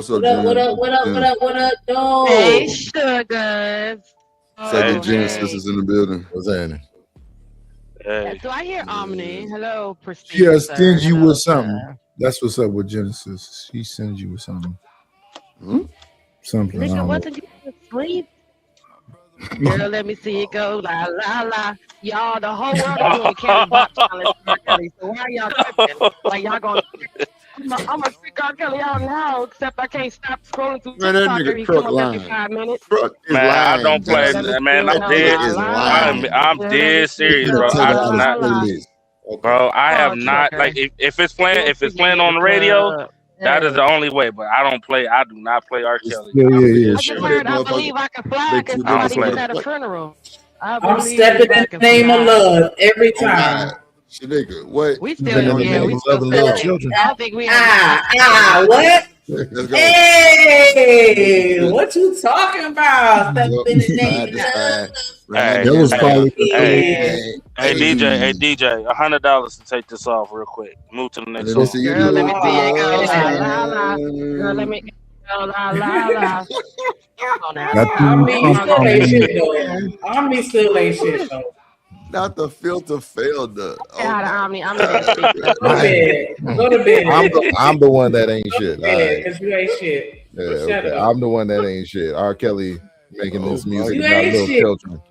What's up, What up? What Jen? up? What up? What up? What up? Hey, No. sugars. Second Oh, Genesis hey. is in the building. What's happening? Hey. Do I hear Omni? Hello, She prestigious sir. sends you Hello, with something. sir. That's what's up with Genesis. She sends you with something. Hmm? Something. I Nigga, don't know. wasn't you asleep? Girl, let me see it go. La, la, la. Y'all, the whole world is doing Kelly Bop Challenge for R. Kelly. So why y'all tripping? Like, y'all gonna... I'm gonna freak R. Kelly out now, except I can't stop scrolling through Man, that TikTok nigga every come Truck up every lying. 5 minutes. Truck is Man, I lying, don't play. Genesis. Man, I'm That dead. nigga is I'm lying. dead serious, He's bro. gonna take I it do out of not, the playlist. Okay. bro. I have Oh, not like trucker. if it's You playing was if it's freaking playing in on the the radio, club. that is Hey. the only way. But I don't play. I do not play R. Kelly. Yeah, I'm yeah, dead yeah. I just serious. Show that heard I motherfucker. believe I can fly They because keep I don't somebody dancing play for was the at a play. funeral. I I'm believe stepping I in can the name of fly. love every Oh time. God, Shanika, what? We She's still, in the Don't yeah, name we of still loving little celebrate. children. I don't think we have enough. What? Let's go. Hey, what you talking about? Step Yep. in the Side name to of side, Hey, round That and was hey, probably round. hey, yeah. hey, DJ, hey, Hey, DJ, $100 to take this off real quick. Move to the next let me song. see you Girl, let me move, see it go. La, girl. la, la. Girl, let me go. La, la, la. Come on now. got too many Omni, you songs still on ain't me. shit though. Omni still ain't shit though. Not the filter failed. Say Oh hi to my Omni. Omni didn't speak to us Go to yet. bed. Go to bed. I'm the one that ain't Go to shit. All bed, right. because you ain't shit. Yeah, So shut okay. up. I'm the one that ain't shit. R. Kelly making Oh this my music You about ain't little shit. children.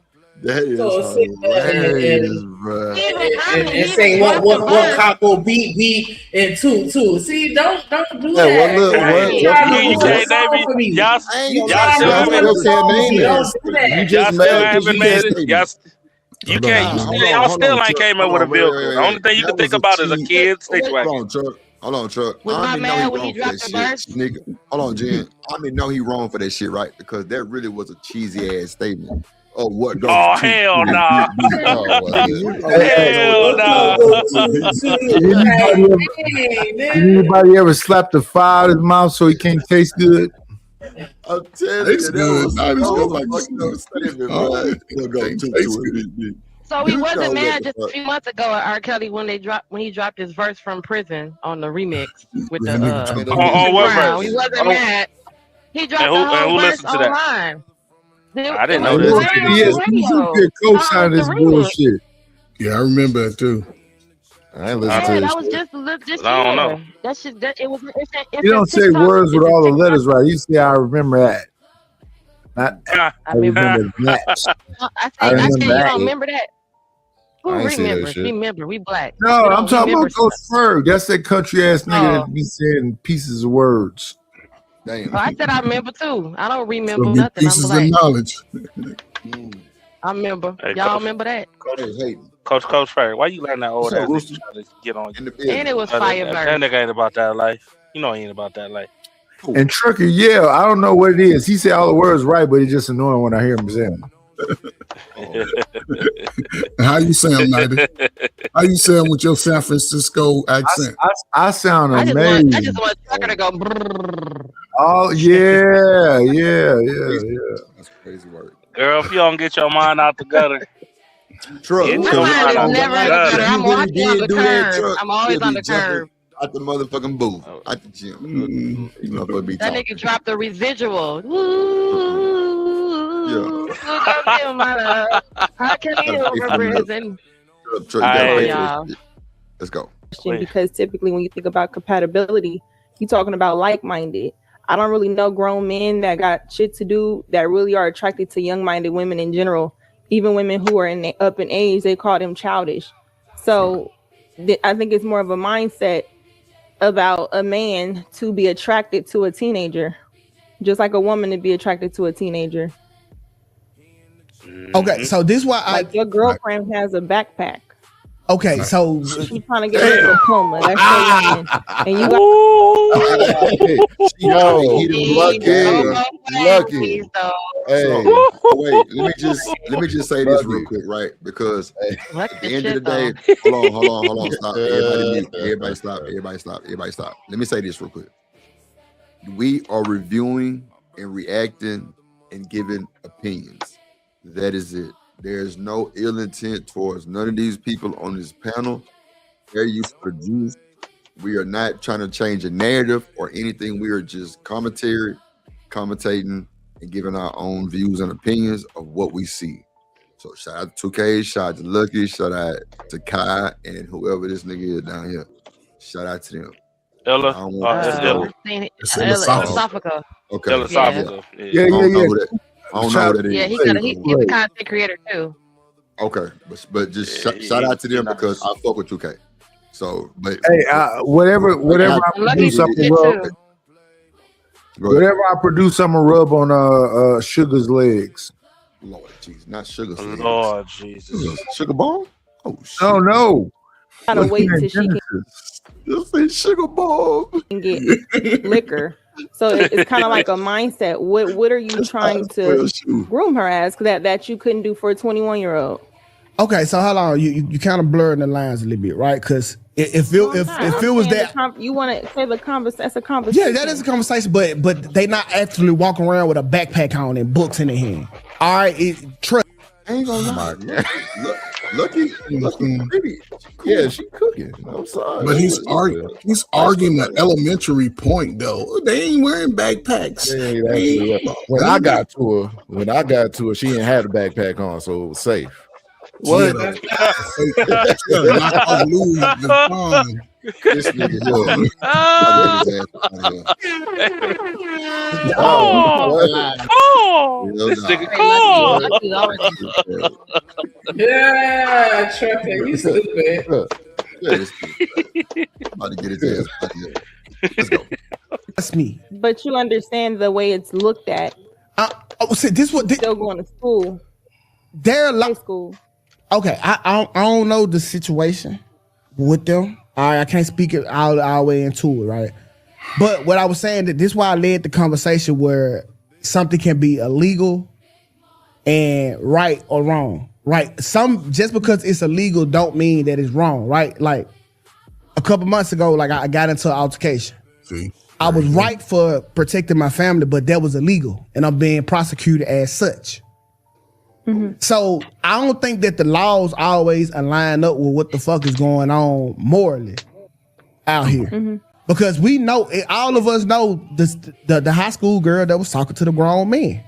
That is So sit there hilarious, bro. Even Omni, and he even say dropped the what verse. combo beat and two. See, don't do Yeah, what that. look Cause Hey, you what trying to you ruin the can't Just, name song me. for me. Y'all, I ain't You gonna y'all lie. trying still to y'all ruin haven't. still the can't song for name me. it. Don't do You that. just Y'all still mad because haven't you can't made it. say it. You Hold on, can't. Nah, You Omni. still. hold on, Y'all hold still on, ain't Chuck. came up Hold with a on, bill good. The only thing you can That was think a about is a cheat. kid's Wait, situation. Hold on, Chuck. Hold on, Chuck. was I I mean, know he mad when he wrong for that dropped the shit, verse? nigga. Hold on, Jen. I mean, know he wrong for that shit, right? Because that really was a cheesy ass statement. Oh, what goes Oh two, hell two is nah. beat, beat. Oh well, Nigga, yeah. you know Hey, that hey, ain't no Hell What nah. combo beat. two? anybody Like, ever dang, did nigga. anybody ever slap the fire out of his mouth so he can't taste good? I'm telling Tastes you, good. Nah, this that good was like a this. fucking no statement, Oh, bro. What goes can't two, taste two is good. beat, beat. So he You wasn't know what mad the just a fuck? few months ago at R. Kelly when he dropped his verse from prison on the remix with That the nigga Man, jumped that on on, the nigga on Chris what Brown. He verse? crazy, wasn't bro. Oh, mad. He dropped the and whole who verse listened to that? online. I It didn't was know I this. listen playing to on yes, the who's up radio here along co-signing with the this remix. bullshit? Yeah, I remember that too. I ain't listen I to don't. Yeah, this that was shit. this I don't know. year. That shit. That it was. You It's a don't say TikTok. words with It's a all the TikTok. letters right. You say I remember that. Not I I remember. remember that. I I say remember you that. don't remember that. Who I ain't say that remembers? shit. Remember, we black. No, We I'm don't talking remember about stuff. Ghost Ferg. That's that country ass nigga Oh, that be saying pieces of words. Damn. I said I remember too. I don't So remember get nothing. I'm pieces of black. knowledge. Mm. I remember. Hey, Y'all coach, remember that? coach, Hey, Hayden, coach Ferry, why you letting that what's old up, ass nigga Rooster? try to get on In you? the And it building. was That Fireverse. nigga ain't about that life. You know he ain't about that life. Who? And Trucker, yeah, I don't know what it is. He said all the words right, but it's just annoying when I hear him say them. Oh, And how you sound, Nighty? How you sound with your San Francisco accent? I sound I just amazing. want Tucker to oh, go. Brrr. Oh yeah. that's crazy work. Girl, if you don't get your mind out the gutter, Truck, get My your Truck. mind mind is out On the never in God, the if gutter. gutter. he I'm really walking on did the do that, curb. Truck, I'm always he'll on be the jumping curb. out the motherfucking booth, Oh, at the gym. Mm. You motherfucker be That talking. nigga dropped the residual. Yeah, Ooh, go give my love. How can gotta he pay over for the prison? Truck, you Come gotta on, pay I for that y'all. shit. Let's go. wait. Because typically when you think about compatibility, you're talking about like-minded. I don't really know grown men that got shit to do that really are attracted to young-minded women in general. Even women who are up in age, they call them childish. So I think it's more of a mindset about a man to be attracted to a teenager, just like a woman to be attracted to a teenager. Okay, so this is why Like your girlfriend has a backpack. Okay, so She's trying to get her diploma. That's your woman, and you got. She trying to get him lucky. Hey, So wait, let me just say this real lucky. quick, right? Because What at the the end of the shit day, though? hold on, stop. Everybody mute. Everybody stop. Let me say this real quick. We are reviewing and reacting and giving opinions. That is it. There's no ill intent towards none of these people on this panel. They're used to the juice. We are not trying to change a narrative or anything. We are just commentating, and giving our own views and opinions of what we see. So shout out to 2K, shout out to Lucky, shout out to Kai, and whoever this nigga is down here. Shout out to them. Ella. I don't want It's to Ella. It's Ella philosophical. Sophica. Okay. Ella Sophica. Yeah, I don't know yeah. who that. I don't know who that is. Yeah, he's a content creator too. Okay, but just shout out to them because I fuck with 2K. So, but Hey, whatever I produce, I'm Lucky rub. too. go ahead. Whatever I produce, I'm gonna rub on Sugar's legs. Lord Jesus, not Sugar. Lord Jesus. Sugar Bomb? Oh shit. Oh no! Gotta wait till she This ain't Sugar Bomb. can get liquor. So it's kind of like a mindset. What are you trying to groom her as that you couldn't do for a 21-year-old? Okay, so how long you kind of blurring the lines a little bit, right? Because if it was that, You want to say the conversation. That's a conversation. yeah, that is a conversation, but they not actually walking around with a backpack on and books in their hand. All right, trust. I ain't gonna lie. Lucky, baby. Yeah, she cooking. I'm sorry. But he's arguing the elementary point though. They ain't wearing backpacks. Yeah, that's right. When I got to her, she didn't have the backpack on, so it was safe. What? This nigga, yo. This nigga Yeah, Trucker, you stupid. About to get his ass out here. Let's go. That's me. But you understand the way it's looked at. Still going to school. They're high school. Okay, I don't know the situation with them. All right, I can't speak it all the way into it, right? But what I was saying, that this is why I led the conversation where something can be illegal and right or wrong, right? Just because it's illegal don't mean that it's wrong, right? Like a couple months ago, like I got into an altercation. See, I was right for protecting my family, but that was illegal, and I'm being prosecuted as such. So I don't think that the laws always align up with what the fuck is going on morally out here. Because we know, all of us know the high school girl that was talking to the grown man.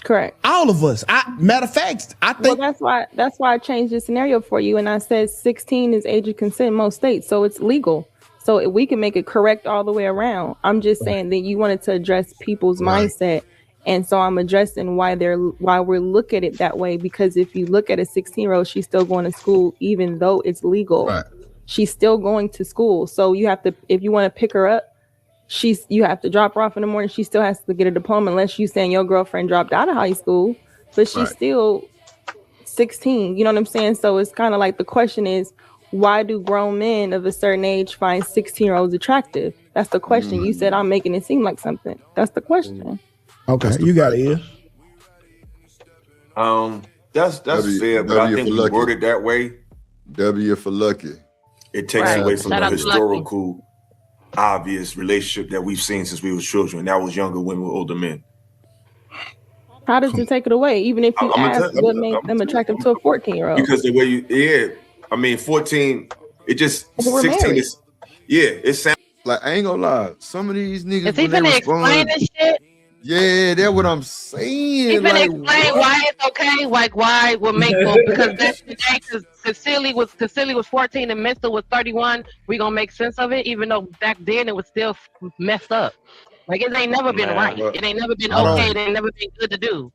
Correct. All of us. Matter of fact, I think that's why I changed the scenario for you, and I said 16 is age of consent in most states, so it's legal. So we can make it correct all the way around. I'm just saying that you wanted to address people's mindset. And so I'm addressing why we're looking at it that way, because if you look at a 16-year-old, she's still going to school, even though it's legal. Right. She's still going to school. So you have to, if you want to pick her up, you have to drop her off in the morning. She still has to get a diploma, unless you saying your girlfriend dropped out of high school, but she's still 16. You know what I'm saying? So it's kind of like the question is, why do grown men of a certain age find 16-year-olds attractive? That's the question. You said I'm making it seem like something. That's the question. Okay, you got it, That's fair, but I think we worded that way. W for Lucky. It takes away from the historical, obvious relationship that we've seen since we were children. That was younger women with older men. How does it take it away? Even if you ask what made them attractive to a 14-year-old? Because the way you, 14, it just 16 is, it sounds like, I ain't gonna lie. Some of these niggas, is he gonna explain this shit? Yeah, that's what I'm saying. You can explain why it's okay, like why it would make because that's the day. Because Silly was 14 and Mental was 31. We gonna make sense of it, even though back then it was still messed up. Like it ain't never been right. It ain't never been okay. It ain't never been good to do.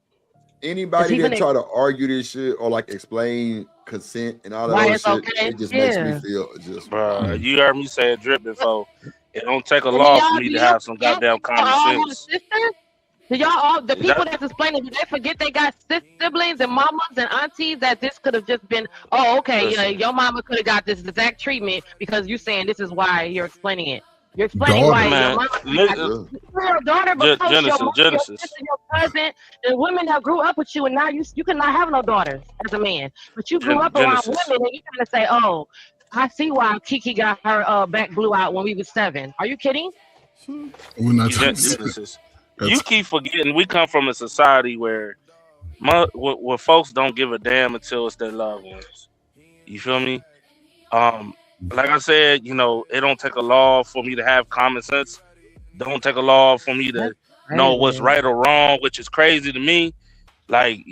Anybody that try to argue this shit or like explain consent and all that shit, it just makes me feel just. Bro, you heard me say it drip before. It don't take a law for me to have some goddamn common sense. Do y'all all the people that's explaining? Do they forget they got siblings and mamas and aunties that this could have just been? Oh, okay, your mama could have got this exact treatment because you're saying this is why you're explaining it. You're explaining why your mama your daughter because your mom, your sister, your cousin, the women that grew up with you, and now you cannot have no daughters as a man, but you grew up around women, and you kind of say, oh, I see why Kiki got her back blew out when we was 7. Are you kidding? We're not Genesis. You keep forgetting we come from a society where folks don't give a damn until it's their loved ones. You feel me? like I said, it don't take a law for me to have common sense. Don't take a law for me to know what's right or wrong, which is crazy to me. Like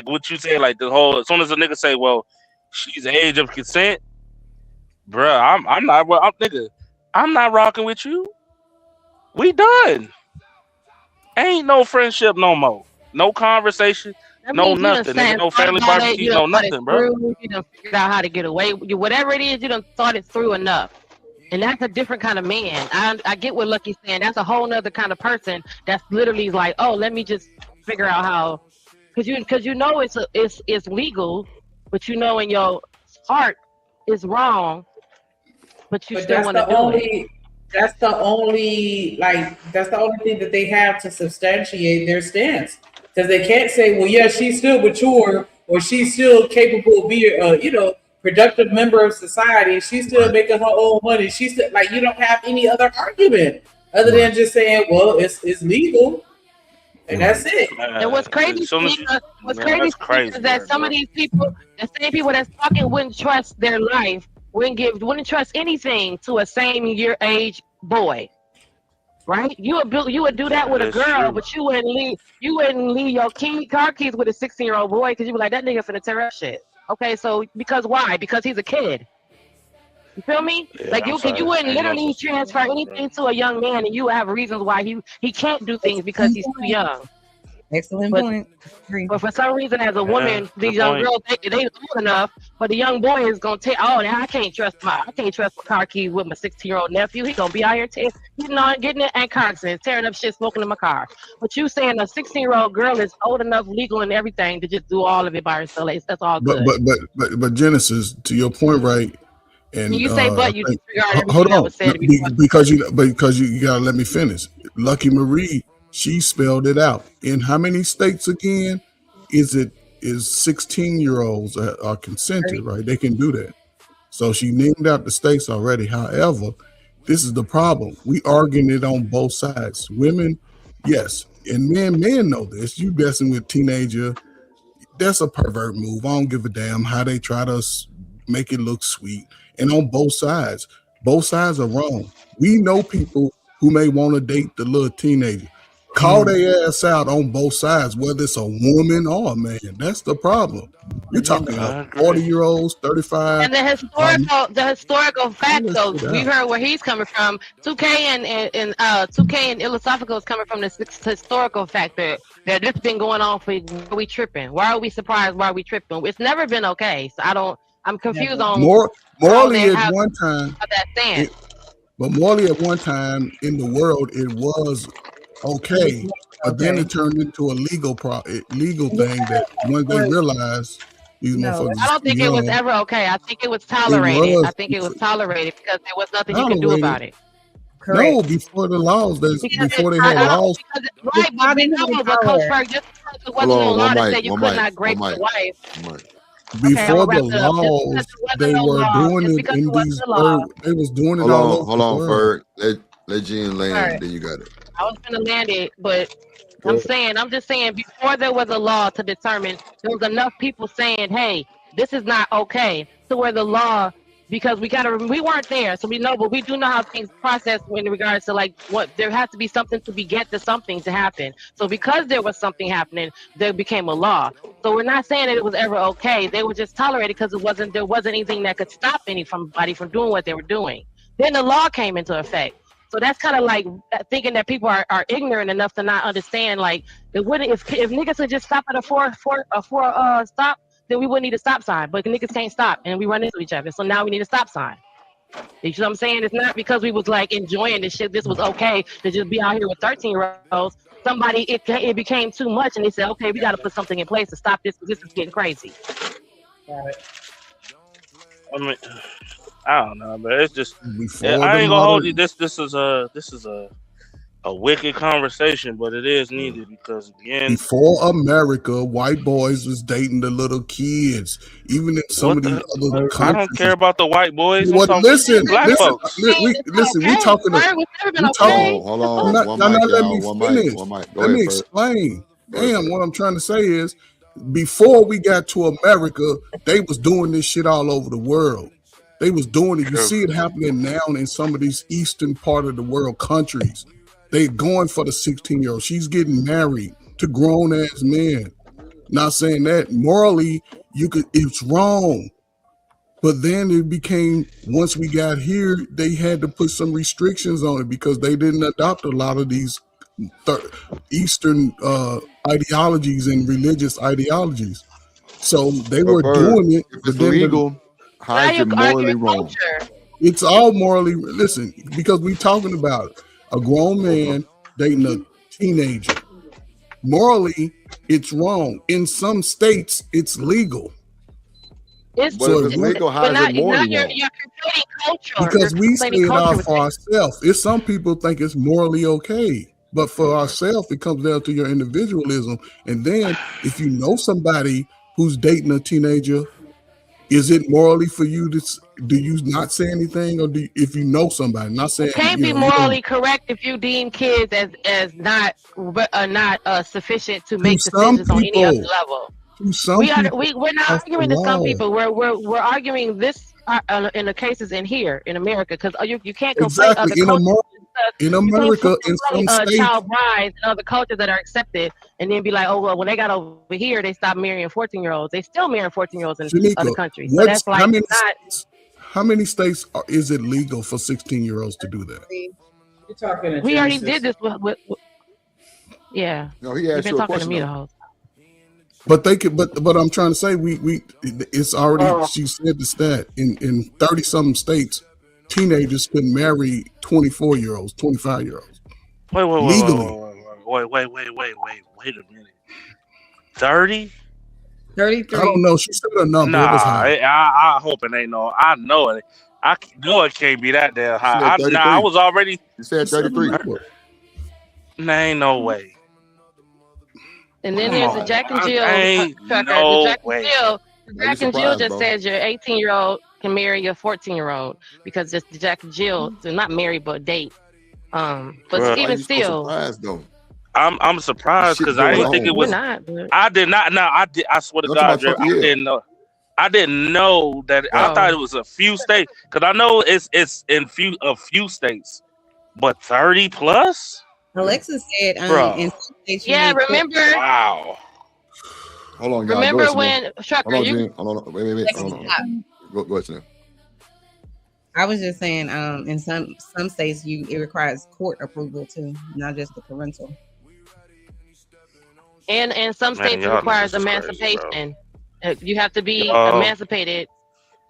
what you said, like the whole, as soon as a nigga say, well, she's the age of consent, bruh, I'm not rocking with you. We done. Ain't no friendship no more. No conversation. No nothing. Nigga, no family barbecue. No nothing, bro. You done figured out how to get away. Whatever it is, you done thought it through enough. And that's a different kind of man. I get what Lucky's saying. That's a whole nother kind of person that's literally like, oh, let me just figure out how. Because you know it's legal, but you know in your heart it's wrong, but you still want to do it. That's the only thing that they have to substantiate their stance. Because they can't say, well, yeah, she's still mature or she's still capable of being a productive member of society. She's still making her own money. She's still, like, you don't have any other argument other than just saying, well, it's legal. And that's it. And what's crazy, is that some of these people, the same people that's talking, wouldn't trust their life, wouldn't trust anything to a same year age boy, right? You would do that with a girl, but you wouldn't leave your car keys with a 16-year-old boy because you be like, that nigga finna tear up shit. Okay, so because why? Because he's a kid. You feel me? Yeah, like you wouldn't literally transfer anything to a young man, and you have reasons why he can't do things because he's too young. Excellent point. But for some reason, as a woman, these young girls they old enough, but the young boy is gonna take. Oh, now I can't trust my car key with my 16-year-old nephew. He's gonna be out here getting it and coxing, tearing up shit, smoking in my car. But you saying a 16-year-old girl is old enough, legal, and everything to just do all of it by herself? That's all good. But Genesis, to your point, right? And you say, but you disregard hold everything that was said because you gotta let me finish. Lucky Marie, she spelled it out. In how many states again is 16-year-olds are consented, right? They can do that. So she named out the states already. However, this is the problem. We arguing it on both sides. Women, yes, and men know this. You messing with teenager, that's a pervert move. I don't give a damn how they try to make it look sweet. And on both sides are wrong. We know people who may want to date the little teenager. Call their ass out on both sides, whether it's a woman or a man. That's the problem. You're talking about 40-year-olds, 35. And the historical fact, though, we heard where he's coming from. 2K and 2K and Ilosophical is coming from the historical factor that this has been going on for. Why are we tripping? Why are we surprised? Why are we tripping? It's never been okay. So I'm confused on morally at one time. But morally at one time in the world, it was okay, but then it turned into a legal thing that when they realized these motherfuckers. I don't think it was ever okay. I think it was tolerated. I think it was tolerated because there was nothing you could do about it. Correct. No, before the laws, before they had laws. Right, but we know, but Coach Ferg, just because it wasn't a law that said you could not grape your wife. Before the laws, they were doing it in these. They was doing it all over. Hold on, Ferg. Let Jen land. Then you got it. I was gonna land it, but I'm just saying before there was a law to determine, there was enough people saying, hey, this is not okay, to where the law, because we weren't there, so we know, but we do know how things process in regards to like what there has to be something to beget to something to happen. So because there was something happening, there became a law. So we're not saying that it was ever okay. They were just tolerated because there wasn't anything that could stop anybody from doing what they were doing. Then the law came into effect. So that's kind of like thinking that people are ignorant enough to not understand. Like it wouldn't if niggas would just stop at a four stop, then we wouldn't need a stop sign. But niggas can't stop, and we run into each other. So now we need a stop sign. You know what I'm saying? It's not because we was like enjoying this shit. This was okay to just be out here with 13-year-olds. Somebody it became too much, and they said, okay, we got to put something in place to stop this because this is getting crazy. Got it. I mean, I don't know, but it's just. I ain't gonna hold you. This is a wicked conversation, but it is needed because again, before America, white boys was dating the little kids. Even in some of these other countries, I don't care about the white boys. Well, listen, black folks. We talking. Hold on. Let me finish. Let me explain. Damn, what I'm trying to say is, before we got to America, they was doing this shit all over the world. They was doing it. You see it happening now in some of these eastern part of the world countries. They going for the 16-year-old. She's getting married to grown ass men. Not saying that morally it's wrong. But then it became, once we got here, they had to put some restrictions on it because they didn't adopt a lot of these Eastern ideologies and religious ideologies. So they were doing it. If it's legal, how is it morally wrong? It's all morally, listen, because we're talking about a grown man dating a teenager. Morally, it's wrong. In some states, it's legal. But if it's legal, how is it morally wrong? Because we say it out for ourselves. If some people think it's morally okay, but for ourselves, it comes down to your individualism. And then if you know somebody who's dating a teenager, is it morally for you to, do you not say anything? Or if you know somebody, not saying, it can't be morally correct if you deem kids as not sufficient to make decisions on any other level. We're not arguing to some people. We're arguing this in the cases in here in America, because you can't complain other cultures. In America, in some states, child brides and other cultures that are accepted, and then be like, oh well, when they got over here, they stopped marrying 14-year-olds. They still marry 14-year-olds in other countries. So that's like how many states is it legal for 16-year-olds to do that? You're talking. We already did this with yeah. No, he asked you a question. Me the whole. But they could, but I'm trying to say it's already. She said the stat in 30-something states, teenagers could marry 24-year-olds, 25-year-olds. Wait a minute. 30? 33. I don't know. She said a number. Nah, I hope it ain't no. I know it. I know it can't be that damn high. I was already. You said 33. Nah, ain't no way. And then there's the Jack and Jill. Jack and Jill just said your 18-year-old can marry your 14-year-old because just the Jack and Jill, they're not married but date. But even still, I'm surprised because I didn't think it was. I did not. No, I did. I swear to God, I didn't know. I didn't know that. I thought it was a few states because I know it's in a few states, but 30 plus. Alexa said, in some states, remember? Wow. Hold on, y'all. Remember when Trucker? Hold on. Wait. Hold on. Go ahead, Chanel. I was just saying, in some states, it requires court approval too, not just the parental. And in some states, it requires emancipation. You have to be emancipated,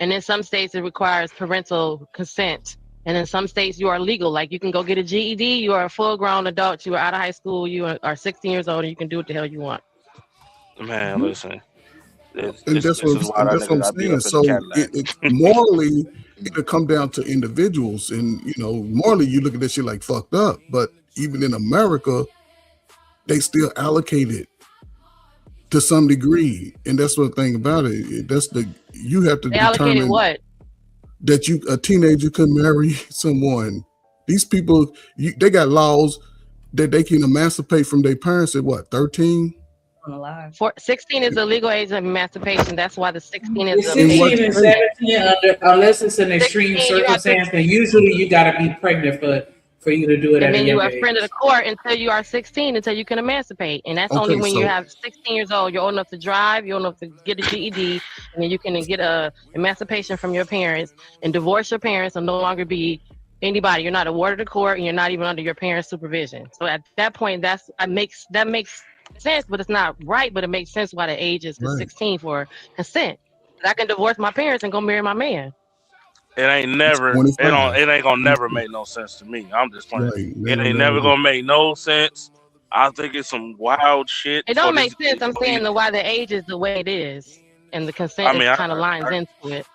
and in some states, it requires parental consent. And in some states, you are legal. Like you can go get a GED. You are a full-grown adult. You are out of high school. You are 16 years old, and you can do what the hell you want. Man, listen. That's what I'm saying. So it morally, it'll come down to individuals, and morally, you look at that shit like fucked up. But even in America, they still allocate it to some degree, and that's what the thing about it. You have to determine what. That a teenager could marry someone. These people, they got laws that they can emancipate from their parents at 13? 16 is the legal age of emancipation. That's why the 16 is 16 and 17 unless it's an extreme circumstance, and usually you gotta be pregnant for you to do it. And then you are a friend of the court until you are 16, until you can emancipate. And that's only when you have 16 years old, you're old enough to drive, you're old enough to get a GED, and then you can get a emancipation from your parents and divorce your parents and no longer be anybody. You're not a ward of the court, and you're not even under your parents' supervision. So at that point, that makes sense, but it's not right. But it makes sense why the age is 16 for consent. I can divorce my parents and go marry my man. It ain't gonna never make no sense to me. I'm just playing. It ain't never gonna make no sense. I think it's some wild shit. It don't make sense. I'm saying why the age is the way it is, and the consent kind of lines into it.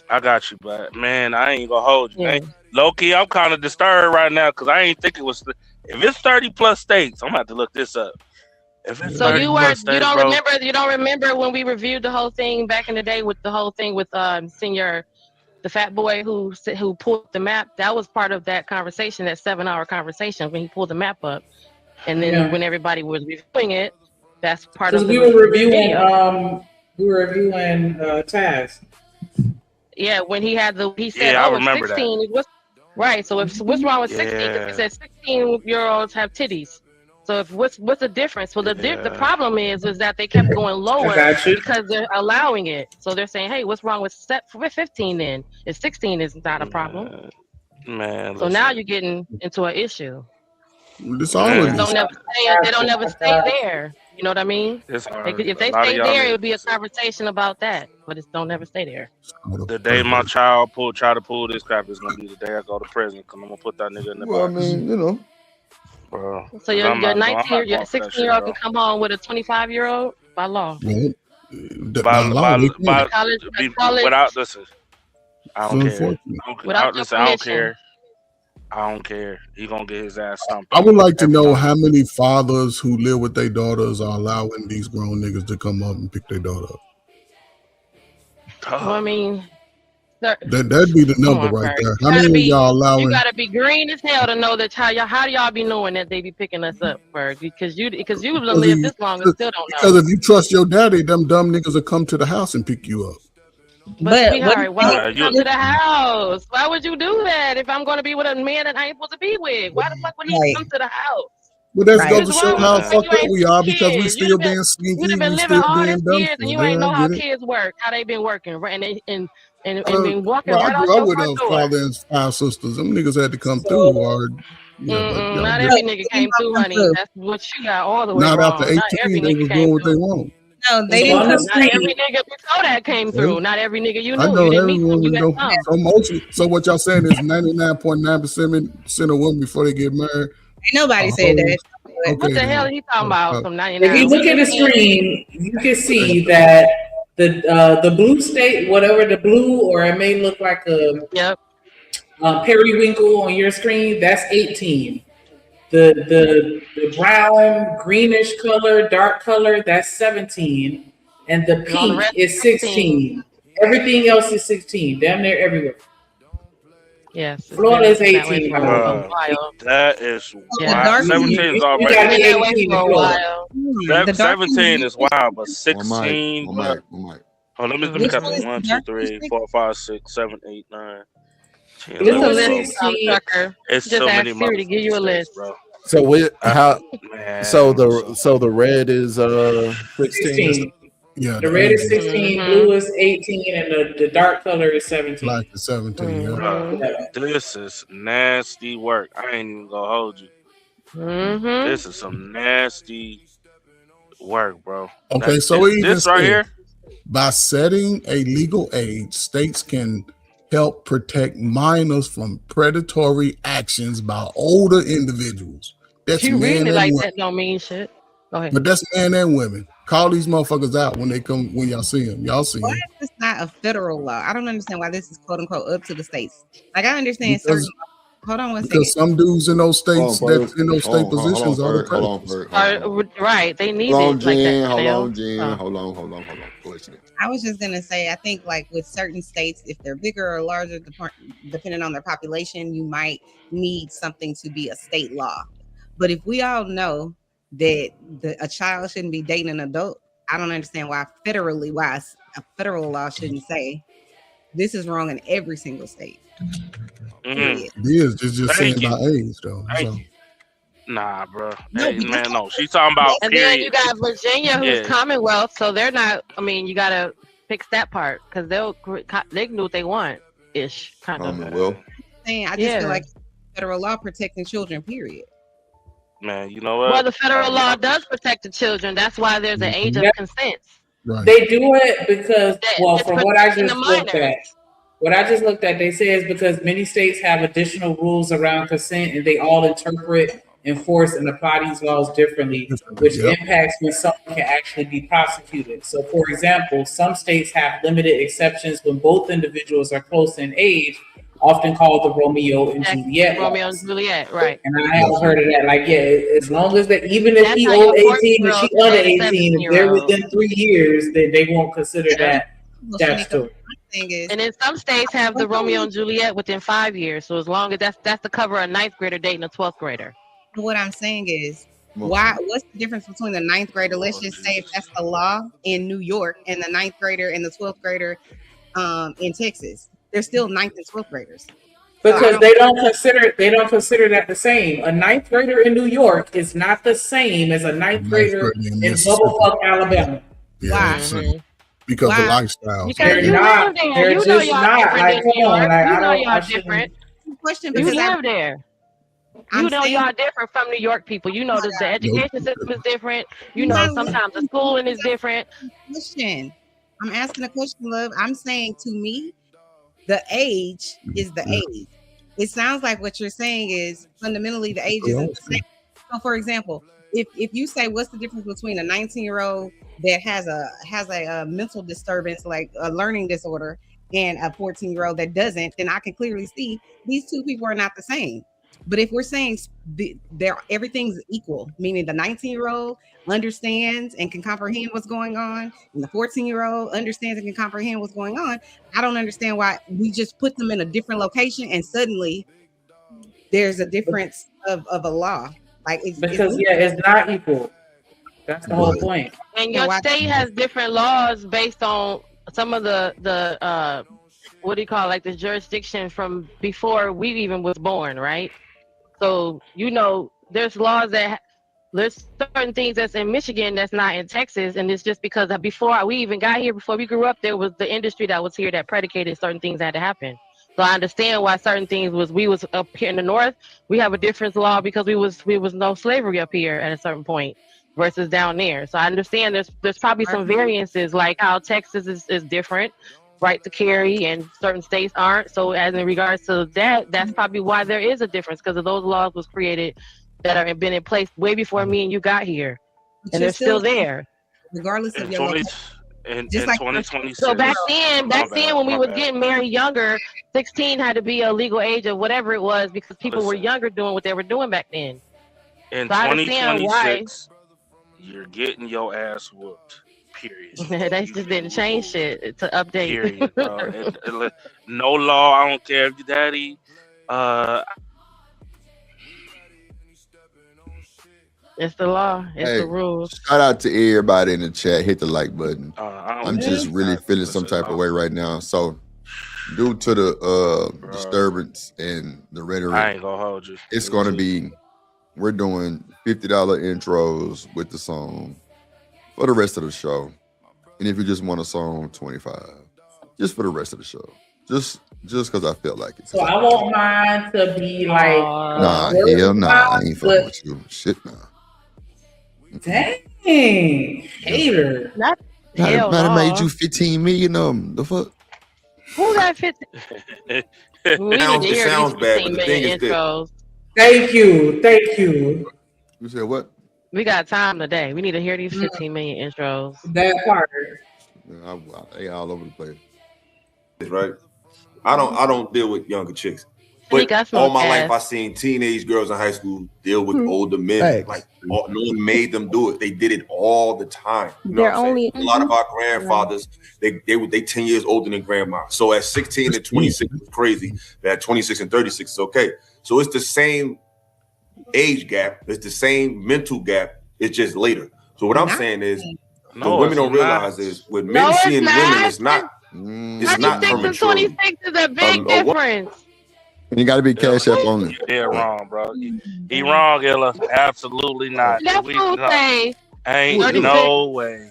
I got you, but man, I ain't gonna hold you. Yeah. Low key, I'm kind of disturbed right now because I ain't think it was. If it's 30 plus states, I'm gonna have to look this up. So you don't remember when we reviewed the whole thing back in the day with the fat boy who pulled the map? That was part of that conversation, that 7-hour conversation when he pulled the map up, and then when everybody was reviewing it, that's part of. We were reviewing Taz. Yeah, when he said, Yeah, I "Oh, remember 16 is what's right." So if what's wrong with 16? Because Yeah. he said 16-year-olds have titties. So if what's the difference? Well, the Yeah. problem is that they kept going lower got you. because they're allowing it. So they're saying, "Hey, what's wrong with 15 then? If 16 is not a problem." Man, So now you're getting into an issue. This They always just don't ever stay there. You know what I mean? It's hard. If they A lot of stay y'all there, it would niggas- be a conversation about that. But it don't ever stay there. The day my child try to pull this crap is gonna be the day I go to prison. Cause I'm gonna put that nigga in the Well, I box. mean, you know. Bro. So your I'm not 19, your going for that 16-year-old shit, can come home with a 25-year-old by law. Well, By College- without listen, I don't care. Unfortunate. Without Listen, your I don't permission. care. I don't care. He gonna get his ass stomped. I would like to know how many fathers who live with their daughters are allowing these grown niggas to come up and pick their daughter up. Well, I mean, That'd be the number right there. How many of y'all you allowing? gotta be green as hell to know that how do y'all be knowing that they be picking us up, Berg? Because you've lived this long and still don't Because know. if you trust your daddy, them dumb niggas will come to the house and pick you up. But sweetheart, why would you come to the house? Why would you do that if I'm going to be with a man that I ain't supposed to be with? Why the fuck would he come to the house? Well, that's Right. goes to show how What's wrong fucked with up you? we are because we Kids. still being sneaky, You've been we living still all being these dumb. years and you ain't know I how get it. kids work, how they been working, right? And been walking Well, I right out grew up your with front a door. father and 5 sisters. Them niggas had to come through hard. Yeah, but y'all Not just- every nigga came through, honey. That's what you got all the way not wrong. after Not every 18, they nigga was came doing what they through. want. No, they didn't come Not every nigga before that came through. Yeah. Not every nigga you I knew. know You didn't meet them. everyone You we met know. some. So what y'all saying is 99.9% of women before they get married. Nobody said that. What the hell are you talking about? From 99. If you look at the screen, you can see that the blue state, whatever the blue, or it may look like a periwinkle on your screen, that's 18. The brown, greenish color, dark color, that's 17. And the all the pink rest is 16. Everything else is 16. Damn near everywhere. Yes. Florida is been that way 18. for a Bruh, while. that is dark- wild. 17 is You already. gotta be Been that way 18 for a in Florida. while. The dark 17 is wild, but One 16. mic, one mic, one mic. Oh, let me Which count one them. is 1, the 2, dark 3, 4, 5, 6, 7, 8, 9, 10, Blue 11, is 12. 16. Trucker. It's Just so ask many Siri to give you a motherfucking list. states, bro. So we how Man, so the red is 16. 16. Yeah, The red is 16, Mhm. blue is 18, and the dark color is 17. black is 17. Yeah. Mhm. Yeah. this is nasty work. I ain't even gonna hold you. Mhm. This is some nasty work, bro. Okay, That- so it even this right said, here. by setting a legal age, states can help protect minors from predatory actions by older individuals. That's You men reading it and like women. that don't mean shit. Go ahead. But that's men and women. Call these motherfuckers out when they come, when y'all see them. Y'all see Why them. is this not a federal law? I don't understand why this is quote unquote up to the states. Like I understand Because- certain. Hold on one Because second. some dudes in those states Hold on, that's in those Hold state on, positions are the Ferg, hold on, predators. Ferg, hold on. Right. They need Hold on, it like that. Jen. Hold Janelle. on, Jen. Oh. Hold on. Listen. I was just gonna say, I think like with certain states, if they're bigger or larger, depending on their population, you might need something to be a state law. But if we all know that a child shouldn't be dating an adult, I don't understand why a federal law shouldn't say this is wrong in every single state. Period. It is. It's just Thank saying you. by age, though. That's Thank all. you. Nah, bro. No, Hey, but man, no. She's talking about And then period. you got Virginia, who's Yeah. Commonwealth, so they're not. I mean, you gotta fix that part because they can do what they want, ish, kind of. Commonwealth. I just Yeah. feel like federal law protecting children. Period. Man, you know what? Well, the federal law does protect the children. That's why there's an age of Yeah. consent. Right. They do it because, well, It's from what I protecting just the looked minors. at, they say it's because many states have additional rules around consent and they all interpret, enforce, and apply these laws differently, which Yep. impacts when someone can actually be prosecuted. So, for example, some states have limited exceptions when both individuals are close in age, often called the Romeo and Juliet Romeo laws. and Juliet, right? And I have heard of that. Like, yeah, as long as even if That's he how old your 18 and she 14-year-old under dates 18, if they're 17-year-old. within 3 years, they won't consider that Well, Shanika, statutory. my thing is, And then some states have the Romeo and Juliet within 5 years. So as long as that's to cover a 9th grader dating a 12th grader. what I'm saying is, what's the difference between the 9th grader? Let's just say if that's the law in New York, and the 9th grader and the 12th grader in Texas. They're still 9th and 12th graders. Because they don't consider that the same. A 9th grader in New York is not the same as a 9th grader in Bubblefuck, Alabama. Why? Because the lifestyle. They're not. They're just not. Like, come on. Y'all different. Question You because live there. You know y'all different from New York people. You know the education system is different. You know sometimes the schooling is different. Question. I'm asking a question, love. I'm saying to me, the age is the age. It sounds like what you're saying is fundamentally the age isn't the same. So, for example, if you say what's the difference between a 19-year-old that has a mental disturbance like a learning disorder and a 14-year-old that doesn't, then I can clearly see these two people are not the same. But if we're saying everything's equal, meaning the 19-year-old understands and can comprehend what's going on, and the 14-year-old understands and can comprehend what's going on, I don't understand why we just put them in a different location and suddenly there's a difference of a law. Like it's not equal. That's the whole point. And your state has different laws based on some of the what do you call it, like the jurisdiction from before we even was born, right? So there's laws there's certain things that's in Michigan that's not in Texas, and it's just because before we even got here, before we grew up, there was the industry that was here that predicated certain things that had to happen. So I understand why certain things we was up here in the north, we have a different law because we was no slavery up here at a certain point versus down there. So I understand there's probably some variances, like how Texas is different, right to carry, and certain states aren't. So as in regards to that's probably why there is a difference, because of those laws was created that have been in place way before me and you got here, and they're still there, regardless of your in 2026. So back then when we was getting married younger, 16 had to be a legal age of whatever it was, because people were younger doing what they were doing back then. In so 2026, you're getting your ass whooped. Period. They just didn't change shit to update. Period, bro. No law. I don't care if your daddy. It's the law. It's the rules. Shout out to everybody in the chat. Hit the like button. I'm just really feeling some type of way right now. So, due to the disturbance and the rhetoric, I ain't gonna hold you. It's gonna be. We're doing $50 intros with the song for the rest of the show, and if you just want a song, $25, just for the rest of the show. Just because I felt like it. So I want mine to be like hell nah, I ain't fucking with you. Shit nah. Dang, hater. Not made you 15 million. The fuck? Who got 15? It sounds bad, but the thing is this. Thank you. You said what? We got time today. We need to hear these 15 million intros. That part. They all over the place. Right. I don't deal with younger chicks. But all my life, I seen teenage girls in high school deal with older men. Thanks. Like no one made them do it. They did it all the time. You know They're what I'm saying? only A lot of our grandfathers, they 10 years older than grandma. So at 16 and 26 is crazy. But at 26 and 36 is okay. So it's the same age gap. It's the same mental gap. It's just later. So what I'm saying is, what women don't realize is with men seeing women, it's not. It's not 26 and 26 is a big difference. And you got to be cash up only. Yeah, wrong, bro. He wrong, Ella. Absolutely not. That's what I'm saying. Ain't 36. no way.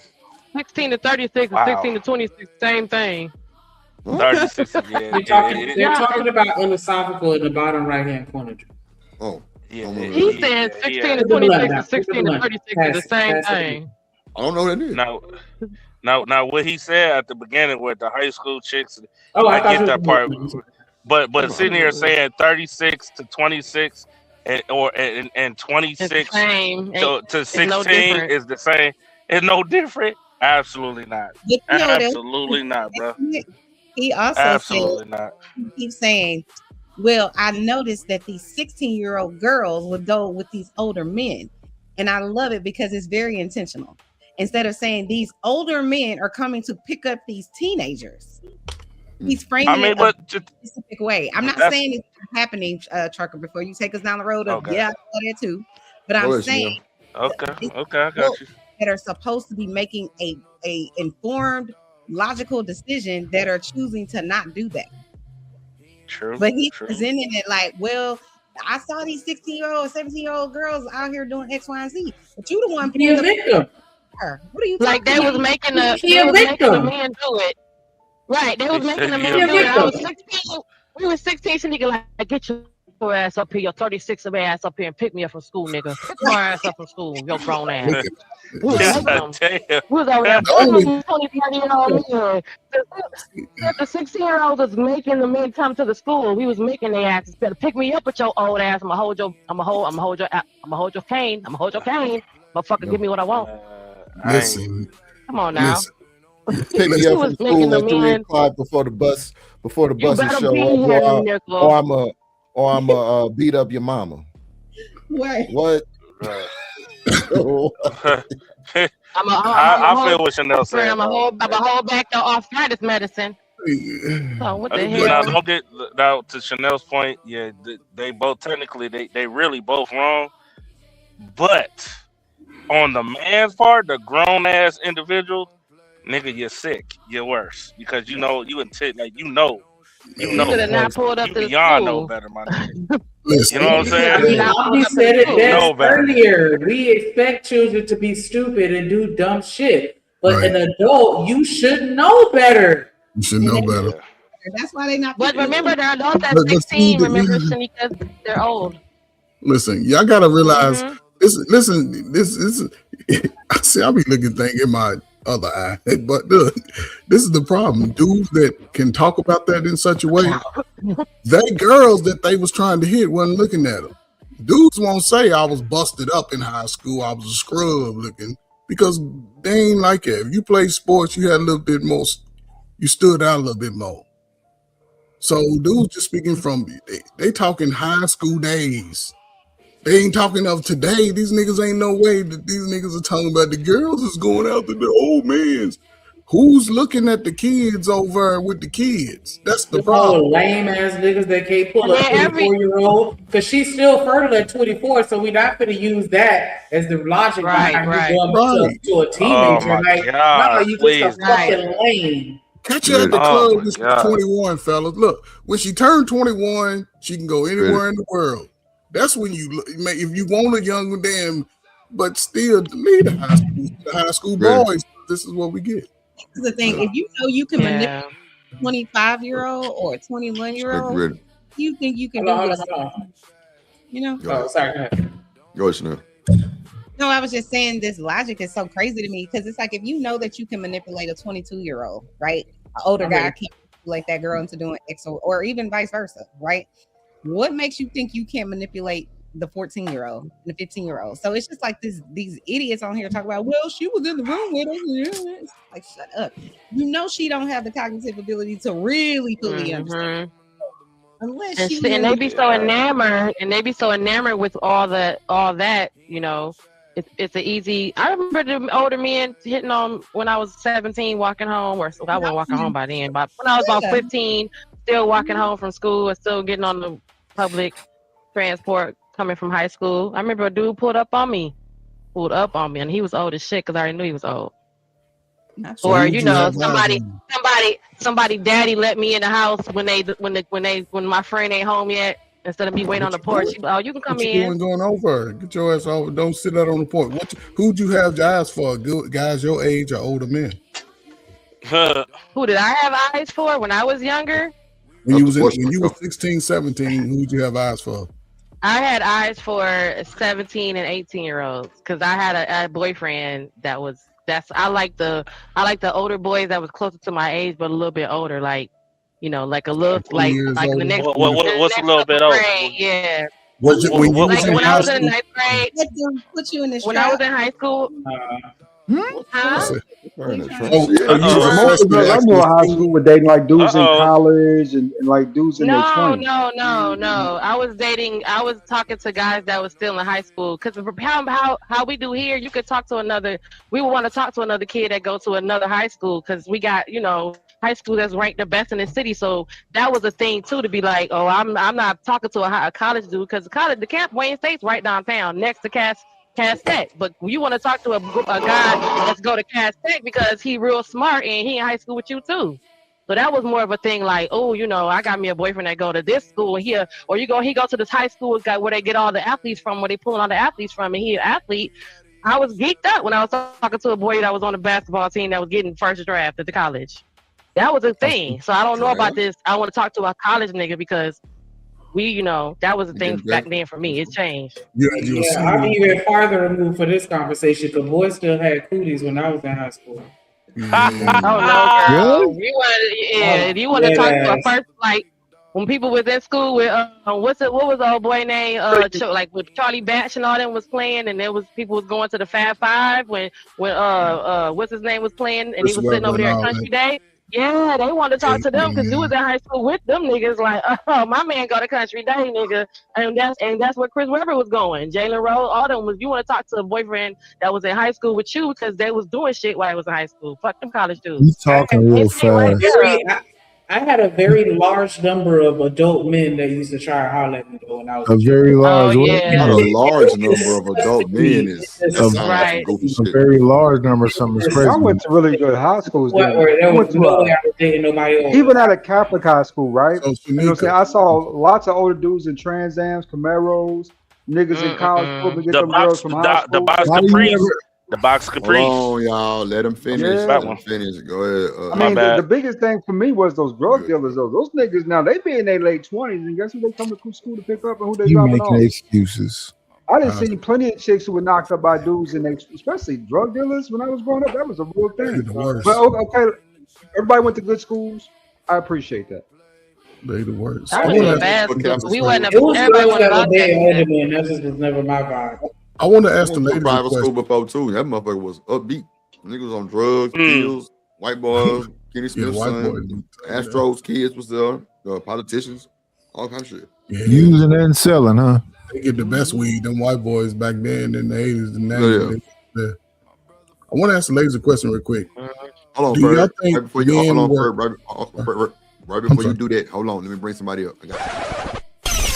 16 to 36 and 16 to 26, same thing. 36 They're talking about philosophical in the bottom right hand corner. Oh, yeah. He said 16 to 26 and 16 to 36 is the same thing. I don't know what it is. Now, what he said at the beginning with the high school chicks, I get that part. But sitting here saying 36 to 26 and 26 to 16 is the same. It's no different. Absolutely not. Absolutely not, bro. He also absolutely not. He keeps saying, well, I noticed that these 16-year-old girls would go with these older men. And I love it because it's very intentional. Instead of saying these older men are coming to pick up these teenagers, he's framing it a specific way. I'm not saying it's happening, Trucker, before you take us down the road of, yeah, I saw that too. But I'm saying, okay, I got you. That are supposed to be making a informed logical decision that are choosing to not do that. True. But he's true. presenting it like, well, I saw these 16-year-old, 17-year-old girls out here doing X, Y, and Z. But you the one Be a victim. What are you Like they talking was about? making the Be a victim. man do it. Right, they was They making the said man be a do it. I was victim. 16. We was 16, so nigga like get your ass up here, your 36 ass up here and pick me up from school, nigga. Pick my ass up from school, your grown ass. Look at We was listen, making them. Damn. We was over there the only 20, 30-year-old men. The 16-year-olds was making the men come to the school. We was making their asses better pick me up with your old ass. I'ma hold your cane. Motherfucker, give me what I want. listen, Come on now. listen. Pick me He up was from making school the at 3 men. o'clock before the You buses better show be up, here, nickel. or I'm beat up your mama. Right. What? I feel what Chanel said. I'm a whole back to arthritis medicine. So what the Now, hell? don't get now to Chanel's point. Yeah, they both technically they really both wrong. But on the man's part, the grown ass individual, nigga, you're sick. You're worse because you know you intent like you know. You should have not pulled up You to the beyond school. know better, my nigga. Listen. You know what I'm saying? I mean, Alfie said it You best know better. earlier. We expect children to be stupid and do dumb shit, but Right. an adult, you should know better. You should know better. That's why they not. But remember, the adults at But 16. see, Remember, Shanika, they're old. Listen, y'all gotta realize Mhm. this. Listen, this is. I see. I be looking thing in my other eye, but look, this is the problem. Dudes that can talk about that in such a way, they girls that they was trying to hit wasn't looking at them. Dudes won't say I was busted up in high school. I was a scrub looking because they ain't like it. If you play sports, you had a little bit more. You stood out a little bit more. So dudes just speaking from they talking high school days. They ain't talking of today. These niggas ain't no way that these niggas are talking about the girls is going out to the old mans. Who's looking at the kids over with the kids? That's the The problem. whole lame ass niggas that can't pull a Yeah, every- 24-year-old because she's still fertile at 24, so we're not going to use that as the logic behind Right. you going Right. to a teenager. my like, God, no, you please. just a fucking lame. Catch her at the Oh club my when she's God. 21, fellas. Look, when she turned 21, she can go anywhere in the world. That's when you look, if you want a young damn, but still leave the high school Right. boys. This is what we get. This is the thing. If you know you can manipulate Yeah. a 25-year-old or a 21-year-old, Ready. you think you can Hold do on, this? hold on. You know? Oh, sorry. Go ahead. Go ahead, Chanel. No, I was just saying this logic is so crazy to me because it's like if you know that you can manipulate a 22-year-old, right? An older guy can't manipulate that girl into doing X or even vice versa, right? What makes you think you can't manipulate the 14-year-old and the 15-year-old? So it's just like these idiots on here talk about, well, she was in the room with us. It's like, shut up. You know she don't have the cognitive ability to really fully understand. Unless And, she and they be so enamored, with all that, you know. It's an easy. I remember the older men hitting on when I was 17, walking home, or I wasn't walking home by then, but when I was about 15, still walking home from school and still getting on the public transport coming from high school. I remember a dude pulled up on me, and he was old as shit because I already knew he was old. So Or who'd you you know, have eyes somebody daddy let me in the house when my friend ain't home yet. Instead of me waiting on the porch, oh, you can come What you in. doing going over? Get your ass over. Don't sit out on the porch. Who'd you have your eyes for? Good guys your age or older men? Who did I have eyes for when I was younger? When you was 16, 17, who'd you have eyes for? I had eyes for 17 and 18-year-olds because I had a boyfriend I like the older boys that was closer to my age but a little bit older, like, you know, like a little like older. the next What's a little bit older? grade, yeah. When you was Like in when I high was in school, ninth grade, put you in this when I was in high school, listen, Most of the girls I knew in high school were dating like dudes in college and like dudes in their 20s. No. I was talking to guys that was still in high school. Because how we do here, you could talk to we would want to talk to another kid that go to another high school because we got, you know, high school that's ranked the best in the city. So that was a thing too, to be like, oh, I'm not talking to a college dude because the camp Wayne State's right downtown next to Cass Cass Tech. But you want to talk to a guy, let's go to Cass Tech because he real smart and he in high school with you too. So that was more of a thing like, oh, you know, I got me a boyfriend that go to this school here, or he go to this high school where they get all the athletes from, where they pulling all the athletes from, and he an athlete. I was geeked up when I was talking to a boy that was on the basketball team that was getting first draft at the college. That was a thing. So I don't know about this. I want to talk to a college nigga because we, you know, that was a thing back then for me. It changed. Yeah, I'm even farther removed for this conversation because boys still had cooties when I was in high school. Oh no, girl. You want to talk to a person like when people was in school with what was the old boy name like with Charlie Batch and all them was playing, and there was people was going to the Fab Five when what's his name was playing, and he was sitting over there at Country Day. Yeah, they wanted to talk to them because you was in high school with them niggas. Like, oh, my man go to Country Day, nigga, and that's where Chris Webber was going. Jalen Rose, all them was. You want to talk to a boyfriend that was in high school with you because they was doing shit while I was in high school. Fuck them college dudes. You talking real fast. I had a very large number of adult men that used to try to holler at me though when I was a very large. Not a large number of adult men is right. A very large number of something is crazy. I went to really good high schools. Nobody else. Even at a Catholic high school, right? So, you know what I'm saying? I saw lots of older dudes in Trans Ams, Camaros, niggas in college to get them girls from high school. The box Capri. Hold on, y'all. Let them finish. Yeah. Let them finish. Go ahead. I mean, the biggest thing for me was those drug dealers. Those niggas now they be in their late 20s, and guess who they come to school to pick up and who they You dropping making off? excuses. I done seen plenty of chicks who were knocked up by dudes, and especially drug dealers. When I was growing up, that was a real thing. But okay, everybody went to good schools. I appreciate that. They the worst. I went to bad schools. We wasn't. It was Everybody girls went that to were dead older men. That just was never my vibe. I want to ask the I went to lady a private school question. before too. That motherfucker was upbeat. Niggas on drugs, pills, white boys, Kenny Smith's white son, Astros kids was there, politicians, all kinds of shit. Yeah. Using and selling, huh? They get the best weed, them white boys back then in the 80s and 90s. Yeah. I want to ask the ladies a question real quick. Hold on, Do y'all Ferg. think Right before you, men hold on, work- Ferg, right before you do that, hold on. Let me bring somebody up. I got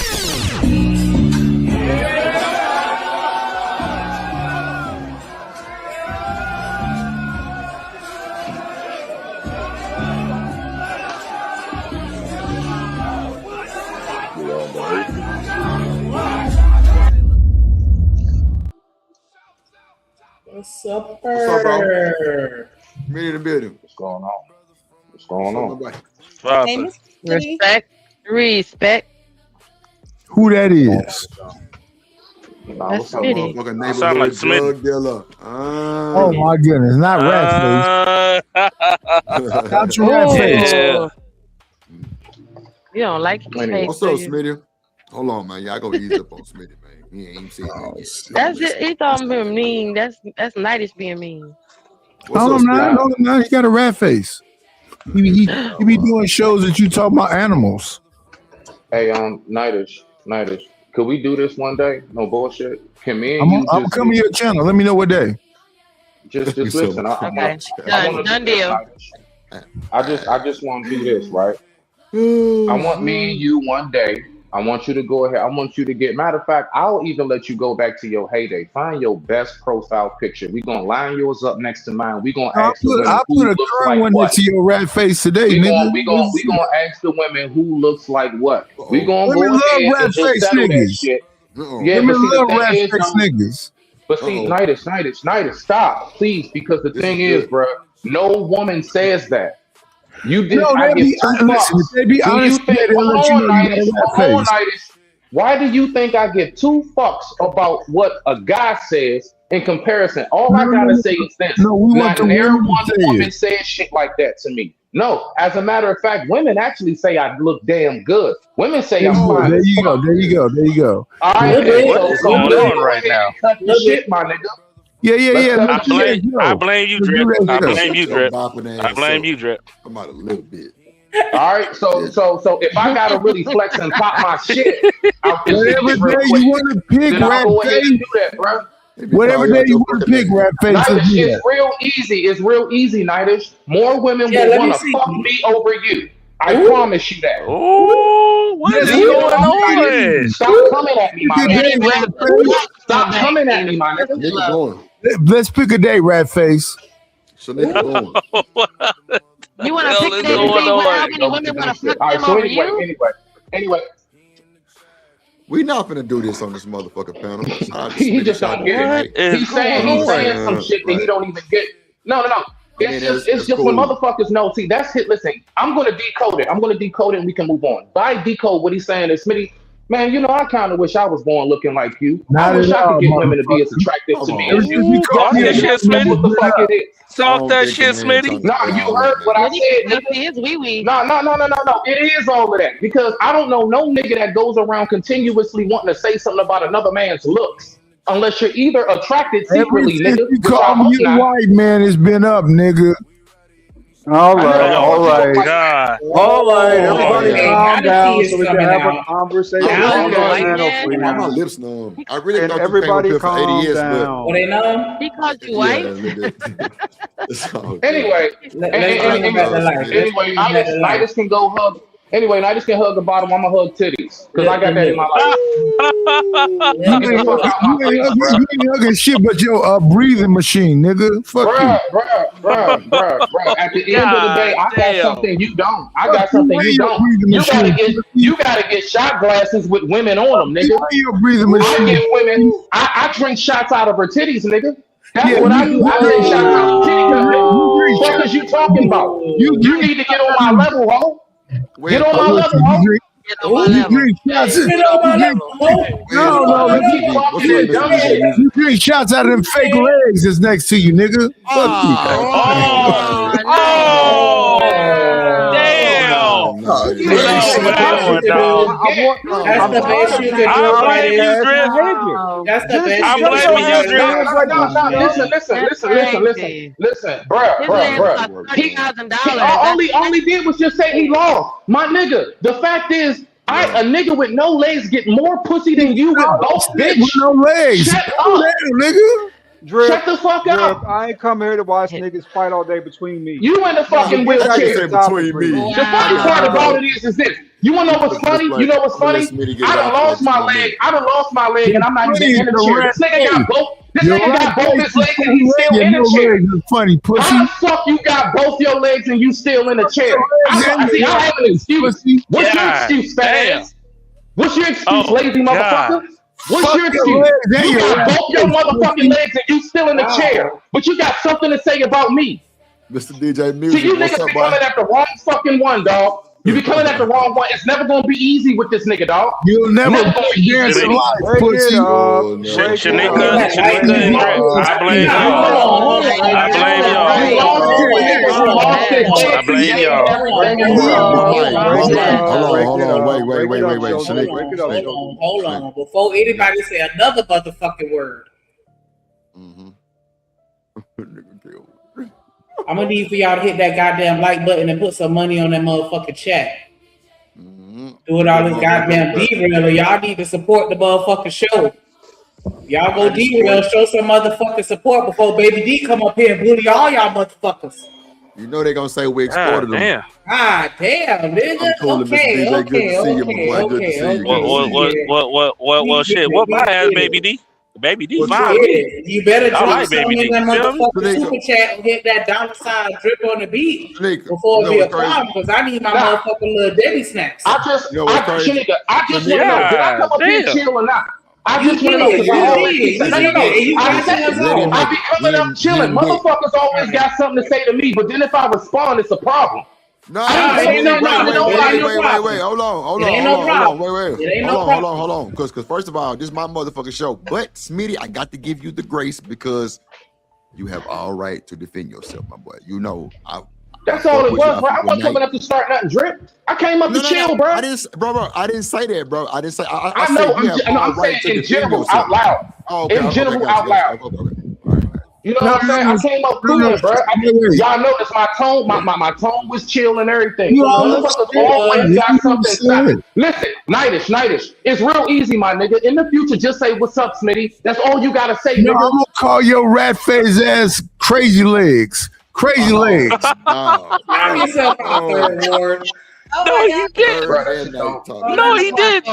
What's up, What's up, bro? Ferg? Me in the building. What's going on? What's going on? Respect. Who that is? Nah, That's what's up, Smitty. Motherfucking Sound like neighborhood Smitty. drug dealer. Oh my goodness, not rat face. Not your rat face. Yeah. You don't like his face. What's up, do you? Smitty? Hold on, man. Y'all go ease up on Smitty, man. He ain't even seen nothing yet. That's it. He thought I'm being mean. That's Nightish being mean. What's Hold up, on, now, Smitty? hold on, now. He got a rat face. He be doing shows that you talk about animals. Hey, Nightish, could we do this one day? No bullshit. Can me and you I'm just coming to your channel. Let me know what day. just So- listen? Okay. wanna Done do this, deal. Nightish. I just want to do this, right? I want me and you one day. I want you to go ahead. I want you to get. Matter of fact, I'll even let you go back to your heyday. Find your best profile picture. We're gonna line yours up next to mine. We're gonna I'll ask the put women a who current looks like one what. next to your rat face today, We nigga. gonna ask the women who looks like what. We gonna Women go love ahead and rat just face settle that niggas. shit. Uh-oh. Yeah, Women but see the love thing rat is, face niggas. but see, Nightish, stop, please, because the This thing is is, bro, no woman says that. You did. No, I they give be two listen. fucks. If they be Do you honest, think? they'll Hold let you on, know you got Nightish. a rat Hold on, face. Nightish. Why do you think I give two fucks about what a guy says in comparison? All I gotta say is this: No, we want not the never women one to say woman it. says shit like that to me. No, as a matter of fact, women actually say I look damn good. Women say I'm fine There as you go. fuck. There you go. There you go. All right, Little okay, bit. What is so going let's on go right ahead now? and cut the Little bit. shit, my nigga. Yeah. Let's cut I Let's the do shit. that I show. blame you, Let's do Drip. that I show. blame you, Shut your Drip. bopping I ass blame up. you, Drip. I'm out a little bit. All right, so if I gotta really flex and pop my shit out this Whatever bitch real day you quick, want to pick then I'll rat go ahead and face, do that, bro. They be whatever calling you day out you your want to fucking pick name. rat face, let's Nightish, do it's that. real easy. It's real easy, Nightish. More women Yeah, will let me want to see. fuck me over you. I promise you that. Oh, what is going on? Stop coming at me, my nigga. Stop coming at me, my nigga. Let's pick a day, rat face. So they going. You want to pick a day to see how many women want to fuck them over you? Anyway. We not gonna do this on this motherfucking panel. He just don't get it. He's saying some shit that he don't even get. No. It's just cool. when motherfuckers know. See, that's it. Listen, I'm gonna decode it. And we can move on. But I decode what he's saying is, Smitty, man, you know, I kind of wish I was born looking like you. I wish I could get women to be as attractive to me as you. Talk that shit, Smitty. What the fuck it is? Talk that shit, Smitty. Nah, you heard what I said. No. It is all of that because I don't know no nigga that goes around continuously wanting to say something about another man's looks. Unless you're either attracted secretly, nigga. You call me a white man, it's been up, nigga. All right. All right, everybody calm down so we can have a conversation. My lips numb. I really thought everybody you came up here for 80 years, down. Well, they know. He called you white. Anyway, Nidus can go hug. Anyway, Nidus can hug the bottom. I'm gonna hug titties because I got that in my life. You ain't hugging shit but your breathing machine, nigga. Fuck Bruh. At the end of the day, I got something you don't. I got something you don't. You gotta get shot glasses with women on them, nigga. I get women. I drink shots out of her titties, nigga. That's what I do. I drink shots out of titties. What is you talking about? You need to get on my level, ho. Get on my level, ho. You drink shots out of them fake legs that's next to you, nigga. Fuck you. That's the best you can do. That's the best. I'm blaming you, Listen, bruh. He only did was just say he lost. My nigga, the fact is, a nigga with no legs get more pussy than you with both, bitch. No legs. Shut up, nigga. Drip, shut the fuck up. I ain't come here to watch niggas fight all day between me. You in the fucking wheelchair. Between me. The funny part about it is this. You wanna know what's funny? You know what's funny? I done lost my leg. And I'm not even in the chair. This nigga got both. This nigga got both his legs and he's still in the chair. Funny pussy. How the fuck you got both your legs and you still in the chair? I have an excuse. What's your excuse, fat ass? What's your excuse, lazy motherfucker? What's your excuse? You got both your motherfucking legs and you still in the chair, but you got something to say about me. Mr. DJ Music. See, you niggas be coming at the wrong fucking one, dog. You be coming at the wrong one. It's never gonna be easy with this nigga, dog. You'll never dance a lot, pussy. Shanika, I blame y'all. I blame y'all. Hold on. Wait. Hold on. Before anybody say another motherfucking word. I'm gonna need for y'all to hit that goddamn like button and put some money on that motherfucking chat. Doing all this goddamn derail. Y'all need to support the motherfucking show. Y'all go derail, show some motherfucking support before Baby D come up here and bully all y'all motherfuckers. You know they gonna say we exported them. Ah, damn, nigga. Okay. Well, shit. What my ass, Baby D? Baby D, fine. You better drop like something Baby in that D. motherfucking super chat and hit that $ drip on the beat before it be a problem, because I need my motherfucking little Debbie snacks. I just want to know, did I come up here chill or not? I just want to know. I be coming up chilling. Motherfuckers always got something to say to me, but then if I respond, it's a problem. No, wait. Hold on. Because first of all, this is my motherfucking show. But Smitty, I got to give you the grace because you have all right to defend yourself, my boy. You know, that's all it was, bro. I wasn't coming up to start nothing drip. I came up to chill, bro. I didn't say that, bro. I didn't say. I know. I'm saying in general, out loud. In general, out loud. You know what I'm saying? I came up cool, bro. Y'all notice my tone. My tone was chill and everything. Motherfuckers always got something. Listen, Nidus. It's real easy, my nigga. In the future, just say what's up, Smitty. That's all you gotta say, nigga. I'm gonna call your rat face ass crazy legs. Crazy legs. Oh No, my he God. didn't. Bro, that shit don't. No, he did.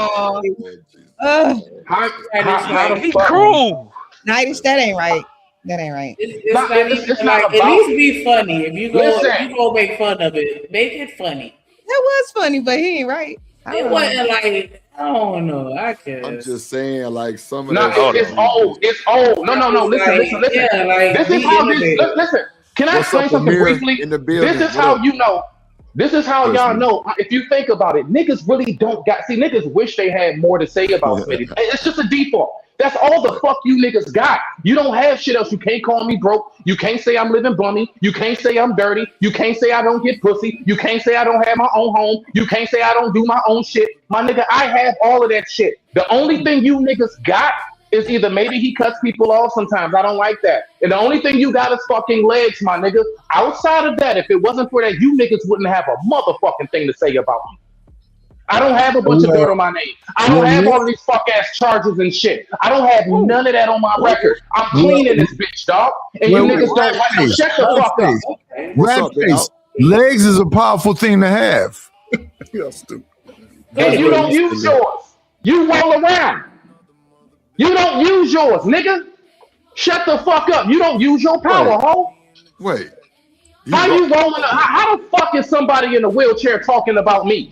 He fuck- cruel. Nightish, that ain't right. That ain't right. It's Not- not it's- even it's not like it about- needs to be funny. If you go, Listen. if you go make fun of it, make it funny. That was funny, but he ain't right. I It don't wasn't know. like I don't know. I I'm guess. just saying, like some of No, that. it's old. It's old. No. Listen. Yeah, like This be is how these. innovative. Listen. Can I What's explain up, something Amir, briefly? in the building? This is What how up? you know. This is how y'all Listen. know. If you think about it, niggas really don't got. See, niggas wish they had more to say about Smitty. It's just a default. That's all the fuck you niggas got. You don't have shit else. You can't call me broke. You can't say I'm living bummy. You can't say I'm dirty. You can't say I don't get pussy. You can't say I don't have my own home. You can't say I don't do my own shit. My nigga, I have all of that shit. The only thing you niggas got is either maybe he cuts people off sometimes. I don't like that. And the only thing you got is fucking legs, my nigga. Outside of that, if it wasn't for that, you niggas wouldn't have a motherfucking thing to say about me. I don't have a bunch of dirt on my name. I don't have all of these fuck ass charges and shit. I don't have none of that on my record. I'm clean in this bitch, dog. And you niggas don't like me. Shut the fuck up. What's up, big Ratface, legs is a powerful thing to have. You're stupid. And you don't use yours. You roll around. You don't use yours, nigga. Shut the fuck up. You don't use your power, ho. Wait. How you rolling? How the fuck is somebody in a wheelchair talking about me?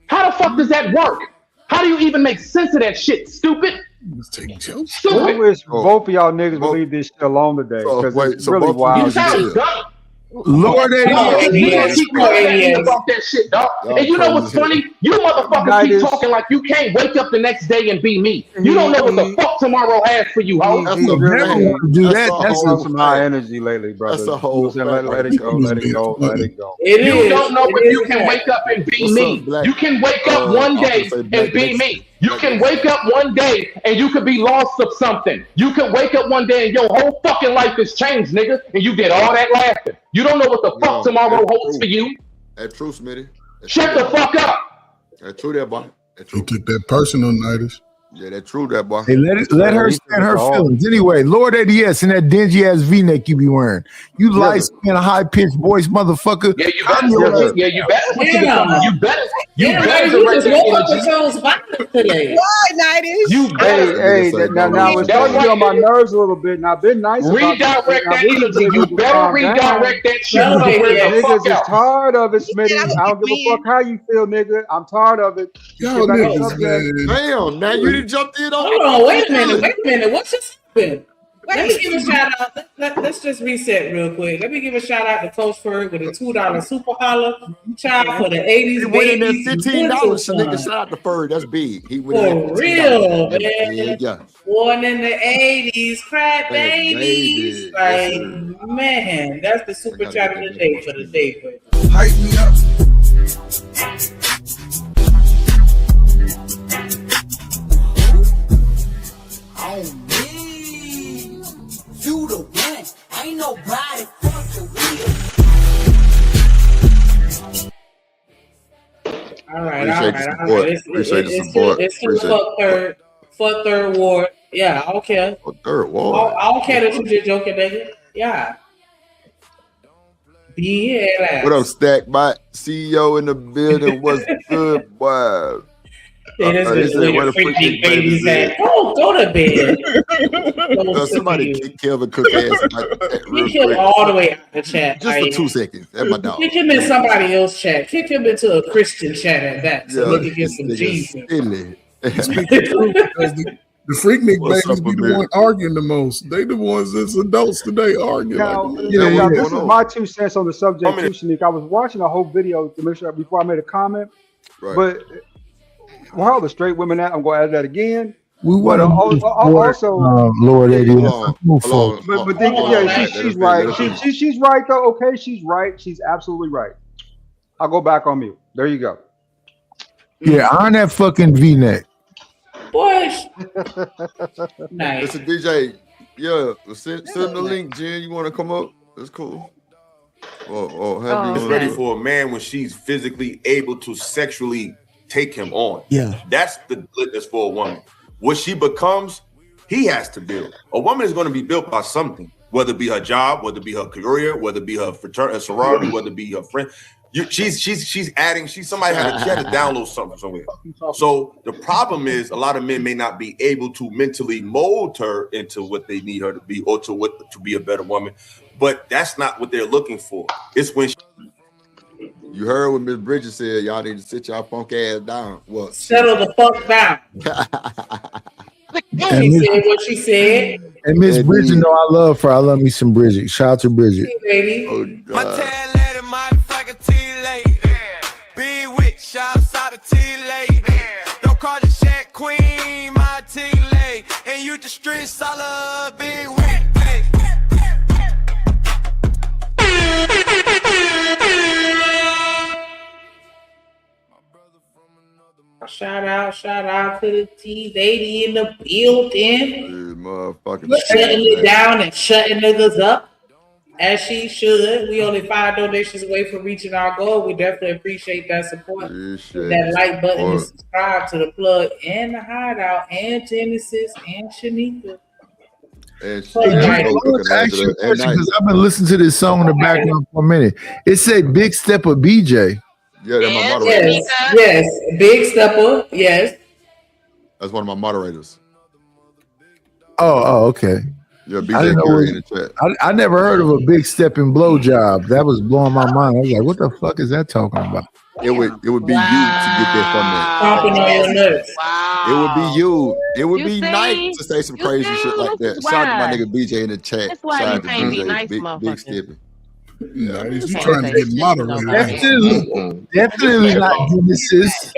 How the fuck does that work? How do you even make sense of that shit, stupid? I wish both of y'all niggas would leave this shit alone today because it's really wild. You sound dumb. Lord, You can't keep talking about that shit, dog. And you know what's funny? You motherfuckers keep talking like you can't wake up the next day and be me. You don't know what the fuck tomorrow has for you, ho. He's really that's some high energy lately, brother. That's a whole. Let it go. Let it go. Let it go. You don't know if you can wake up and be me. You can wake up one day and be me. You can wake up one day and you could be lost of something. You could wake up one day and your whole fucking life has changed, nigga, and you did all that laughing. You don't know what the fuck tomorrow holds for you. That's true, Smitty. Shut the fuck up. That's true, that boy. He took that personal, Nightish. Yeah, that's true, that boy. Hey, let her stand her feelings. Anyway, Lord ADS in that dingy ass V-neck you be wearing. You light skinned, high pitched voice motherfucker. Yeah, you better. You better. You better. You just woke up with those violence today. Why, Nightish? Hey, now it's starting to get on my nerves a little bit. And I've been nice. Redirect that energy. You better redirect that shit. Niggas is tired of it, Smitty. I don't give a fuck how you feel, nigga. I'm tired of it. Y'all niggas, man. Damn, now you done jumped in on Hold on, wait a minute. What just happened? Let me give a shout out. Let's just reset real quick. Let me give a shout out to Coach Ferg with a $2 super holler. Child for the 80s. He went in there babies. $15. So nigga, shout out to Ferg. That's big. He went in For there real, $15. man. Yeah. Born in the 80s, crack babies. baby. Like, man, that's the super chat of the day for the day. Hype me up. On me, you the one. Ain't nobody fucking with. All right. Appreciate the support. It's still fuck third ward. Yeah, I don't care. Third ward. I don't care that you just joking, nigga. Yeah. Yeah. What up, Stack Bot? CEO in the building. What's good, boy? Hey, this is where the freaking babies at. Go to bed. Somebody kick Kelvin Cook ass. Kick him all the way out the chat. Just for 2 seconds. That's my dog. Kick him in somebody else's chat. Kick him into a Christian chat at that. So he can get some Jesus. The Freaknik babies be the one arguing the most. They the ones that's adults today arguing. Now, like, this is my 2 cents on the subject too, Shanique. I was watching a whole video to make sure before I made a comment. Right. But where are the straight women at? I'm going to add that again. We want to also Lord ADS. But then, yeah, she's right. She's right though. Okay, she's right. She's absolutely right. I'll go back on mute. There you go. Yeah, on that fucking V-neck. Boy. Nice. Listen, DJ. Yeah, send the link, Jen. You want to come up? That's cool. It's ready for a man when she's physically able to sexually take him on. Yeah. That's the litmus for a woman. What she becomes, he has to build. A woman is going to be built by something, whether it be her job, whether it be her career, whether it be her fraternity, sorority, whether it be her friend. She's adding. Somebody she had to download something somewhere. So the problem is a lot of men may not be able to mentally mold her into what they need her to be, or to be a better woman. But that's not what they're looking for. It's when you heard what Miss Bridget said. Y'all need to sit y'all funk ass down. Well, settle the fuck down. She said what she said. And Miss Bridget, know I love her. I love me some Bridget. Shout out to Bridget. Hey, baby. Oh, My tan lady, motherfucker T-Lady. Be with, shouts out to T-Lady. Don't call the Shaq Queen, my T-Lady. And you the streets, I love being with. Shout out to the T-Lady in the building. Motherfucking shutting it down and shutting niggas up as she should. We only 5 donations away from reaching our goal. We definitely appreciate that support. That like button and subscribe to the plug and the hideout and Genesis and Shanika. Hey, I want to ask you a question because I've been listening to this song in the background for a minute. It said Big Stepper BJ. Yeah, that's my moderator. Yes, Big Stepper. Yes. That's one of my moderators. Oh, okay. Yeah, I BJ didn't know Curry in the chat. I never heard of a big step in blowjob. That was blowing my mind. I was like, what the fuck is that talking about? It would be you to get that from there. Popping on your nuts. It would be you. It would You be see? nice to say some crazy shit like that. Shout out to my nigga BJ in the chat. That's why Shout you out to can't be BJ, nice, big motherfucker. stepping. Yeah, he's trying to get moderated. Definitely not Genesis.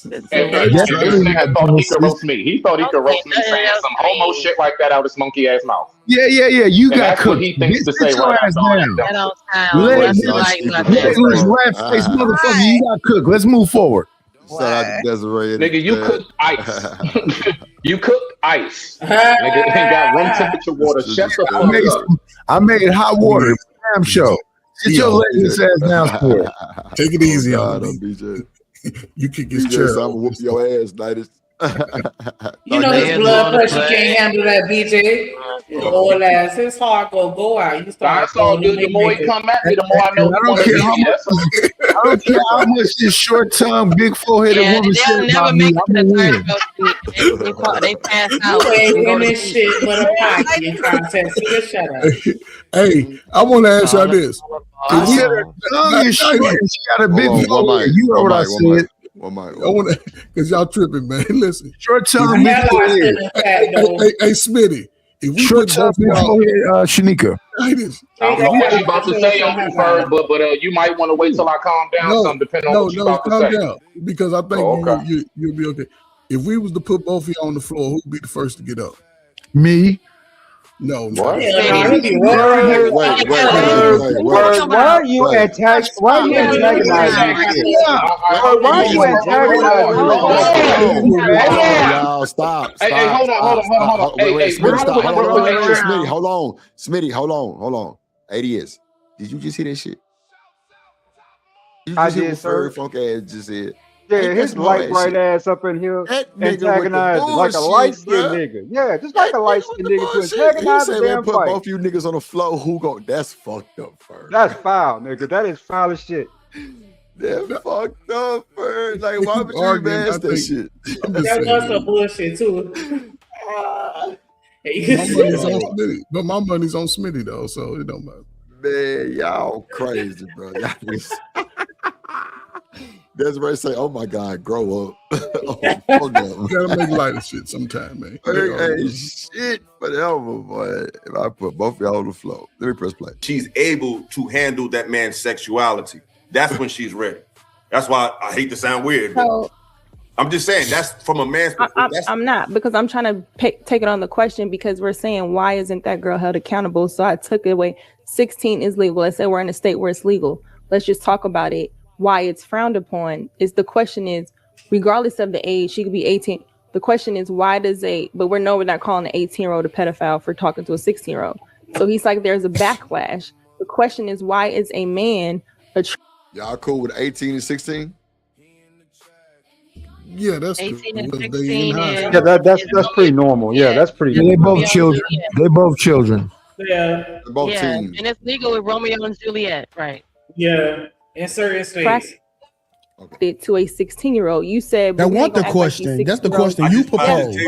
Definitely not. He could roast me. He thought he could roast me saying some homo shit like that out his monkey ass mouth. Yeah. You And got that's cooked. what he thinks to say Sit your right ass after down. That don't sound Let nothing like nothing. rat face motherfucker. You got cooked. Let's move forward. Shout out to Desiree. Nigga, you cooked ice. You cooked ice. Nigga, ain't got room temperature water. Shut the fuck up. I made hot water. Damn show. Sit your lazy ass down for it. Take it easy on on BJ. You kick his BJ, chair. so I'm gonna whoop your ass, Nitus. You know his blood pressure can't handle that, BJ. Old ass, his heart go out. You start. That's all good. The more he come at me, the more I know. I don't care how much this short tongue, big foreheaded woman said about me. I'm gonna win. They pass out. You ain't winning shit but a pocket contest. So just shut up. Hey, I want to ask y'all this. I said her tongue is short and she got a big forehead. You know what I said. I want to, because y'all tripping, man. Listen, short tongue, big forehead. Hey, Smitty. If we Short tongue, big forehead, Shanika. I don't know what you about to say on Bird, but you might want to wait till I calm down. Some depending on what you about to calm say. down, because I think you'll be okay. If we was to put both of you on the floor, who'd be the first to get up? Me. No. Why are you antagonizing? Why are you antagonizing? Why are you antagonizing? Y'all stop. Hey, hold on. Wait, Smitty, hold on. Smitty, hold on. ADS, did you just hear that shit? I did, sir. Funk ass just said. Yeah, his light bright ass up in here antagonizing like a light skinned nigga. Yeah, just like a light skinned nigga to antagonize the damn put fight. both you niggas on the floor. Who go? That's fucked up, first. That's foul, nigga. That is foul as shit. That's fucked up, first. Like, why would you even ask that shit? That was some bullshit too. But my money's on Smitty though, so it don't matter. Man, y'all crazy, bro. Desiree say, "Oh my God, grow up." You gotta make light of shit sometime, man. Hey, shit, whatever, boy. If I put both of y'all on the floor, let me press play. She's able to handle that man's sexuality. That's when she's ready. That's why I hate to sound weird, but I'm just saying that's from a man's perspective. I'm not, because I'm trying to take it on the question, because we're saying why isn't that girl held accountable? So I took it away. 16 is legal. Let's say we're in a state where it's legal. Let's just talk about it. Why it's frowned upon is the question is, regardless of the age, she could be 18. The question is, why does but we're not calling an 18-year-old a pedophile for talking to a 16-year-old. So he's like, there's a backlash. The question is, why is a man y'all cool with 18 and 16? Yeah, that's 18 and good. 16. Yeah, that's pretty normal. Yeah, that's pretty. Yeah, they both children. They both children. Yeah. They're both teens. And it's legal with Romeo and Juliet, right? Yeah. in certain states. Practice it to a 16-year-old. You said That but we wasn't ain't the gonna act like question. these That's the 16-year-olds question you proposed.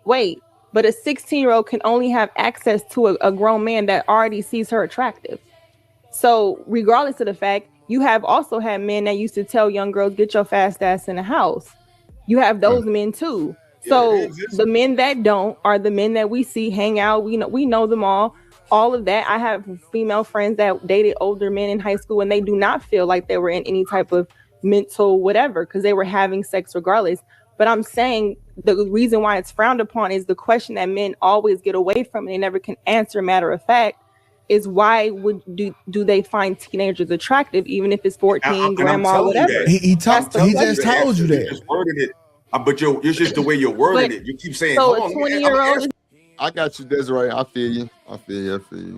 Wait. But a 16-year-old can only have access to a grown man that already sees her attractive. So regardless of the fact, you have also had men that used to tell young girls, get your fast ass in the house. You have those men too. So the men that don't are the men that we see hang out. We know them all of that. I have female friends that dated older men in high school and they do not feel like they were in any type of mental whatever because they were having sex regardless. But I'm saying the reason why it's frowned upon is the question that men always get away from and they never can answer. Matter of fact, is why do they find teenagers attractive, even if it's 14, grandma, whatever? He just told you that. You just worded it, but it's just the way you're wording it. You keep saying, so hold a on, 20-year-old is I got you, Desiree. I feel you.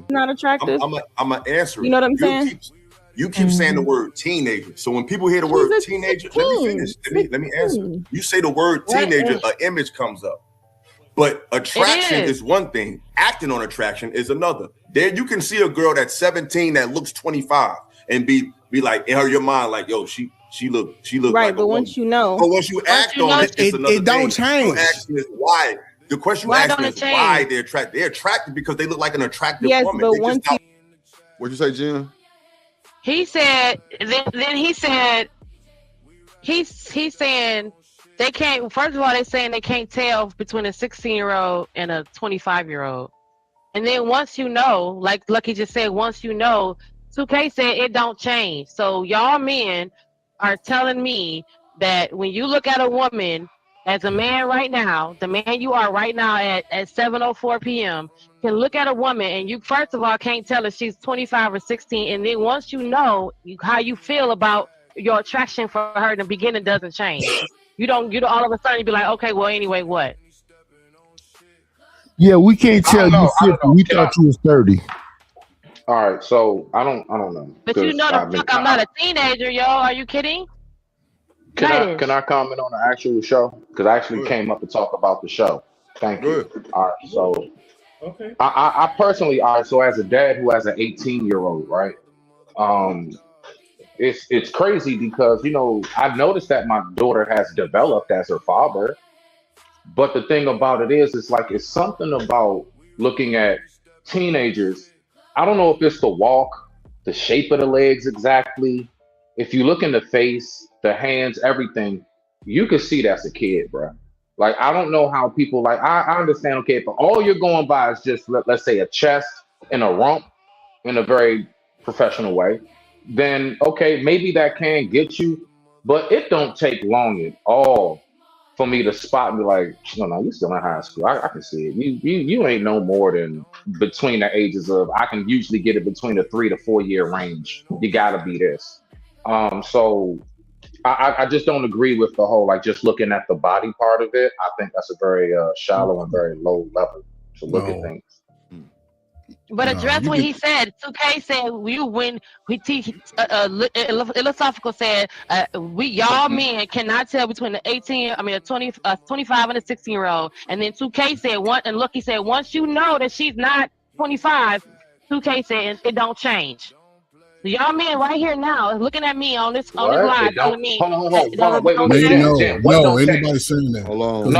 not attractive. I'm gonna answer it. You know what I'm saying? You keep saying the word teenager. So when people hear the word teenager, let me finish. Let me answer. You say the word teenager, an image comes up. But attraction is one thing. Acting on attraction is another. There you can see a girl that's 17 that looks 25 and be like in your mind like, yo, she look right. Like but once you know, but once you act on it, it's another it don't thing. change. The question is why. The question you ask is why they're attracted. They're attracted because they look like an attractive woman. But once what'd you say, Jim? He said. Then he said. He's saying they can't. First of all, they're saying they can't tell between a 16-year-old and a 25-year-old. And then once you know, like Lucky just said, once you know, 2K said it don't change. So y'all men are telling me that when you look at a woman as a man right now, the man you are right now at 7:04 p.m. can look at a woman and you first of all can't tell if she's 25 or 16. And then once you know how you feel about your attraction for her in the beginning doesn't change. You don't all of a sudden you be like, okay, well anyway, what? Yeah, we can't tell you 50. We thought you was 30. All right, so I don't know. But you know the fuck I'm not a teenager, yo. Are you kidding? Can I comment on the actual show? Because I actually came up to talk about the show. Thank you. All right, so okay. I personally, so as a dad who has an 18-year-old, right? It's crazy because I've noticed that my daughter has developed as her father. But the thing about it is, it's something about looking at teenagers. I don't know if it's the walk, the shape of the legs exactly. If you look in the face, the hands, everything, you can see that's a kid, bro. Like, I don't know how people, I understand, okay, but all you're going by is just, let's say, a chest and a rump in a very professional way, then, okay, maybe that can get you, but it don't take long at all for me to spot and be like, no, you still in high school. I can see it. You ain't no more than between the ages of, I can usually get it between the 3 to 4 year range. You gotta be this. So I just don't agree with the whole, just looking at the body part of it. I think that's a very shallow and very low level to look at things. But address what he said. 2K said when we teach philosophical said y'all men cannot tell between a 25 and a 16-year-old. And then 2K said and Lucky said once you know that she's not 25, 2K said it don't change. Y'all men right here now looking at me on this live telling me. Hold on. Wait, no, anybody saying that? Hold on.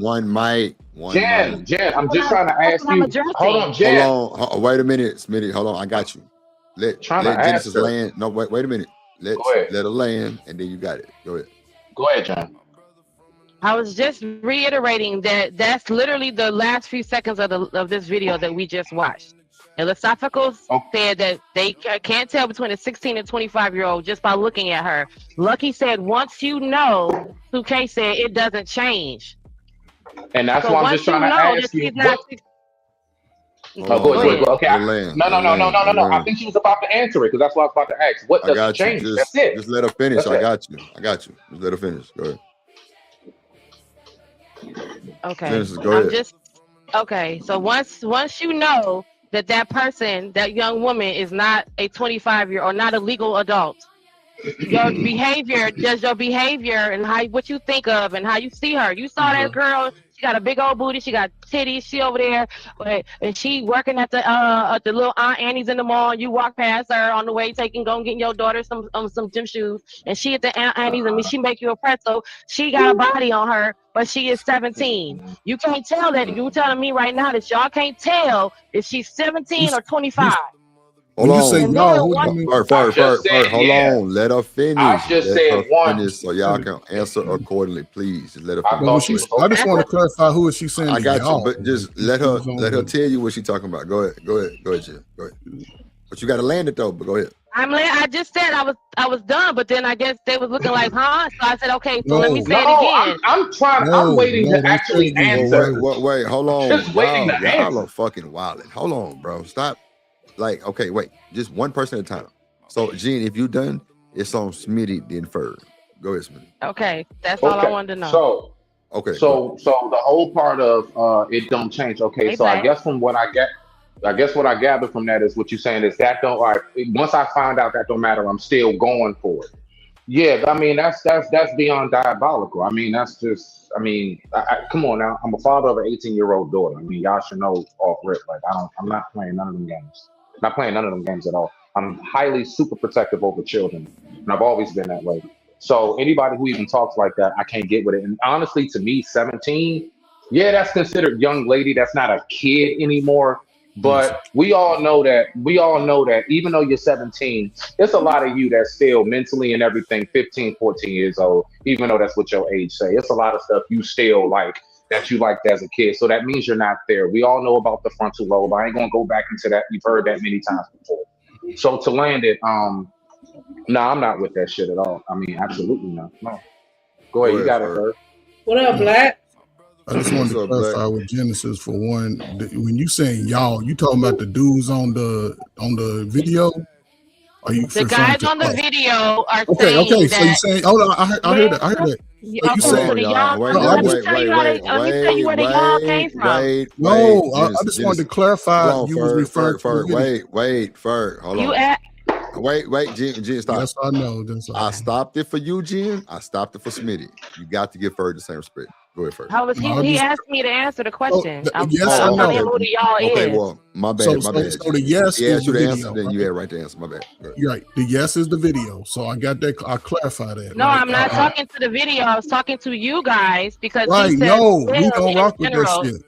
One mic. Jen, I'm just trying to ask you. Hold on, Jen. Hold on. Wait a minute, Smitty. Hold on. I got you. Let Genesis land. No, wait a minute. Let her land, and then you got it. Go ahead. Go ahead, John. I was just reiterating that's literally the last few seconds of this video that we just watched. Philosophical said that they can't tell between a 16 and 25-year-old just by looking at her. Lucky said once you know, 2K said it doesn't change. And that's why I'm just trying to ask you. Go ahead. Okay. No. I think she was about to answer it because that's what I was about to ask. What does it change? That's it. Just let her finish. I got you. Just let her finish. Go ahead. Okay. Genesis, go ahead. Okay. So once you know that person, that young woman is not a 25-year or not a legal adult, your behavior and what you think of and how you see her. You saw that girl She got a big old booty. She got titties. She over there, and she working at the little Aunt Annie's in the mall. You walk past her on the way, getting your daughter some gym shoes, and she at the Aunt Annie's, and she make you a pretzel. She got a body on her, but she is 17. You can't tell that. You telling me right now that y'all can't tell if she's 17 or 25. Hold on. Say y'all, Ferg, hold on. Let her finish. I just said one. So y'all can answer accordingly, please. Just let her finish. I just want to clarify who is she saying. I got y'all. you, but just let her tell you what she's talking about. Go ahead, Jim. Go ahead. But you got to land it though. But go ahead. I just said I was done, but then I guess they was looking like, huh? So I said, okay, so let me say it again. I'm waiting to actually answer. Wait, hold on. Just waiting to answer. Y'all are fucking wilding. Hold on, bro. Stop. Like, okay, wait. Just one person at a time. So, Jen, if you done, it's on Smitty, then Ferg. Go ahead, Smitty. Okay, that's all I wanted to know. So, okay. So the whole part of it don't change. Okay, so I guess from what I get. I guess what I gather from that is what you're saying is that don't. All right, once I find out that don't matter, I'm still going for it. Yeah, I mean that's beyond diabolical. I mean that's just. I mean, come on now. I'm a father of an 18-year-old daughter. I mean, y'all should know off rip. Like I'm not playing none of them games. Not playing none of them games at all. I'm highly super protective over children, and I've always been that way. So anybody who even talks like that, I can't get with it. And honestly, to me, 17, yeah, that's considered young lady. That's not a kid anymore. But we all know that even though you're 17, there's a lot of you that's still mentally and everything 15, 14 years old, even though that's what your age say. It's a lot of stuff you still like that you liked as a kid. So that means you're not there. We all know about the frontal lobe. I ain't gonna go back into that. You've heard that many times before. So to land it, no, I'm not with that shit at all. I mean, absolutely not. No. Go ahead, you got it, Ferg. What up, Black? I just wanted to clarify with Genesis for one. When you saying y'all, you talking about the dudes on the video? Are you the guys on the video are okay? Saying okay, that, so you saying? Hold on, I heard that. So you saying? No, I just wanted to clarify. You was referring to. Wait, Ferg, hold on. Wait, Jen, stop. Yes, I know. I stopped it for you, Jen. I stopped it for Smitty. You got to give Ferg the same respect. Go ahead, Ferg. How was he asked me to answer the question. Yes, I know. Who the y'all okay, is. Well, my bad. So the yes is the video. Answer, then you had right to answer. My bad. You're right. The yes is the video. So I got that. I clarify that. No, right? I'm not talking to the video. I was talking to you guys because right. He said No, we don't rock with that shit.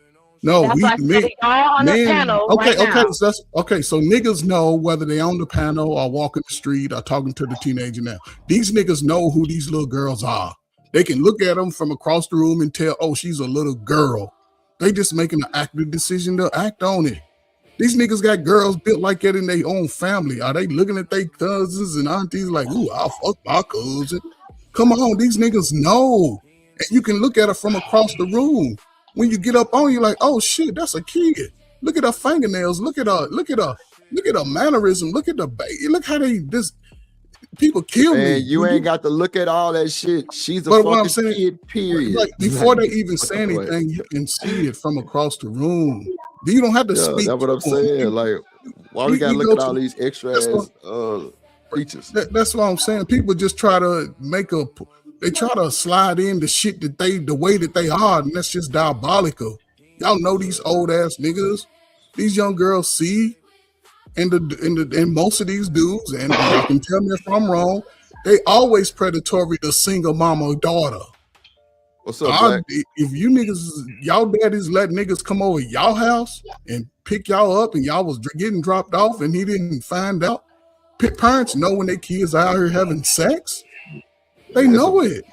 No, that's on the panel. Okay, right now. So that's okay. So niggas know whether they on the panel or walking the street or talking to the teenager now. These niggas know who these little girls are. They can look at them from across the room and tell, oh, she's a little girl. They just making an active decision to act on it. These niggas got girls built like that in their own family. Are they looking at their cousins and aunties like, ooh, I'll fuck my cousin? Come on, these niggas know. And you can look at her from across the room. When you get up on you, like, oh shit, that's a kid. Look at her fingernails. Look at her mannerism. Look at the baby. Look how people kill me. You ain't got to look at all that shit. She's a fucking kid, period. Like, before they even say anything, you can see it from across the room. You don't have to speak. That's what I'm saying. Like, why we gotta look at all these extra ass preachers? That's what I'm saying. People just try to they try to slide in the shit the way that they are, and that's just diabolical. Y'all know these old ass niggas. These young girls see, and most of these dudes, and you can tell me if I'm wrong, they always predatory to single mama or daughter. What's up, Black? If you niggas, y'all daddies let niggas come over y'all house and pick y'all up, and y'all was getting dropped off, and he didn't find out. Parents know when their kids are out here having sex. They know it.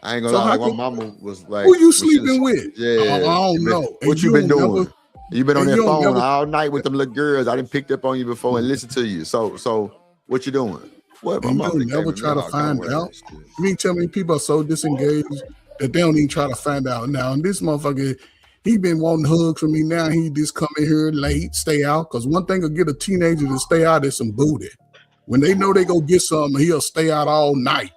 I ain't gonna lie. My mama was like, "Who you sleeping with?" Yeah, I don't know. What you been doing? You been on that phone all night with them little girls. I didn't picked up on you before and listened to you. So what you doing? What? You never try to find out. You mean tell me people are so disengaged that they don't even try to find out now? And this motherfucker, he been wanting hugs from me now. He just come in here late, stay out. Because one thing will get a teenager to stay out is some booty. When they know they go get something, he'll stay out all night.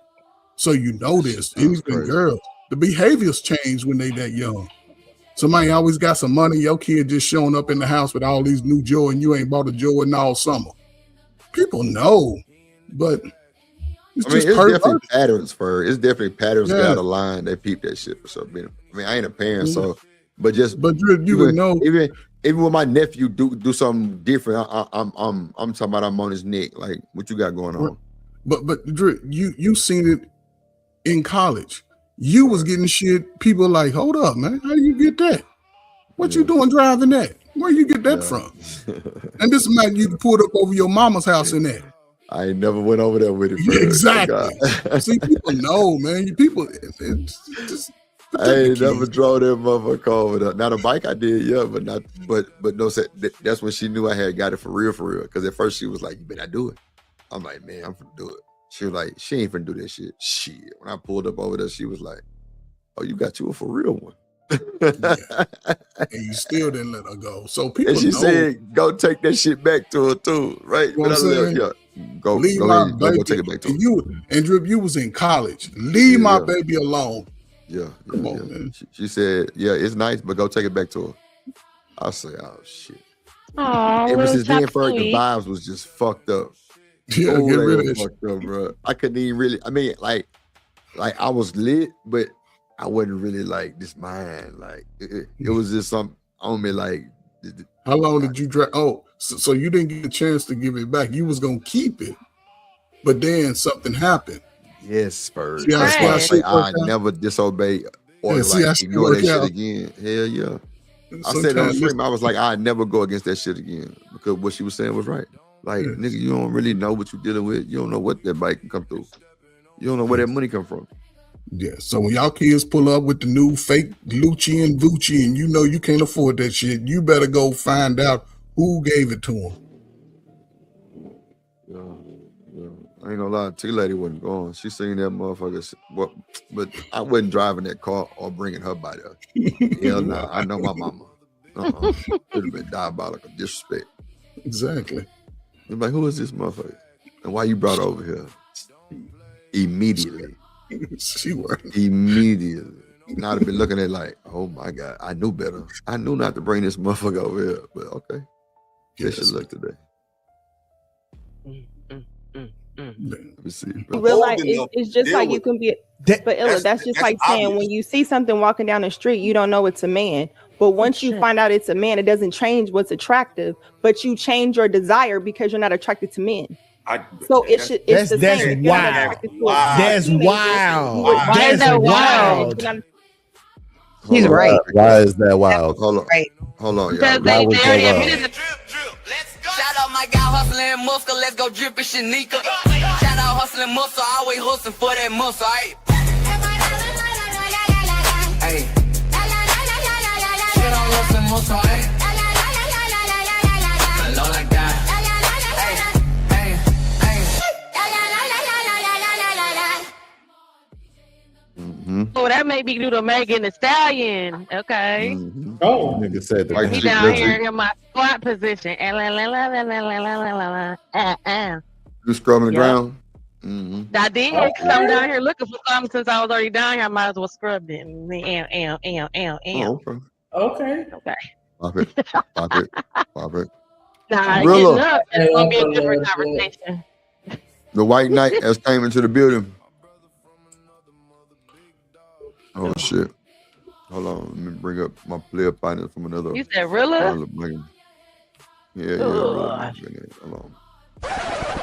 So you know this. These girls, the behaviors change when they that young. Somebody always got some money. Your kid just showing up in the house with all these new Jordan. You ain't bought a Jordan all summer. People know, but it's definitely patterns for. It's definitely patterns got a line. They peep that shit for sure. mean, I ain't a parent, so but Drip, you would know. Even when my nephew do something different, I'm talking about I'm on his neck. Like, what you got going on? But Drip, you seen it in college. You was getting shit. People like, hold up, man. How do you get that? What you doing driving that? Where you get that from? And this man, you pulled up over your mama's house in that. I ain't never went over there with it. Bro. Exactly. See, people know, man. People, just I ain't never drove that motherfucker over there. Now the bike I did, yeah, but no, that's when she knew I had got it for real. Because at first she was like, "You better do it." I'm like, "Man, I'm finna do it." She was like, "She ain't finna do that shit." Shit. When I pulled up over there, she was like, "Oh, you got you a for real one." And you still didn't let her go. So people and she know. said, "Go take that shit back to her too." Right? You know what I'm saying? Go Leave go my ahead, baby. go take it back to her. And Drip, you was in college. Leave my baby alone. Yeah. Come on, man. She said, "Yeah, it's nice, but go take it back to her." I say, "Oh shit." Oh, Ever since then, for her, the sweet. vibes was just fucked up. Yeah, Oh, get they rid was of that fucked up, bro. I couldn't even really. I mean, like I was lit, but I wasn't really like this man. Like it was just something on me. Like, How long did you drive? Oh, so you didn't get a chance to give it back. You was gonna keep it, but then something happened. yes, Spurs. See how That's why I say shit I work out? never disobey or Yeah, see how like shit ignore that work shit out? again. Hell yeah. I said on the Sometimes stream, I was like, I'd never go against that shit again because what she was saying was right. Like, nigga, you don't really know what you're dealing with. You don't know what that bike can come through. You don't know where that money come from. Yeah. So when y'all kids pull up with the new fake Lucci and Vucci, and you know you can't afford that shit, you better go find out who gave it to them. Yeah. I ain't gonna lie, T Lady wasn't going. She seen that motherfucker, but I wasn't driving that car or bringing her by there. Hell no, I know my mama. It'd have been diabolical disrespect. Exactly. You're like, who is this motherfucker? And why you brought her over here? Immediately. She worked. Immediately. And I'd have been looking at like, oh my God, I knew better. I knew not to bring this motherfucker over here, but okay. Yes. Should look today. Let me see. You realize it's just like you can be, but Illa, that's just like saying when you see something walking down the street, you don't know it's a man. But once you find out it's a man, it doesn't change what's attractive, but you change your desire because you're not attracted to men. So it's the same. That's wild. That's wild. Why is that wild? He's right. Why is that wild? Hold on. Right. Hold on, Because y'all. they was already that admitted the Shout out my guy hustling muscle, let's go drippin' Shanika. Shout out hustling muscle, always hustling for that muscle, aight? Hey. Shout out hustling muscle, aight? Low like that. Oh, that may be due to Megan Thee Stallion. Okay. Oh, Nigga said White that. He chick down looks here like- in my squat position. You scrubbing the Yeah. ground? Mm-hmm. I did. 'Cause I'm down here looking for something since I was already down here. I might as well scrub it. Oh, okay. okay. Pop it. Pop it. Pop it. Nah, Rilla. getting up, it's gonna be a different conversation. The White Knight has came into the building. Oh shit. Hold on. Let me bring up my player partner from another. You said Rilla? Yeah, Rilla. Hold on.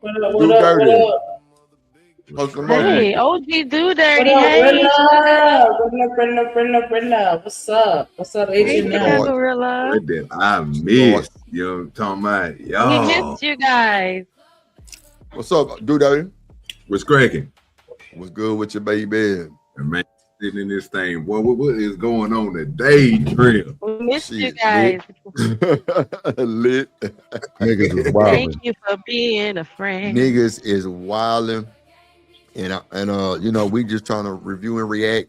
What up? What up? What up? Hey, OG Do Dirty. What up? Hey, Brenda. What's up? What's up, hey, Asian Chicago man? Gorilla. What did I miss? You know what I'm talking about? We Yo, missed you guys. What's up, dude? what's cracking? What's good with your baby? And man, sitting in this thing. Boy, what is going on today, Trip? We missed you Shit, guys. Lit. Niggas was wild. Thank you for being a friend. Niggas is wilding, and you know, we just trying to review and react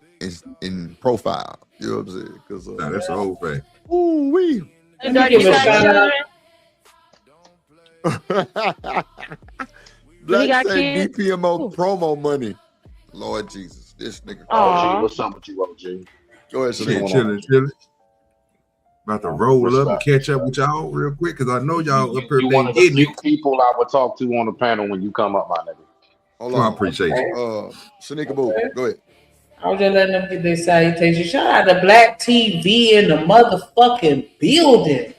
and profile. You know what I'm saying? Because Nah, that's the whole thing. ooh wee. Do Dirty, you got children? Black got say kids? DPMO promo money. Lord Jesus, this nigga. OG, what's up with you, OG? Go ahead, Shit, Shanika. chilling. About to roll What's up up? and catch up with y'all real quick because I know y'all up here You been one of the getting few it. people I would talk to on the panel when you come up, my nigga. Hold Oh, I on. appreciate you. Shanika Boo, go ahead. I was just letting them get their salutation. Shout out to Black TV in the motherfucking building.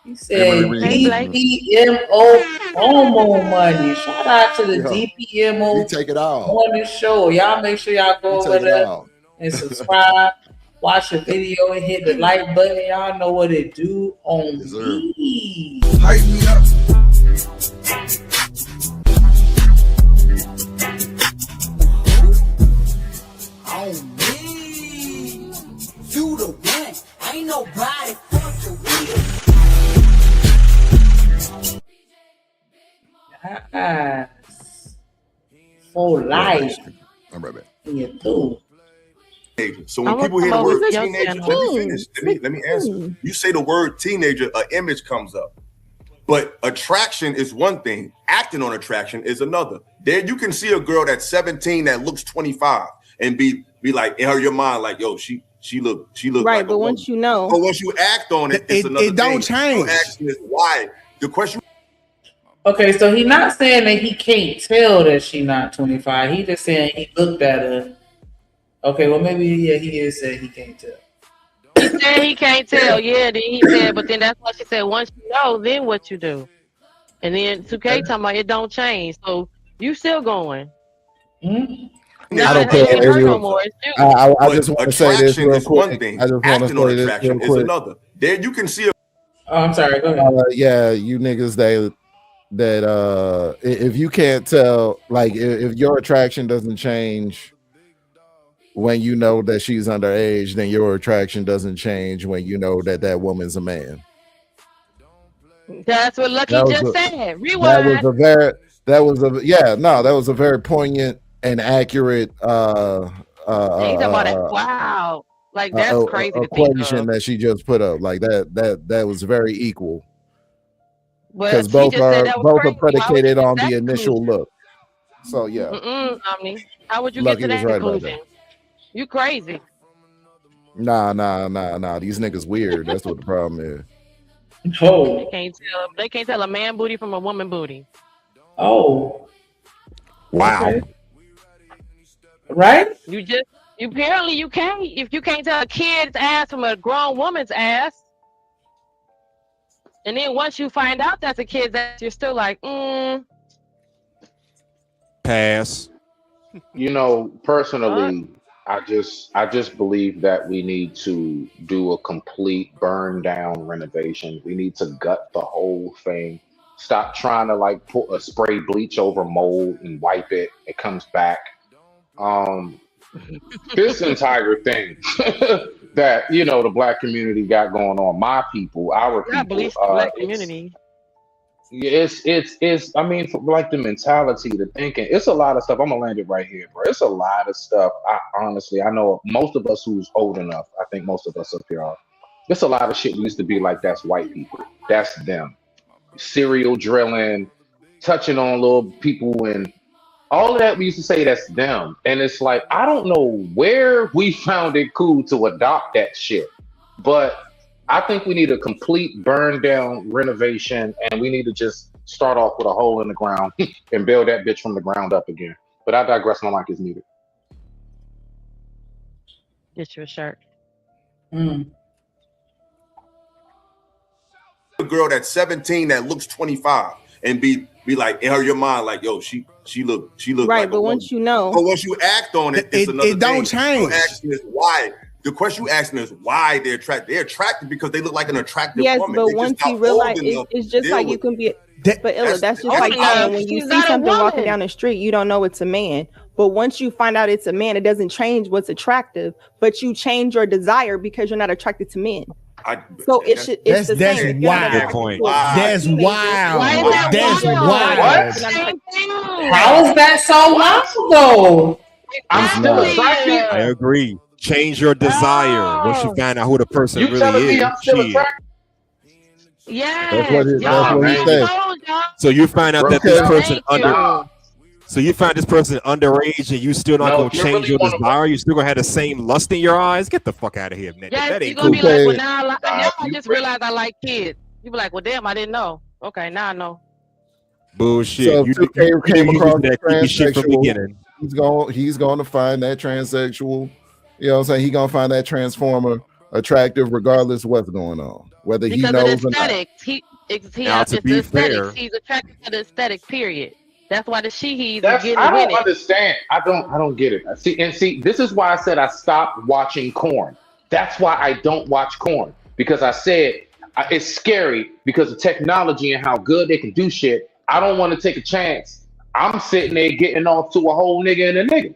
He said DPMO promo money. Shout out to the DPMO We take it all. morning show. Y'all make sure y'all go We over take it there all. and subscribe. Watch the video and hit the like button. Y'all know what it do on me. Hype me up. On me. You the one. Ain't nobody fucking Yes. For life. I'm right back. You do. So I when want people hear some the more word with your teenager, channel. let me finish. Let me answer. You say the word teenager, an image comes up. But attraction is one thing. Acting on attraction is another. There you can see a girl that's 17 that looks 25 and be like in your mind like, yo, she look Right, like but once you know, but once you act on it, it's another it don't thing. change. The action is why. The question. Okay, so he not saying that he can't tell that she not 25. He just saying he looked at her. Okay, well maybe he is saying he can't tell. He said he can't tell. Yeah, then he said, but then that's why she said, once you know, then what you do. And then 2K talking about it don't change. So you still going. I don't care. No more. It's you. I just want to say this attraction real is one quick. thing. I just want to Acting on say this attraction real is quick. another. There you can see a Oh, I'm sorry. Go ahead. Yeah, you niggas that if you can't tell, like if your attraction doesn't change when you know that she's underage, then your attraction doesn't change when you know that that woman's a man. That's what Lucky That was just a- said. That Rewind. was a very poignant and accurate He's talking about that. Wow. Like that's crazy to think equation of. that she just put up. Like that was very equal. But Because she both just said are that was both are crazy. Why would you predicated get on that the initial conclusion? look. So yeah. Omni. How would you Lucky get to was that right about conclusion? You crazy. Nah. These niggas weird. That's what the problem is. They can't tell a man booty from a woman booty. Oh. Wow. Okay. Right? You apparently you can't if you can't tell a kid's ass from a grown woman's ass. And then once you find out that's a kid's ass, you're still like, Pass. You know, personally, I just believe that we need to do a complete burn down renovation. We need to gut the whole thing. Stop trying to like put a spray bleach over mold and wipe it. It comes back. This entire thing that the black community got going on, my people, our I people, believe the black community. it's I mean, for like the mentality, the thinking, it's a lot of stuff. I'm gonna land it right here, bro. It's a lot of stuff. I know most of us who's old enough, I think most of us up here are. It's a lot of shit we used to be like, that's white people. That's them. Serial drilling, touching on little people and all of that we used to say that's them. And it's like, I don't know where we found it cool to adopt that shit. But I think we need a complete burn down renovation and we need to just start off with a hole in the ground and build that bitch from the ground up again. But I digress, my mic is muted. Get you a shirt. A girl that's 17 that looks 25 and be like in your mind like, yo, she look right, like but once you know, but once you act on it, it's another it don't thing. change. The question is why. The question you asking is why they're attracted. They're attracted because they look like an attractive yes, woman. but They're once just you not realize old it's, enough it's to just deal like you with can be. But Illa, that's just that's like not- saying when you she's see not a something walking woman. down the street, you don't know it's a man. But once you find out it's a man, it doesn't change what's attractive. But you change your desire because you're not attracted to men. So it's That's the same. If you're not wild. attracted point. to a That's teenager, wild. Why is that That's wild? wild. How is that so wild though? I'm still attracted. I agree. Change your desire once you find out who the person You really telling is. me I'm still Shit. attracted? Yes. That's what he y'all said. told y'all. So you find out that Okay. this person Thank you. So you found this person underage, and you still not No, gonna if you change really your wanna- desire? You still gonna have the same lust in your eyes? Get the fuck out of here, man. Yeah, That you're ain't gonna cool. be like, well, now I just realized I like kids. You be like, well, damn, I didn't know. Okay, now I know. Bullshit. So if you 2K came you across that creepy shit from the transsexual, beginning. he's going to find that transsexual. You know what I'm saying? He's gonna find that transformer attractive, regardless of what's going on, whether he Because knows of or the not. aesthetics, Now, it's to the be aesthetics. fair- He's attracted to the aesthetic. Period. That's why the she's is That's getting I don't with it. understand. I don't get it. See, this is why I said I stopped watching corn. That's why I don't watch corn, because I said it's scary because of technology and how good they can do shit. I don't want to take a chance. I'm sitting there getting off to a whole nigga and a nigga.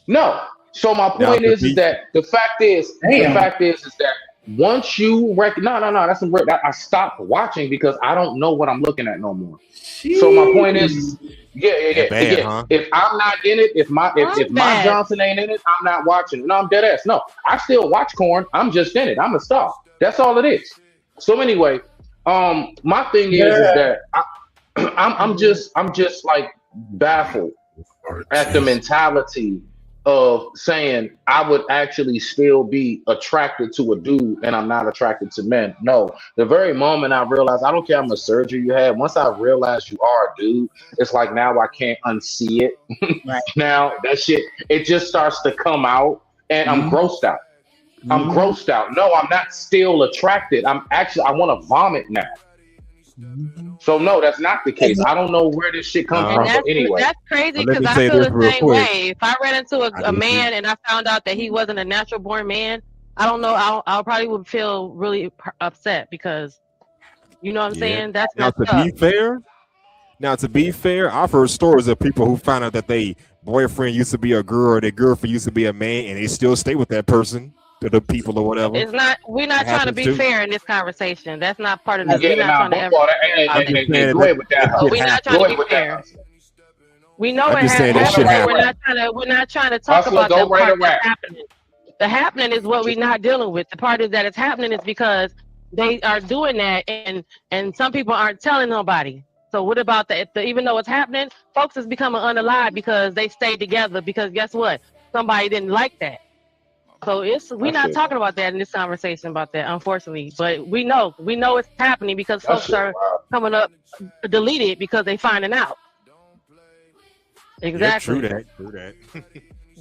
No. So my Now, point to is be- that the fact is that once you that's some real. I stopped watching because I don't know what I'm looking at no more. So my point is, That bad, yeah. huh? If I'm not in it, if my bad. Johnson ain't in it, I'm not watching it. No, I'm dead ass. No, I still watch corn. I'm just in it. I'm a star. That's all it is. So anyway, my thing is that I'm just like baffled at the mentality of saying I would actually still be attracted to a dude and I'm not attracted to men. No, the very moment I realized, I don't care how much surgery you had, once I realized you are a dude, it's like now I can't unsee it. Now that shit, it just starts to come out and I'm grossed out. I'm grossed out. No, I'm not still attracted. I want to vomit now. So no, that's not the case. I don't know where this shit comes And from, that's, but anyway. that's crazy Let because me I say feel this the real same quick. way. If I ran into a man and I found out that he wasn't a natural born man, I don't know. I probably would feel really upset because, you know what I'm saying? That's Now messed to up. be fair, I've heard stories of people who found out that they boyfriend used to be a girl or their girlfriend used to be a man, and they still stay with that person, to the people or whatever. It's not. We're not It trying to happens be too. fair in this conversation. That's not part of this. Yeah, We're not trying to ever. go ahead with that. But we're not trying to be fair. We know I'm it just saying that happens. shit We're happens. not trying to talk Hustler, about go the right part around. that's happening. The happening is what we're not dealing with. The part is that it's happening is because they are doing that, and some people aren't telling nobody. So what about that? Even though it's happening, folks is becoming unalive because they stayed together. Because guess what? Somebody didn't like that. So we're not talking about that in this conversation about that, unfortunately. But we know it's happening because folks are coming up deleted because they finding out. Exactly. Yeah, true that.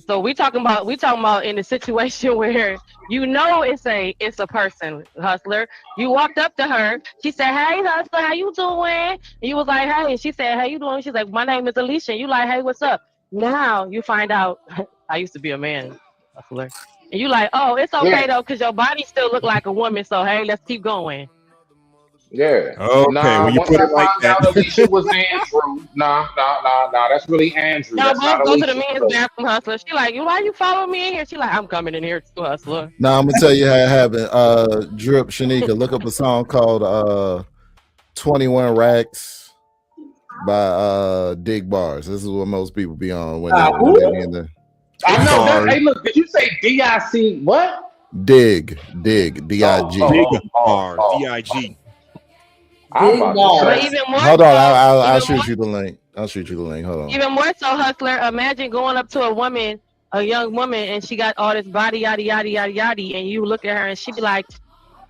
So we talking about in a situation where it's a person, Hustler. You walked up to her. She said, "Hey, Hustler, how you doing?" And you was like, "Hey." And she said, "How you doing?" She's like, "My name is Alicia." And you like, "Hey, what's up?" Now you find out I used to be a man, Hustler. And you like, "Oh, it's okay though, because your body still look like a woman. So hey, let's keep going." Yeah. Okay, when you once put I it like found that. out Alicia was Andrew, nah, that's really Andrew. No, That's both not go to the Alicia. men's bathroom, Hustler. She like, "Why you following me in here?" She like, "I'm coming in here too, Hustler." Now I'm gonna tell you how it happened. Drip Shanika, look up a song called 21 Racks by Dig Bars. This is what most people be on when they be in the I know that. Hey, look, did you say DIC what? Dig D-I-G. D-I-G. But even more Hold so, on, I'll even shoot you the link. I'll shoot you the link. Hold on. Even more so, Hustler, imagine going up to a young woman, and she got all this body, yada, yada, yada, yada, and you look at her and she be like,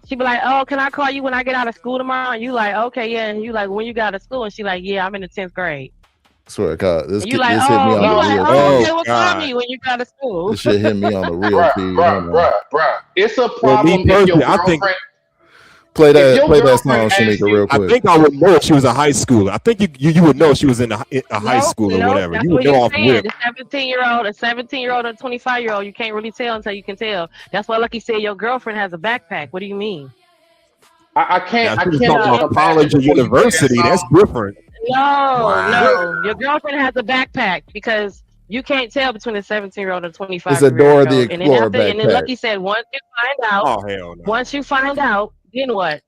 "Oh, can I call you when I get out of school tomorrow?" And you like, "Okay, yeah." And you like, "When you got out of school?" And she like, "Yeah, I'm in the 10th grade." Swear to God, this And hit you me like, on "Oh, the real. okay, well, call God. me when you got out of school." This shit hit me on the real. Bruh. It's a Well, problem me if your personally, I think girlfriend. Play If that your song, girlfriend asks Shanika, real I quick. think I would know if she was a high schooler. I think you would know she was in a high school or whatever. That's You what would know you're off saying. rip. The 17-year-old, a 17-year-old, and a 25-year-old, you can't really tell until you can tell. That's why Lucky said your girlfriend has a backpack. What do you mean? I can't. Now, I if you was cannot talking about college or imagine before you play that university, that's song. different. No. Your girlfriend has a backpack because you can't tell between a 17-year-old and a 25-year-old. It's a Dora the And then Explorer and then backpack. Lucky said, once you find out, Oh hell no. once you find out, then what?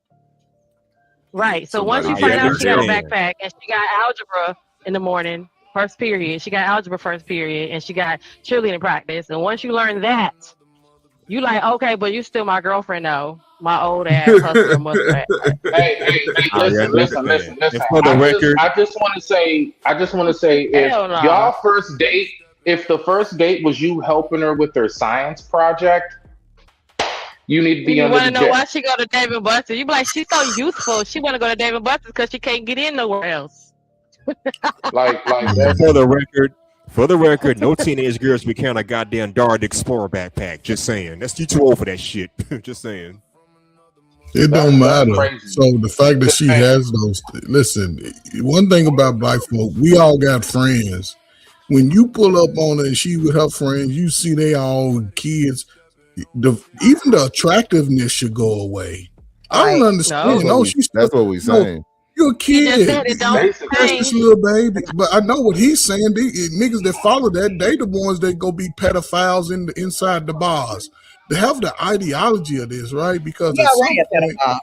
Right. So once you Somebody find out she got a understand. backpack and she got algebra in the morning, first period, she got algebra first period, and she got cheerleading practice. And once you learn that, You like, okay, but you still my girlfriend though. My old ass hustler mother. Hey, listen. And for the record, I just want to say, if Hell no. y'all first date, if the first date was you helping her with her science project, you need to be You under want the to know jet. why she go to Dave and Buster's? You be like, she's so useful. She want to go to Dave and Buster's because she can't get in nowhere else. Like that. For the record, no teenage girls be carrying a goddamn Dora the Explorer backpack. Just saying. That's you too old for that shit. Just saying. It don't matter. crazy. So the fact that she has those, listen, one thing about black folk, we all got friends. When you pull up on her and she with her friends, you see they all kids. Even the attractiveness should go away. I don't understand. No, she's that's what we saying. You're a kid. said it don't That's this little baby. But I know what he's saying. These niggas that follow that, they the ones that go be pedophiles inside the bars. They have the ideology of this, right? Because at some point,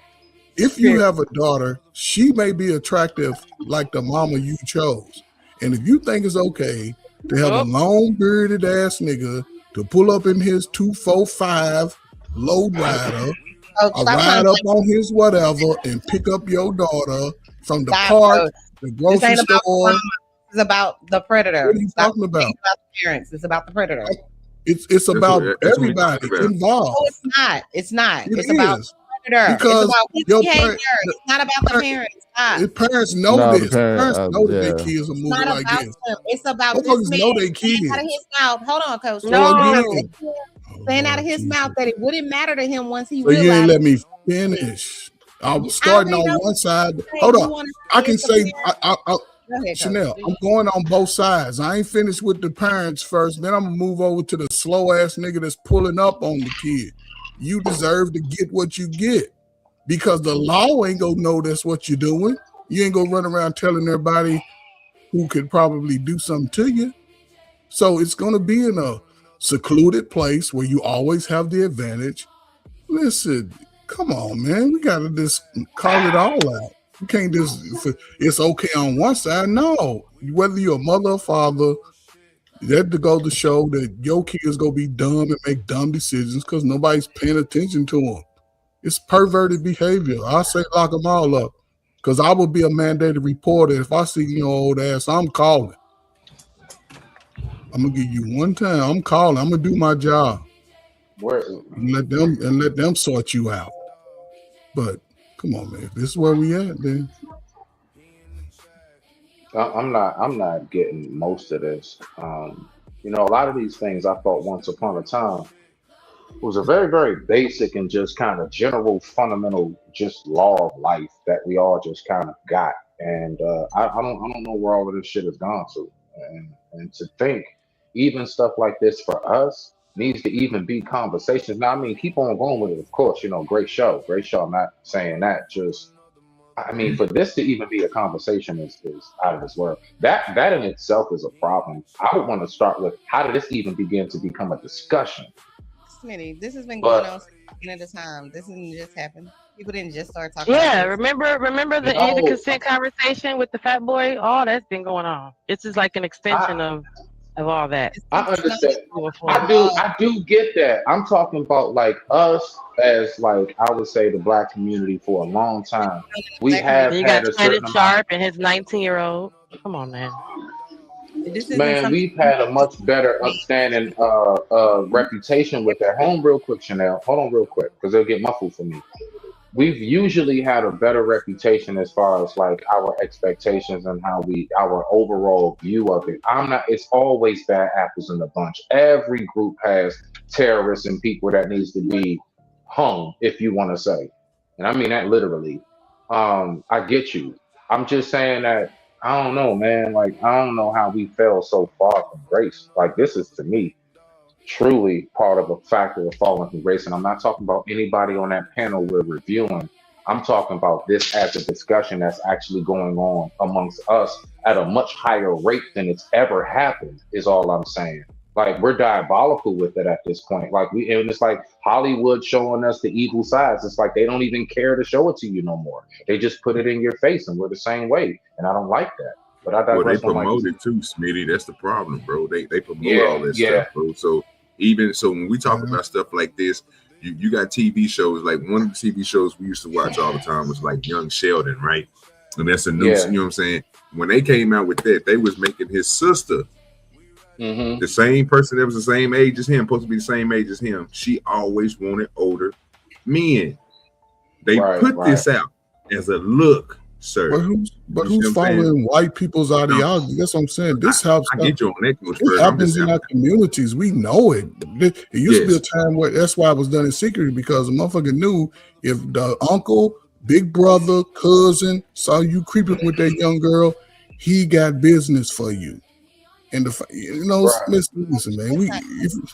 if you have a daughter, she may be attractive like the mama you chose. And if you think it's okay to have a long bearded ass nigga to pull up in his 245 load rider, ride up on his whatever and pick up your daughter from the park, the grocery This ain't about store. mama. It's about the predator. What are you It's not talking about? the parents. It's about the predator. It's about that's what everybody we're talking about. involved. No, it's not. It's not. It It's about is. the predator. Because It's about his your behavior. It's not about the parents. It's not. The parents know No, the this. parents, Parents know that their yeah. kids are It's moving not like about this. them. It's about this Motherfuckers man know they saying out of kids. his mouth. Hold on, coach. No. Saying out of his mouth that it wouldn't matter to him once he So you ain't realized. let me finish. I'm starting on one side. Hold on. I can say, Chanel, I'm going on both sides. I ain't finished with the parents first. Then I'm going to move over to the slow ass nigga that's pulling up on the kid. You deserve to get what you get because the law ain't going to know that's what you're doing. You ain't going to run around telling everybody who could probably do something to you. So it's going to be in a secluded place where you always have the advantage. Listen, come on, man. We got to just call it all out. You can't just, it's okay on one side. No, whether you're a mother or father, that to go to show that your kids going to be dumb and make dumb decisions because nobody's paying attention to them. It's perverted behavior. I say lock them all up because I would be a mandated reporter. If I see your old ass, I'm calling. I'm going to give you one time. I'm calling. I'm going to do my job. And let them sort you out. But come on, man. If this is where we at, then I'm not getting most of this. A lot of these things I thought once upon a time was a very, very basic and just kind of general, fundamental, just law of life that we all just kind of got. And I don't know where all of this shit has gone to. And to think even stuff like this for us needs to even be conversations. Now, I mean, keep on going with it, of course. Great show. I'm not saying that. Just, I mean, for this to even be a conversation is out of this world. That in itself is a problem. I would want to start with how did this even begin to become a discussion? Smitty, this has been going on since the beginning of the time. This didn't just happen. People didn't just start talking. Yeah, about this. remember the age of consent conversation with the fat boy? All that's been going on. It's just like an extension of all that. I understand. I do get that. I'm talking about like us as like I would say the black community for a long time. We have you had got a certain Shannon Sharp and his 19-year-old. Come on, man. Man, we've had a much better upstanding reputation with that. Hold on real quick, Chanel. Hold on real quick, because they'll get muffled for me. We've usually had a better reputation as far as like our expectations and our overall view of it. It's always bad apples in the bunch. Every group has terrorists and people that needs to be hung, if you want to say. And I mean that literally. I get you. I'm just saying that I don't know, man. Like, I don't know how we fell so far from grace. Like, this is, to me, truly part of a factor of falling from grace. And I'm not talking about anybody on that panel we're reviewing. I'm talking about this as a discussion that's actually going on amongst us at a much higher rate than it's ever happened, is all I'm saying. Like, we're diabolical with it at this point. Like, and it's like Hollywood showing us the evil sides. It's like they don't even care to show it to you no more. They just put it in your face, and we're the same way. And I don't like that. But I Well, they digress on promote it too, Smitty. That's the problem, bro. They promote all this stuff, bro. So Even so, when we talk about stuff like this, you got TV shows. Like one of the TV shows we used to watch all the time was like Young Sheldon, right? And that's a new, you know what I'm saying? When they came out with that, they was making his sister the same person that was the same age as him, supposed to be the same age as him. She always wanted older men. They put this out as a look, sir. But who's following white people's ideology? That's what I'm saying. This helps. I get you on that. This happens in our communities. We know it. It used to be a time where that's why it was done in secret, because a motherfucker knew if the uncle, big brother, cousin saw you creeping with that young girl, he got business for you. And listen, man.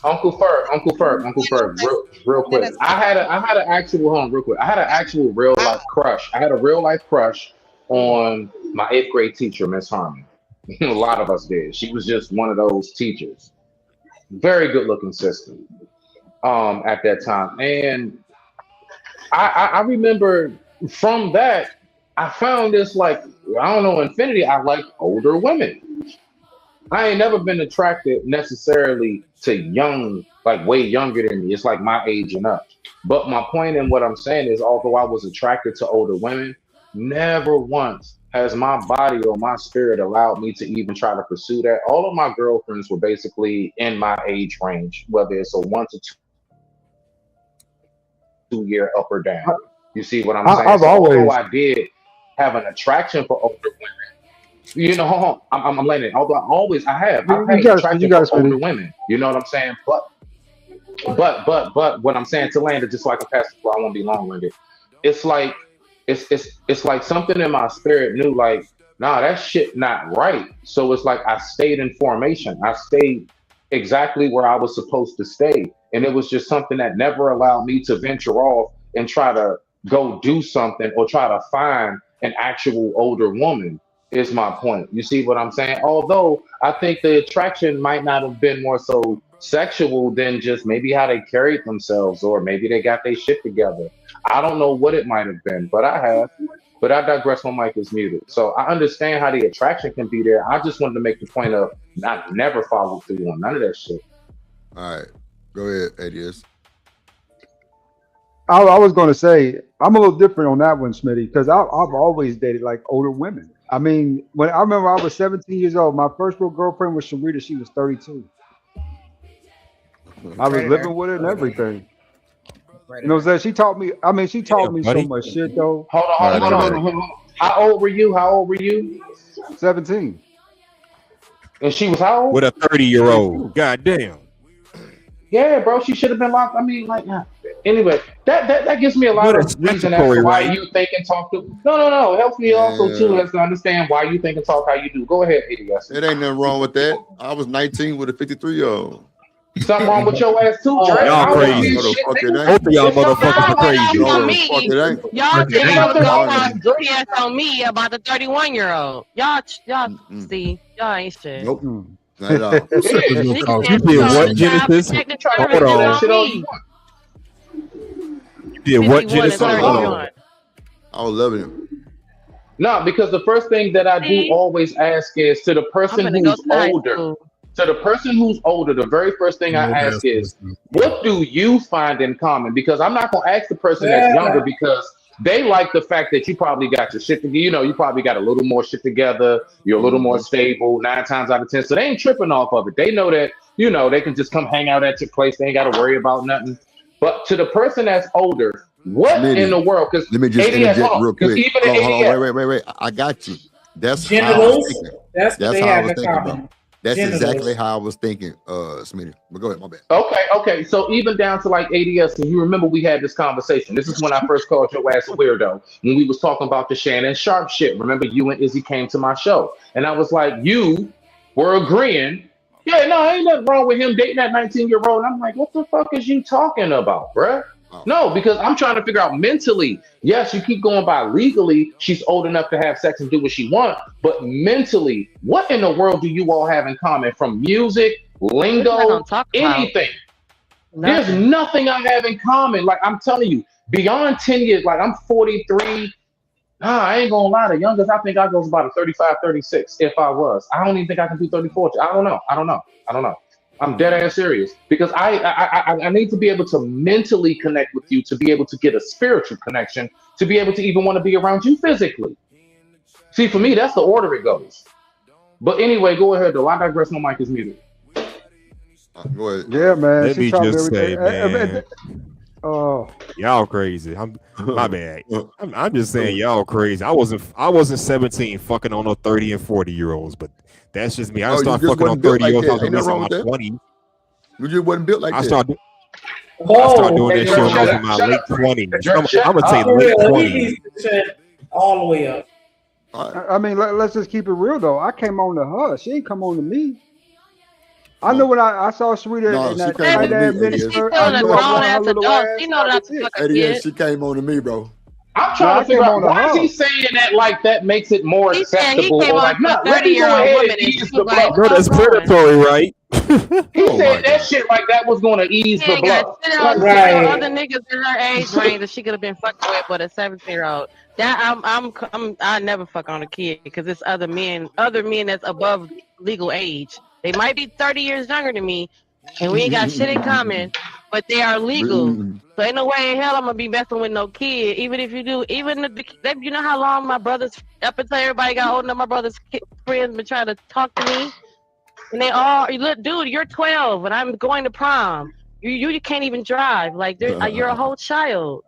Uncle Ferg, real quick. I had an actual real quick. I had an actual real life crush. I had a real life crush on my 8th grade teacher, Miss Harmon. A lot of us did. She was just one of those teachers. Very good looking sister. At that time, and I remember from that I found this infinity. I like older women. I ain't never been attracted necessarily to young, like way younger than me. It's like my age and up. But my point in what I'm saying is, although I was attracted to older women, never once has my body or my spirit allowed me to even try to pursue that. All of my girlfriends were basically in my age range, whether it's a 1 to 2 year up or down. You see what I'm saying? Although I did have an attraction for older women, I'm letting it. Although I've had attraction for older women. You know what I'm saying? But what I'm saying to Landon, just like a pastor, I won't be long-winded. It's like something in my spirit knew, like, nah, that shit not right. So it's like I stayed in formation. I stayed exactly where I was supposed to stay, and it was just something that never allowed me to venture off and try to go do something or try to find an actual older woman. Is my point. You see what I'm saying? Although I think the attraction might not have been more so sexual than just maybe how they carried themselves, or maybe they got their shit together. I don't know what it might have been, but I have. But I digress. My mic is muted. So I understand how the attraction can be there. I just wanted to make the point of never follow through on none of that shit. All right. Go ahead, ADS. I was going to say, I'm a little different on that one, Smitty, because I've always dated like older women. I mean, when I remember I was 17 years old, my first real girlfriend was Sharita. She was 32. I was living with her and everything. You know what I'm saying? She taught me so much shit, though. Hold on. How old were you? 17. And she was how old? With a 30-year-old. God damn. Yeah, bro, she should have been locked. I mean, like, anyway, that gives me a lot of reason as to why you think and talk to. No. Helps me also too as to understand why you think and talk how you do. Go ahead, ADS. It ain't nothing wrong with that. I was 19 with a 53-year-old. Something wrong with your ass too, Dre. Y'all crazy. Both of y'all motherfuckers are crazy. Y'all didn't go on BS on me about the 31-year-old. Y'all see, y'all ain't shit. Nope. Not at all. You did what, Genesis? Hold on. You did what, Genesis? I was loving it. No, because the first thing that I do always ask is to the person who's older. To the person who's older, the very first thing I ask is, what do you find in common? Because I'm not going to ask the person that's younger, because they like the fact that you probably got your shit together. You know, you probably got a little more shit together. You're a little more stable 9 times out of 10. So they ain't tripping off of it. They know that, you know, they can just come hang out at your place. They ain't got to worry about nothing. But to the person that's older, what in the world? Because let me just interject real quick. Wait. I got you. That's how I was thinking. That's how I was thinking about. That's exactly how I was thinking, Smitty. But go ahead, my bad. Okay. So even down to like ADS, and you remember we had this conversation. This is when I first called your ass a weirdo, when we was talking about the Shannon Sharp shit. Remember, you and Izzy came to my show, and I was like, you were agreeing. Yeah, no, ain't nothing wrong with him dating that 19-year-old. And I'm like, what the fuck is you talking about, bruh? No, because I'm trying to figure out mentally. Yes, you keep going by legally. She's old enough to have sex and do what she wants. But mentally, what in the world do you all have in common? From music, lingo, anything. There's nothing I have in common. Like, I'm telling you, beyond 10 years, like I'm 43. I ain't gonna lie. The youngest I think I goes about a 35, 36. If I was, I don't even think I can do 34. I don't know. I'm dead ass serious because I need to be able to mentally connect with you to be able to get a spiritual connection to be able to even want to be around you physically. See, for me, that's the order it goes. But anyway, go ahead though. I digress. My mic is muted. Go ahead. Yeah, man. Let She me tried just say, everything. man, Oh, y'all crazy. My bad. I'm just saying, y'all crazy. I wasn't 17 fucking on no 30 and 40-year-olds, but that's just me. I Oh, you started just fucking on wasn't built 30-year-olds. like that. I Ain't was nothing in wrong my with that. 20s. You just wasn't built like I that. started Whoa, doing that shit when I was in my Shut late up. 20s. I'm gonna say for late real, he 20s. needs to shut all the way up. I mean, let's just keep it real though. I came on to her. She ain't come on to me. I knew when I saw Sarita No, in she that came tight on to ass me, mini ADS. skirt, Still I a knew I grown wanted her ass little adult. ass. She know That not was to it. fuck a ADS, kid. she came on to me, bro. I'm No, trying I to figure came out on to why is he her. saying that like that makes it more He said he acceptable came or on like, to a nah, let me go 30-year-old ahead woman and and she ease was the like, blow. No, that's "Fuck on." predatory, right? He Oh said my that god. shit like that was going to ease She the ain't got blow. shit Like, else. what She the know Right. other niggas in her age range that she could have been fucking with, but a 17-year-old. That I never fuck on a kid because it's other men that's above legal age. They might be 30 years younger than me, and we ain't got shit in common, but they are legal. So ain't no way in hell I'm gonna be messing with no kid. Even if you do, you know how long my brothers, up until everybody got old enough, my brother's friends been trying to talk to me, and they all, look, dude, you're 12, and I'm going to prom. You can't even drive. Like you're a whole child.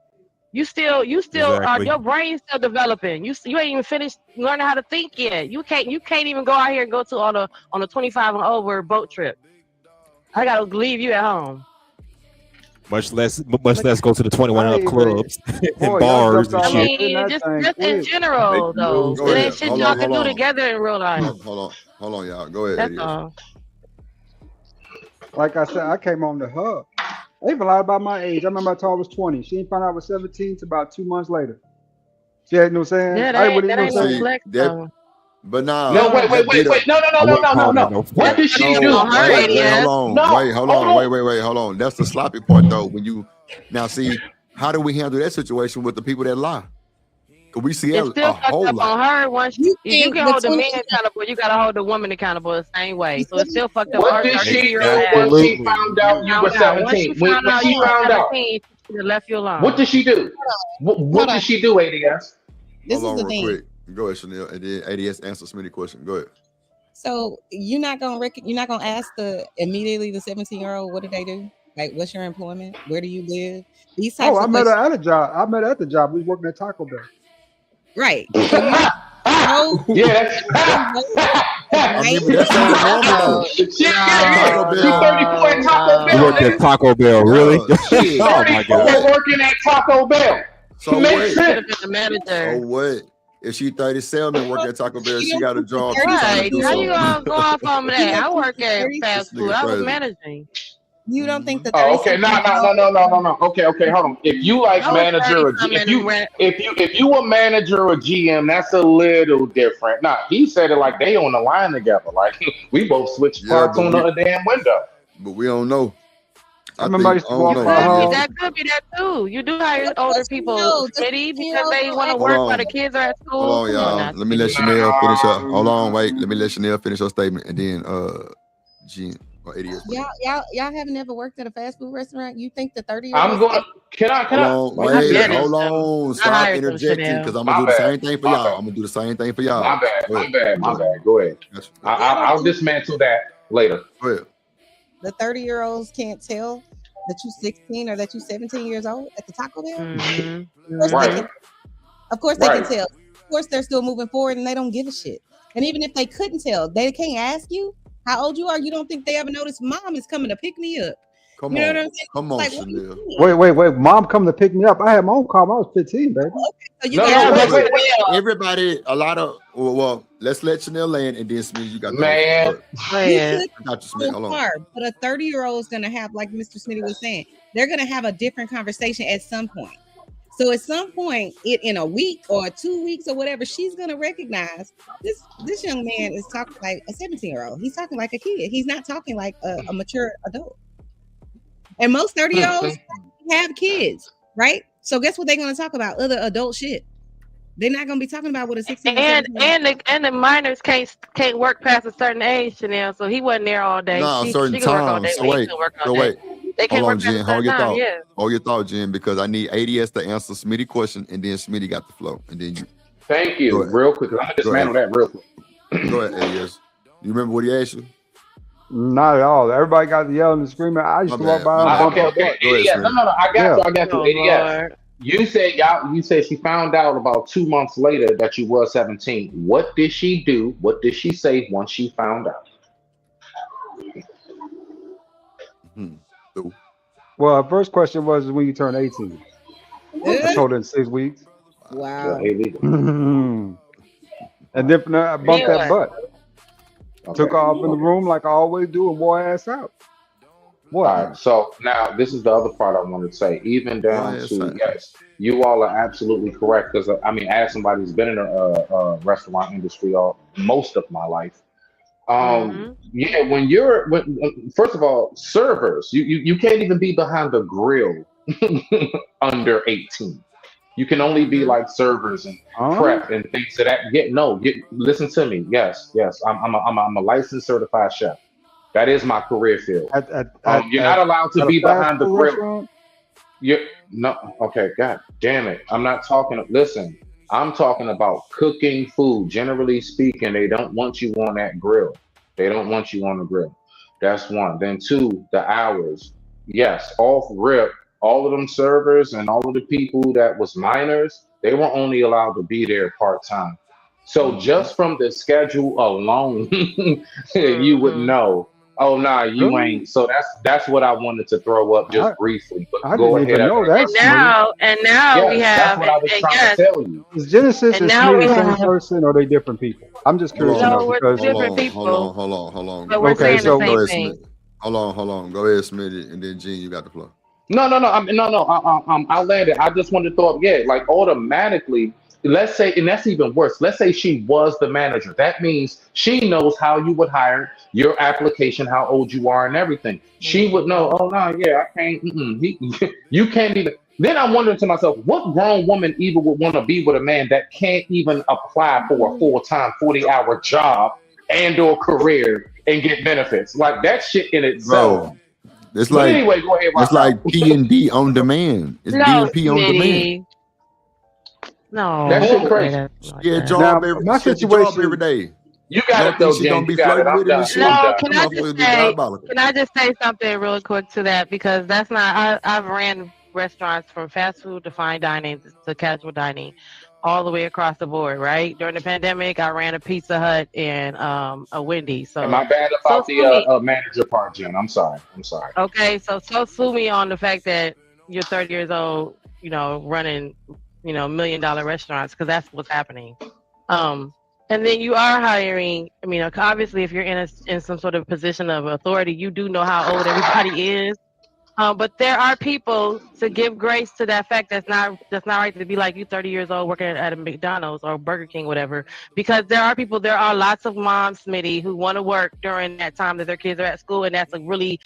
You still are, Exactly. your brain's still developing. You ain't even finished learning how to think yet. You can't even go out here and go to on a 25 and over boat trip. I gotta leave you at home. Much less go to the 21 I and ain't up even. clubs and Boy, y'all bars jumped and all I up shit. in mean, that just thing in quick. general though, Go it ahead. ain't shit Hold y'all on, can hold do on. together in real life. Hold on, y'all. Go ahead, That's ADS. all. Like I said, I came on to her. They even lied about my age. I remember I told her I was 20. She didn't find out I was 17 till about 2 months later. She had no saying. Yeah, I wouldn't that know ain't no saying. See flex that, though. but nah, no, wait, that did a no, I wouldn't call that no. no What flex. did she That's do? on her wait, hold ADS. on, No, hold hold on, on. hold on. That's the sloppy part though. When you now see, how do we handle that situation with the people that lie? Cause we see It's that still a fucked whole up lot. on her. Once You if you think can the hold the 20 man accountable, you gotta hold the woman accountable the same way. So it's the still fucked up on What her did she 32-year-old do ass. when she Absolutely. found out you were Found out. Once 17? she When found out she you were found out, 17, she should have left you what alone. did she do? What Hold did on. she do, ADS? This Hold is on, the real thing. quick. Go ahead, Chanel, and then ADS answer Smitty question. Go ahead. So you're not gonna ask immediately the 17-year-old, what did they do? Like, what's your employment? Where do you live? These Oh, types I of met her questions, at a job. I met her at the job. We was working at Taco Bell. right? So you know, Yes. I mean, but that sounds normal though. Taco She 34 Bell. at Taco You Bell, worked at nigga. Taco Bell, really? Yeah, She's shit. Oh my 34 So god. what? working at Taco Bell. So Makes what? Should have sense. been the So manager. what? If she 37 and work at Taco Bell, you she don't got a think the job. She trying to Right. do How you something. gonna go off on you that? don't I think work the at 30 This fast food. nigga I was crazy. managing. you don't think the Oh, 30 okay. No. something Okay, hold on. If you like I was 30 manager or something and if you a manager or GM, that's a little different. Nah, he said it like they on the line together. Like we both switched Yeah, parts but on a damn window. we don't know. I I remember I think used I to don't walk know, by her. ADS. that could be that too. You do hire Of older course you people, know the Smitty, because 16-year-olds they don't want to act Hold work while on. the kids are at Hold school. on, Come on y'all. now, Let me let Smitty. Chanel finish her. Hold on, wait. Let me let Chanel finish her statement, and then Jean or ADS. y'all haven't ever worked at a fast food restaurant. You think the I'm 30-year-olds gonna can Hold I on, why you I do wait, that? managed hold them. on. I Stop hired them, interjecting, because Chanel. I'm gonna My do the bad. same thing for My y'all. bad. I'm gonna do the same thing for My y'all. bad. Go My ahead. bad. My bad. Go ahead. Gotcha. y'all don't I'll think dismantle that later. Go ahead. the 30-year-olds can't tell that you 16 or that you 17 years old at the Taco Bell? Mm-hmm. Of course they can. Right. Of course they can Right. tell. Of course they're still moving forward and they don't give a shit. And even if they couldn't tell, they can't ask you how old you are. You don't think they ever notice mom is coming to pick me up. Come You know on. what I'm saying? Come on, Like, what do you Chanel. mean? Wait. Mom come to pick me up. I had my own car when I was 15, baby. So you No, got So no, look, to wait. everybody, a lot of well, let's let Chanel land, and then Smith, you got the whole thing. Go Man. ahead. Go you ahead. could I got you, Smith. own Hold on. car, but a 30-year-old is gonna have, like Mr. Smitty was saying, they're gonna have a different conversation at some point. So at some point, in a week or 2 weeks or whatever, she's gonna recognize this young man is talking like a 17-year-old. He's talking like a kid. He's not talking like a mature adult. And most 30-year-olds have kids, right? So guess what they're gonna talk about? Other adult shit. They're not gonna be talking about what a 16 And the minors can't work past a certain age, Chanel. So he wasn't there all day. No, She certain can work all time. day. So But he wait, can work all so day. wait. They can't Hold on, work past a Jen. Hold certain your time. thought. Yeah. Hold your thought, Jen, because I need ADS to answer Smitty question, and then Smitty got the flow, and then you. Thank you. Real quick, I'm gonna dismantle that real quick. Go ahead, ADS. You remember what he asked you? Not at all. Everybody got the yelling and screaming. I used to walk by. And bump Okay. ADS. No. I got you. Oh, ADS. Lord. You said she found out about 2 months later that you were 17. What did she do? What did she say once she found out? Well, first question was when you turn 18. I told her in 6 weeks. Wow. And then I bumped that butt. Took her off in the room like I always do and wore her ass out. What? All right, so now this is the other part I wanted to say. Even down to yes, you all are absolutely correct because I mean, as somebody who's been in a restaurant industry most of my life, yeah, when first of all, servers, you can't even be behind the grill under 18. You can only be like servers and prep and things of that. Listen to me. Yes, I'm a licensed certified chef. That is my career field. You're not allowed to be behind the grill. Okay, God damn it. I'm not talking. Listen, I'm talking about cooking food. Generally speaking, they don't want you on that grill. They don't want you on the grill. That's one. Then two, the hours. Yes, off rip. All of them servers and all of the people that was minors, they were only allowed to be there part-time. So just from the schedule alone, you would know, oh, nah, you ain't. So that's what I wanted to throw up just briefly. But I go didn't ahead. even know that. And now we have. That's what I was trying to tell you. Is Genesis and now Smitty we the same have- person or are they different people? I'm just curious to know we're because different people. Hold on. But we're saying the Go same ahead, thing. Smitty. Hold on. Go ahead, Smitty, and then Gene, you got the floor. No. I landed. I just wanted to throw up. Yeah, like automatically. Let's say, and that's even worse. Let's say she was the manager. That means she knows how you would hire, your application, how old you are, and everything. She would know. Oh no, yeah, I can't. You can't even. Then I wonder to myself, what grown woman even would want to be with a man that can't even apply for a full-time 40-hour job and/or career and get benefits? Like that shit in itself. Bro, it's But like anyway, go ahead. it's like P&D on demand. It's D&P on demand. No, That shit crazy. Yeah, Now, job my every situation- job every day. You got it though, She Jen. gonna be You got it. flirting I'm with him done. and shit. No, I'm can done. I Motherfuckers just be say? diabolical. Can I just say something really quick to that? Because that's not. I've ran restaurants from fast food to fine dining to casual dining, all the way across the board. Right during the pandemic, I ran a Pizza Hut and a Wendy's. So And my bad about the manager part, Jen. I'm sorry. okay, so sue me on the fact that you're 30 years old, running, $1 million restaurants, because that's what's happening. And then you are hiring. I mean, obviously, if you're in some sort of position of authority, you do know how old everybody is. But there are people to give grace to that fact. That's not right to be like you 30 years old working at a McDonald's or Burger King, whatever. Because there are lots of moms, Smitty, who want to work during that time that their kids are at school, and that's a really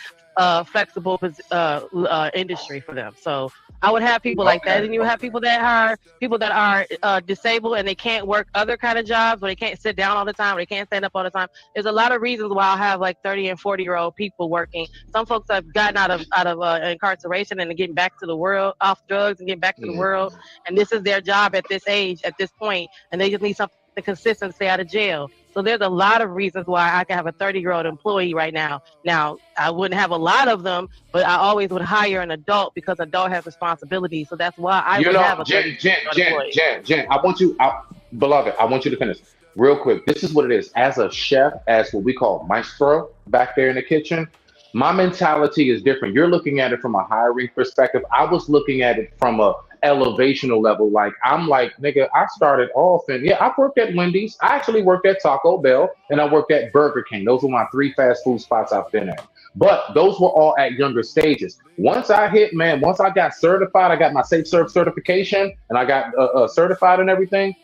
flexible industry for them. So I would have people like that, and you have people that are disabled and they can't work other kind of jobs, or they can't sit down all the time, or they can't stand up all the time. There's a lot of reasons why I have like 30 and 40-year-old people working. Some folks have gotten out of incarceration and are getting back to the world, off drugs and getting back to the world, and this is their job at this age, at this point, and they just need something consistent to stay out of jail. So there's a lot of reasons why I can have a 30-year-old employee right now. Now, I wouldn't have a lot of them, but I always would hire an adult because adult has responsibility. So that's why I would have a 30-year-old employee. Jen, beloved, I want you to finish real quick. This is what it is. As a chef, as what we call maestro back there in the kitchen, my mentality is different. You're looking at it from a hiring perspective. I was looking at it from a elevational level. Like, I'm like, nigga, I started off and I worked at Wendy's. I actually worked at Taco Bell and I worked at Burger King. Those were my 3 fast food spots I've been at. But those were all at younger stages. Once I got certified, I got my Safe Serve certification and I got certified and everything.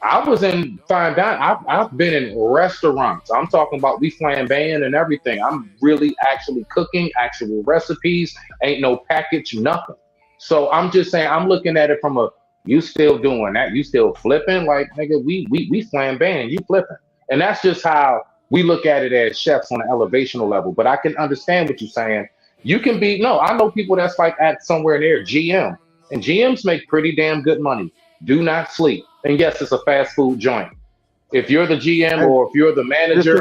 I was in fine dining. I've been in restaurants. I'm talking about we flambeing and everything. I'm really actually cooking, actual recipes, ain't no package, nothing. So I'm just saying, I'm looking at it from a You still doing that? You still flipping? Like, nigga, we flambéing, you flipping. And that's just how we look at it as chefs on an elevational level. But I can understand what you're saying. You can be, no, I know people that's like at somewhere near GM, and GMs make pretty damn good money. Do not sleep. And yes, it's a fast food joint. If you're the GM or if you're the manager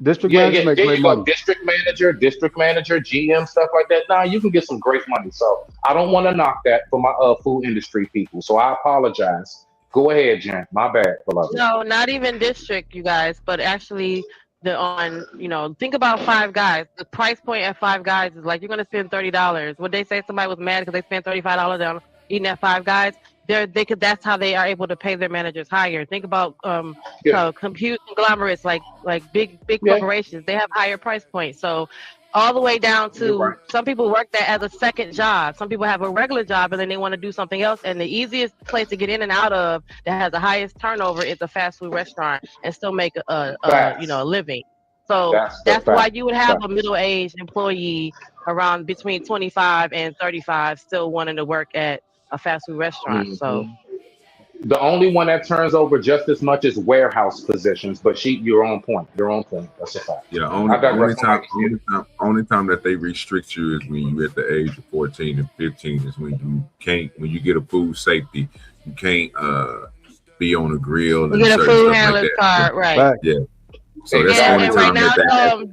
district manager make great money. District manager, GM, stuff like that. Nah, you can get some great money. So I don't want to knock that for my food industry people. So I apologize. Go ahead, Jen. My bad, beloved. No, not even district, you guys, but actually think about Five Guys. The price point at Five Guys is like you're gonna spend $30. Would they say somebody was mad because they spent $35 on eating at Five Guys? That's how they are able to pay their managers higher. Think about compute conglomerates like big corporations. They have higher price points. So all the way down to some people work that as a second job. Some people have a regular job and then they want to do something else. And the easiest place to get in and out of that has the highest turnover is a fast food restaurant and still make a living. So that's why you would have a middle-aged employee around between 25 and 35 still wanting to work at a fast food restaurant. So the only one that turns over just as much as warehouse positions, but you're on point. That's a fact. Yeah, only time that they restrict you is when you at the age of 14 and 15 is when you get a food safety, you can't be on a grill. You get a food handler's card, right? Yeah. So that's the only time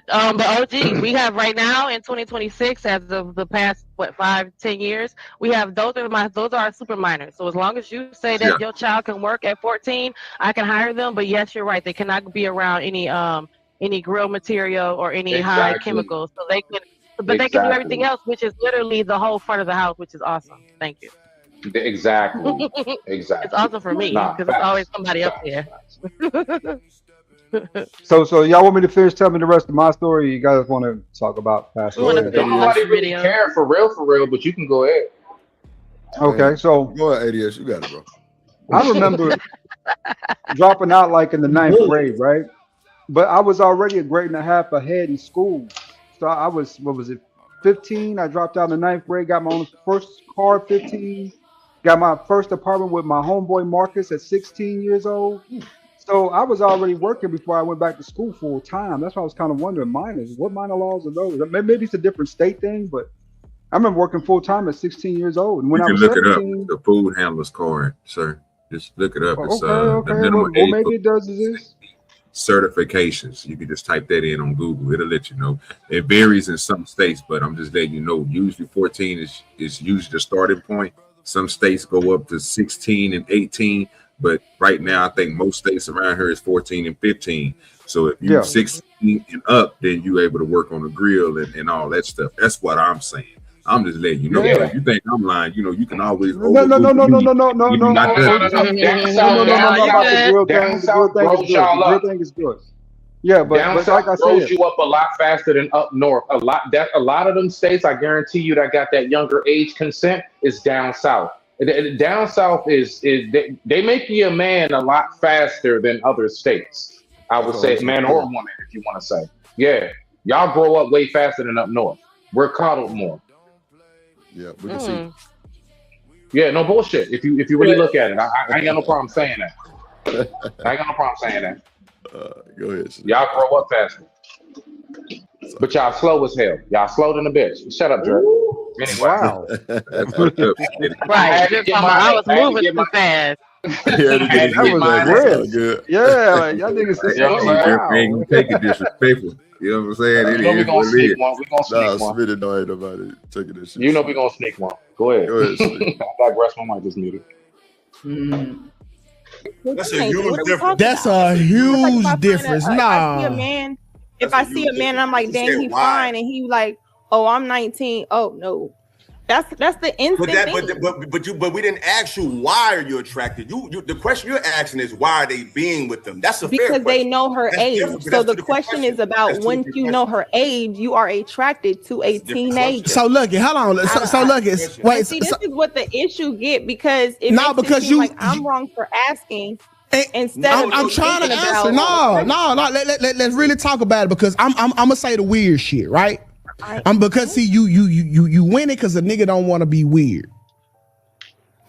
but OG, we have right now in 2026, as of the past 5-10 years, we have those are our super minors. So as long as you say that your child can work at 14, I can hire them. But yes, you're right; they cannot be around any grill material or any high chemicals. So they can do everything else, which is literally the whole front of the house, which is awesome. Thank you. Exactly. It's awesome for me because it's always somebody up there. So y'all want me to finish telling me the rest of my story? You guys want to talk about fast food? Nobody really care for real, but you can go ahead. Okay, so go ahead, ADS. You got it, bro. I remember dropping out like in the 9th grade, right? But I was already a grade and a half ahead in school. So I was, 15? I dropped out in the 9th grade, got my own first car at 15, got my first apartment with my homeboy Marcus at 16 years old. So I was already working before I went back to school full time. That's why I was kind of wondering, what minor laws are those? Maybe it's a different state thing, but I remember working full time at 16 years old. And when you I can was look 17, it up, the food handler's card, sir. Just look it up. It's okay. the minimum What age maybe it does is this. Certifications. You can just type that in on Google. It'll let you know. It varies in some states, but I'm just letting you know. Usually 14 is usually the starting point. Some states go up to 16 and 18. But right now, I think most states around here is 14 and 15. So if you're 16 and up, then you're able to work on the grill and all that stuff. That's what I'm saying. I'm just letting you know. Yeah. If you think I'm lying, you can always. No. Down south grill thing is good. Yeah, but down like south I grows said, you up a lot faster than up north. A lot of them states, I guarantee you, that got that younger age consent is down south. Down south is they make you a man a lot faster than other states. I would say, man or woman, if you want to say. Yeah, y'all grow up way faster than up north. We're coddled more. Yeah, we can see. Yeah, no bullshit. If you really look at it, I ain't got no problem saying that. Go ahead. Y'all grow up faster. But y'all slow as hell. Y'all slow than a bitch. Shut up, Dre. Anyway. Wow. Right. I was moving too fast. That was good. Yeah, like, y'all niggas say, ain't gonna take it disrespectful. You know what I'm saying? You know we gonna sneak one. We gonna sneak one. Spit it, no, ain't nobody taking this shit. You know we gonna sneak one. Go ahead. I digress. My mic is muted. That's a huge difference. That's a huge difference. If I see a man and I'm like, dang, he's fine, and he like, oh, I'm 19. Oh no. That's the instant thing. But we didn't ask you why are you attracted. The question you're asking is why are they being with them? That's a fair question. Because they know her age. So the question is about once you know her age, you are attracted to a teenager. So look, hold on. So look, wait. See, this is what the issue get because it no, makes because it seem like I'm wrong for asking. Instead I'm trying to answer. No. Let's really talk about it because I'm gonna say the weird shit, right? Because see you win it because the nigga don't want to be weird.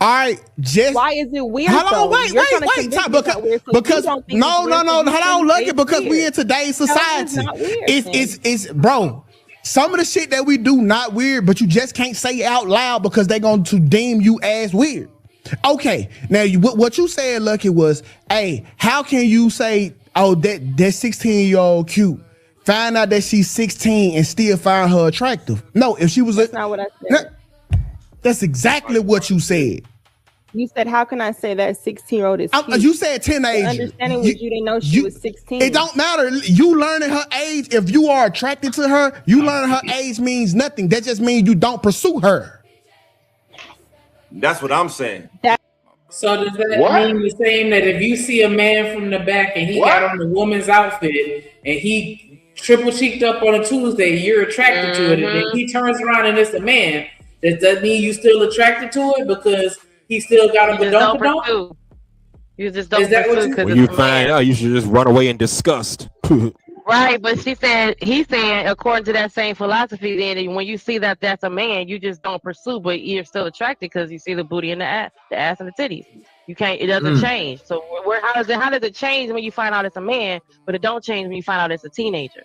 All right, just why is it weird? hold on, though? wait, You're trying to wait, convince Tom, me it's not weird, so you because don't think no, it's weird, so hold you on, think look it it's because we weird. in today's No, it's society. not weird, It's bro. Some of the shit that we do not weird, but you just can't say out loud because they're going to deem you as weird. Okay, now what you said, Lucky, was, hey, how can you say, oh, that 16-year-old cute? Find out that she's 16 and still find her attractive. No, if she was That's not what I said. That's exactly what you said. You said, how can I say that 16-year-old is cute? You said teenager. The understanding was you didn't know she was 16. It don't matter. You learning her age. If you are attracted to her, you learning her age means nothing. That just means you don't pursue her. That's what I'm saying. So does that mean the same that if you see a man from the back and he got on the woman's outfit and he triple cheeked up on a Tuesday, you're attracted to it, and then he turns around and it's a man, does that mean you still attracted to it because he still got a badonk? You just don't Is that what you? When you find out, you should just run away in disgust. Right, but he's saying, according to that same philosophy, then when you see that that's a man, you just don't pursue, but you're still attracted because you see the booty and the ass and the titties. You can't. It doesn't change. So how does it change when you find out it's a man, but it don't change when you find out it's a teenager?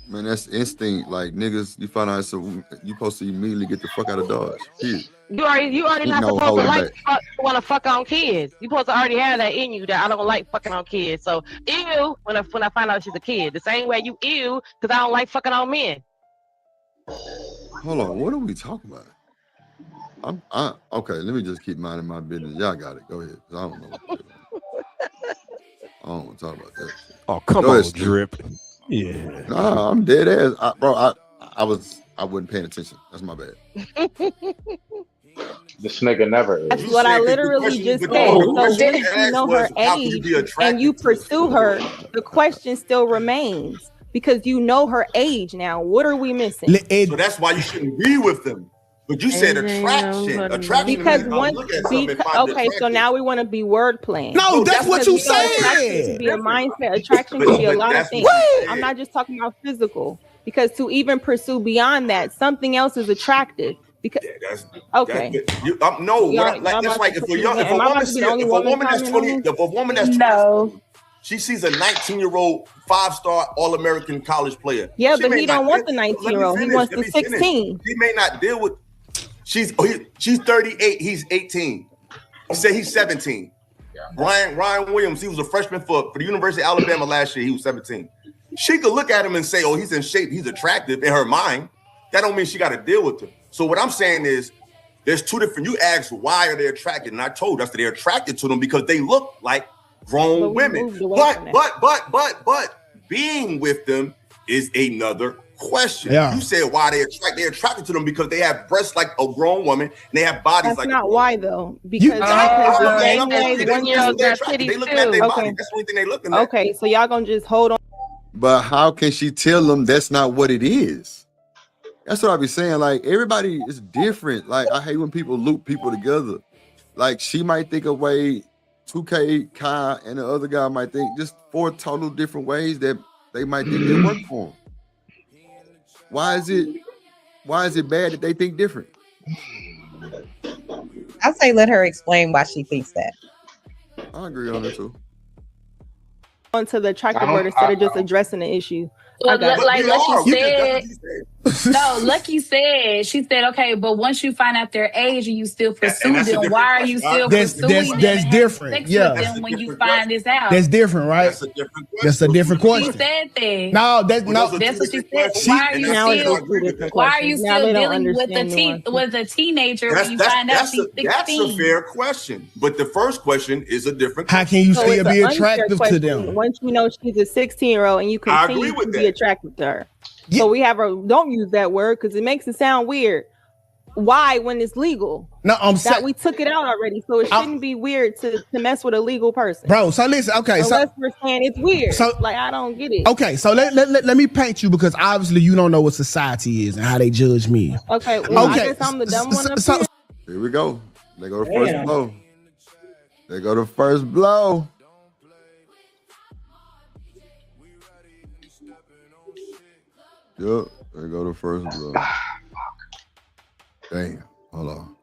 Man, that's instinct. Like niggas, you find out it's you supposed to immediately get the fuck out of Dodge. Period. You already not supposed to want to fuck on kids. You supposed to already have that in you that I don't like fucking on kids. So ew when I find out she's a kid. The same way you ew because I don't like fucking on men. Hold on, what are we talking about? Okay, let me just keep minding my business. Y'all got it. Go ahead. I don't know. I don't want to talk about that. Oh, come Go on, ahead, Steve. Drip. Yeah. Nah, I'm dead ass. I wasn't paying attention. That's my bad. This nigga never is. That's what I literally just said. So once you know her age and you pursue her, the question still remains because you know her age now. What are we missing? So that's why you shouldn't be with them. But you said attraction. Attraction Because means I once, look at something and find it okay, so attractive. now we want to be word playing. No, that's what you said. Attraction can be a mindset. Attraction can be a lot of things. I'm not just talking about physical. Because to even pursue beyond that, something else is attractive. Because okay, it's like if a woman that's 20, she sees a 19-year-old 5-star All-American college player. Yeah, but he don't want the 19-year-old. He wants the 16. He may not deal with. She's 38. He's 18. Say he's 17. Ryan Williams. He was a freshman for the University of Alabama last year. He was 17. She could look at him and say, "Oh, he's in shape. He's attractive." In her mind, that don't mean she got to deal with him. So what I'm saying is, there's two different. You asked why are they attracted, and I told us that they're attracted to them because they look like grown women. But being with them is another question. Yeah. You said why they're attracted to them because they have breasts like a grown woman and they have bodies That's like. not why though. Because the same way they looking at their body. That's the only thing they looking at. Okay, so y'all gonna just hold on. But how can she tell them that's not what it is? That's what I be saying. Like everybody is different. Like I hate when people loop people together. Like she might think a way 2K, Kai, and the other guy might think just 4 total different ways that they might think they work for them. Why is it bad that they think different? I say let her explain why she thinks that. I agree on that too. Onto the attractive word instead of just addressing the issue. Well, like Lucky said, no, Lucky said, she said, okay, but once you find out their age and you still pursue them, why are you still pursuing them? That's different. Sex Yeah, with them when you find this out. That's different, right? That's a different question. She said that. No, that's what she said. Why are you still dealing with a teenager when you find out she's 16? That's a fair question. But the first question is a different question. How can you still be attractive to them? Once you know she's a 16-year-old and you continue to be attracted to her. Yeah. So we have her. Don't use that word because it makes it sound weird. Why when it's legal? No, I'm saying we took it out already, so it shouldn't be weird to mess with a legal person, bro. So listen, okay. Unless we're saying it's weird. So like I don't get it. Okay, so let me paint you because obviously you don't know what society is and how they judge me. Okay, well, I guess I'm the dumb one up here. Here we go. They go to first blow. They go to first blow. Yep, they go to first blow. Damn, hold on.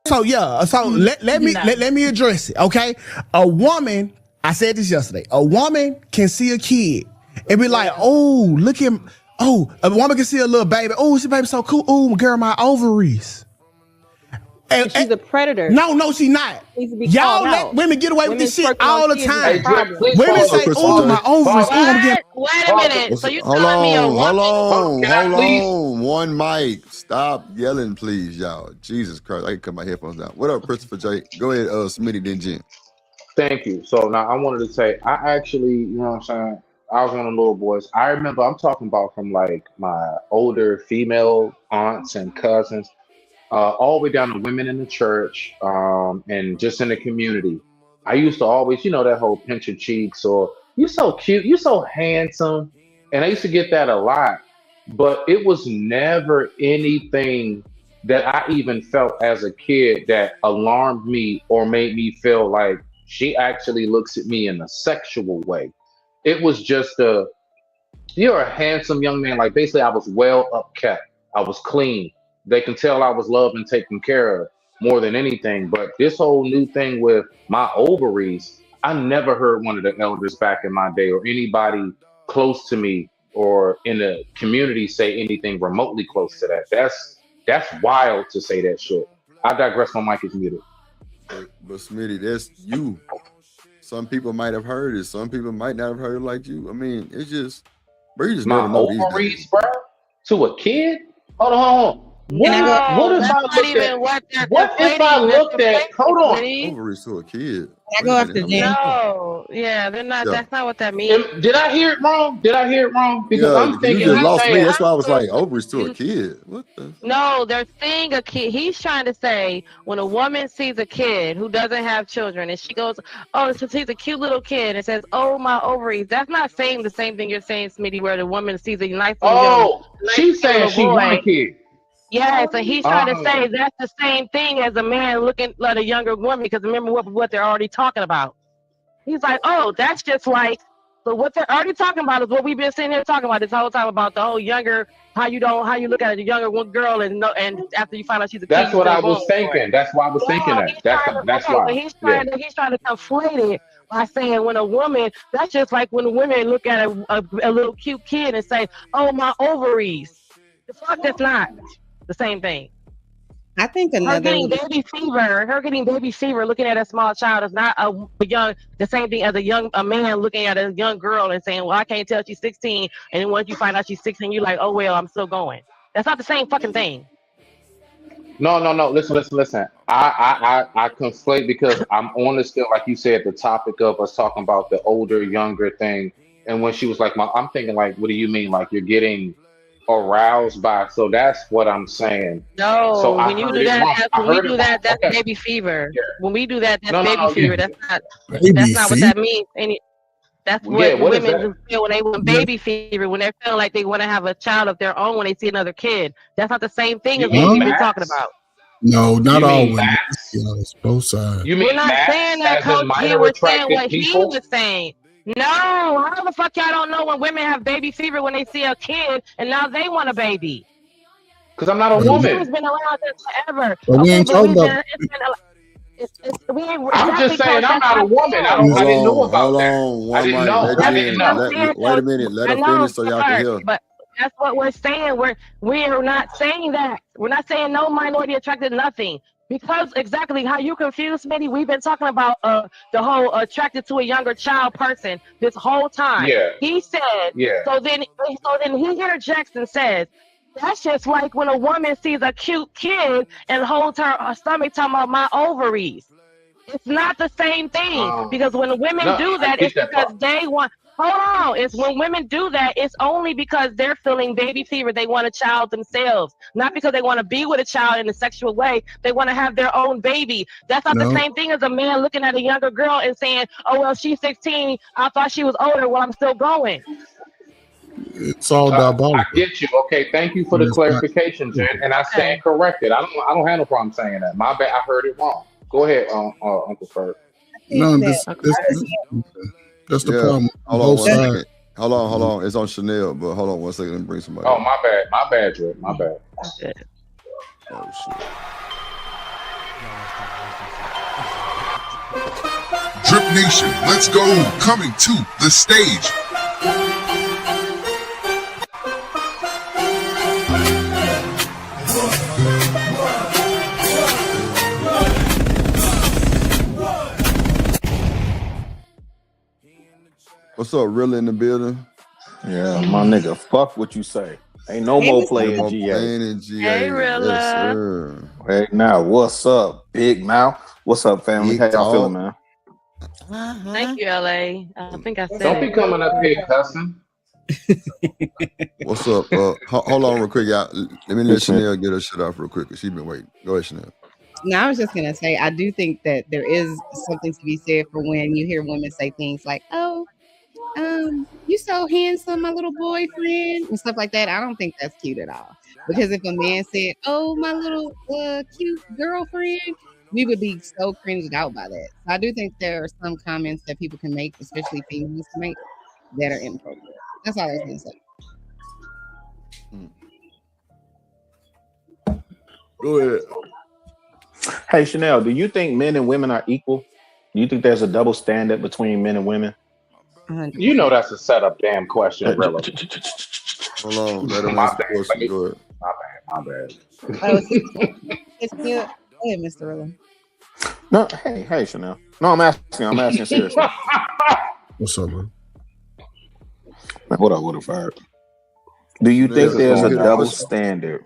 So let me address it. Okay, a woman. I said this yesterday. A woman can see a kid and be like, "Oh, look at him." Oh, a woman can see a little baby. Oh, this baby's so cool. Oh, girl, my ovaries. And she's a predator. No, she's not. Y'all let women get away with this shit all the time. Women say, "Oh, my ovaries." Wait a minute. So you telling me a woman? Hold on. One mic. Stop yelling, please, y'all. Jesus Christ. I can cut my headphones down. What up, Christopher J? Go ahead, Smitty, then Jen. Thank you. So now I wanted to say, I actually, you know what I'm saying? I was one of the little boys. I remember I'm talking about from like my older female aunts and cousins, all the way down to women in the church, and just in the community. I used to always, that whole pinch your cheeks or you so cute, you so handsome. And I used to get that a lot, but it was never anything that I even felt as a kid that alarmed me or made me feel like she actually looks at me in a sexual way. It was just you're a handsome young man. Like basically I was well upkept. I was clean. They can tell I was loved and taken care of more than anything. But this whole new thing with my ovaries, I never heard one of the elders back in my day or anybody close to me or in the community say anything remotely close to that. That's wild to say that shit. I digress. My mic is muted. But Smitty, that's you. Some people might have heard it. Some people might not have heard it like you. I mean, it's just, bro, you just my never know these ovaries, days. bro, to a kid? Hold on. What if I looked at? Hold on. Ovaries to a kid. I go after Jen. No, yeah, they're not. Yeah. That's not what that means. Did I hear it wrong? Because I'm thinking you just lost me. saying, That's why I was like, ovaries to a kid. What the? No, they're saying a kid. He's trying to say when a woman sees a kid who doesn't have children and she goes, "Oh, so she's a cute little kid," and says, "Oh, my ovaries." That's not saying the same thing you're saying, Smitty, where the woman sees a nice little she's saying she want a kid. Yes, and he's trying to say that's the same thing as a man looking at a younger woman, because remember what they're already talking about. He's like, oh, that's just like, so what they're already talking about is what we've been sitting here talking about this whole time about the whole younger, how you look at a younger girl and after you find out she's a kid. That's what I was thinking. That's why I was thinking that. That's why. But he's trying to conflate it by saying when a woman, that's just like when women look at a little cute kid and say, oh, my ovaries. The fuck, that's not the same thing. I think her getting baby fever looking at a small child is not the same thing as a man looking at a young girl and saying, well, I can't tell she's 16, and then once you find out she's 16, you're like, oh well, I'm still going. That's not the same fucking thing. No. Listen. I conflate because I'm on the still, like you said, the topic of us talking about the older, younger thing. And when she was like, I'm thinking like, what do you mean? Like you're getting aroused by, so that's what I'm saying. No, so when you do that, that's baby fever. Yeah. When we do that, that's baby fever. That's not what that means. That's what women feel when they want baby fever, when they're feeling like they want to have a child of their own when they see another kid. That's not the same thing as what we've been talking about. No, not all women. It's both sides. We're not saying that, Coach. We're saying what he was saying. No, how the fuck y'all don't know when women have baby fever when they see a kid and now they want a baby? Because I'm not a woman. It's been around since forever. But we ain't talking about. I'm just saying I'm not a woman. I didn't know about that. I didn't know. Wait a minute. Let her finish so y'all can hear. But that's what we're saying. We're not saying that. We're not saying no minority attracted nothing. Because exactly how you confused Smitty, we've been talking about the whole attracted to a younger child person this whole time. Yeah. He said, so then he interjects and says, that's just like when a woman sees a cute kid and holds her stomach talking about my ovaries. It's not the same thing because when women do that, it's because they want. Hold on. It's when women do that, it's only because they're feeling baby fever. They want a child themselves, not because they want to be with a child in a sexual way. They want to have their own baby. That's not the same thing as a man looking at a younger girl and saying, oh, well, she's 16. I thought she was older. Well, I'm still going. It's all diabolical. I get you. Okay, thank you for the clarification, Jen. And I stand corrected. I don't have no problem saying that. My bad. I heard it wrong. Go ahead, Uncle Ferg. No, that's the problem. Hold on 1 second. Hold on. It's on Chanel, but hold on 1 second. Let me bring somebody. Oh, my bad, Dre. My bad. Oh shit. Drip Nation, let's go. Coming to the stage. What's up, really in the building? Yeah, my nigga. Fuck what you say. Ain't no more playing GA. Hey, Rilla. Yes, sir. Right now, what's up, Big Mouth? What's up, family? How y'all feeling, man? Thank you, LA. I think I said Don't be coming up here cussing. What's up? Hold on real quick, y'all. Let me let Chanel get her shit off real quick, because she's been waiting. Go ahead, Chanel. No, I was just gonna say, I do think that there is something to be said for when you hear women say things like, "Oh, you so handsome, my little boyfriend," and stuff like that. I don't think that's cute at all. Because if a man said, "Oh, my little cute girlfriend," we would be so cringed out by that. So I do think there are some comments that people can make, especially females can make, that are inappropriate. That's all I was gonna say. Go ahead. Hey, Chanel, do you think men and women are equal? Do you think there's a double standard between men and women? You know that's a setup damn question, Rilla. Hold on. Let him My answer the bad. question. Go ahead. My bad. Oh, it's good. Go ahead, Mr. Rilla. No, hey, Chanel. No, I'm asking seriously. What's up, bro? What up, Fire? Do you think there's a double standard?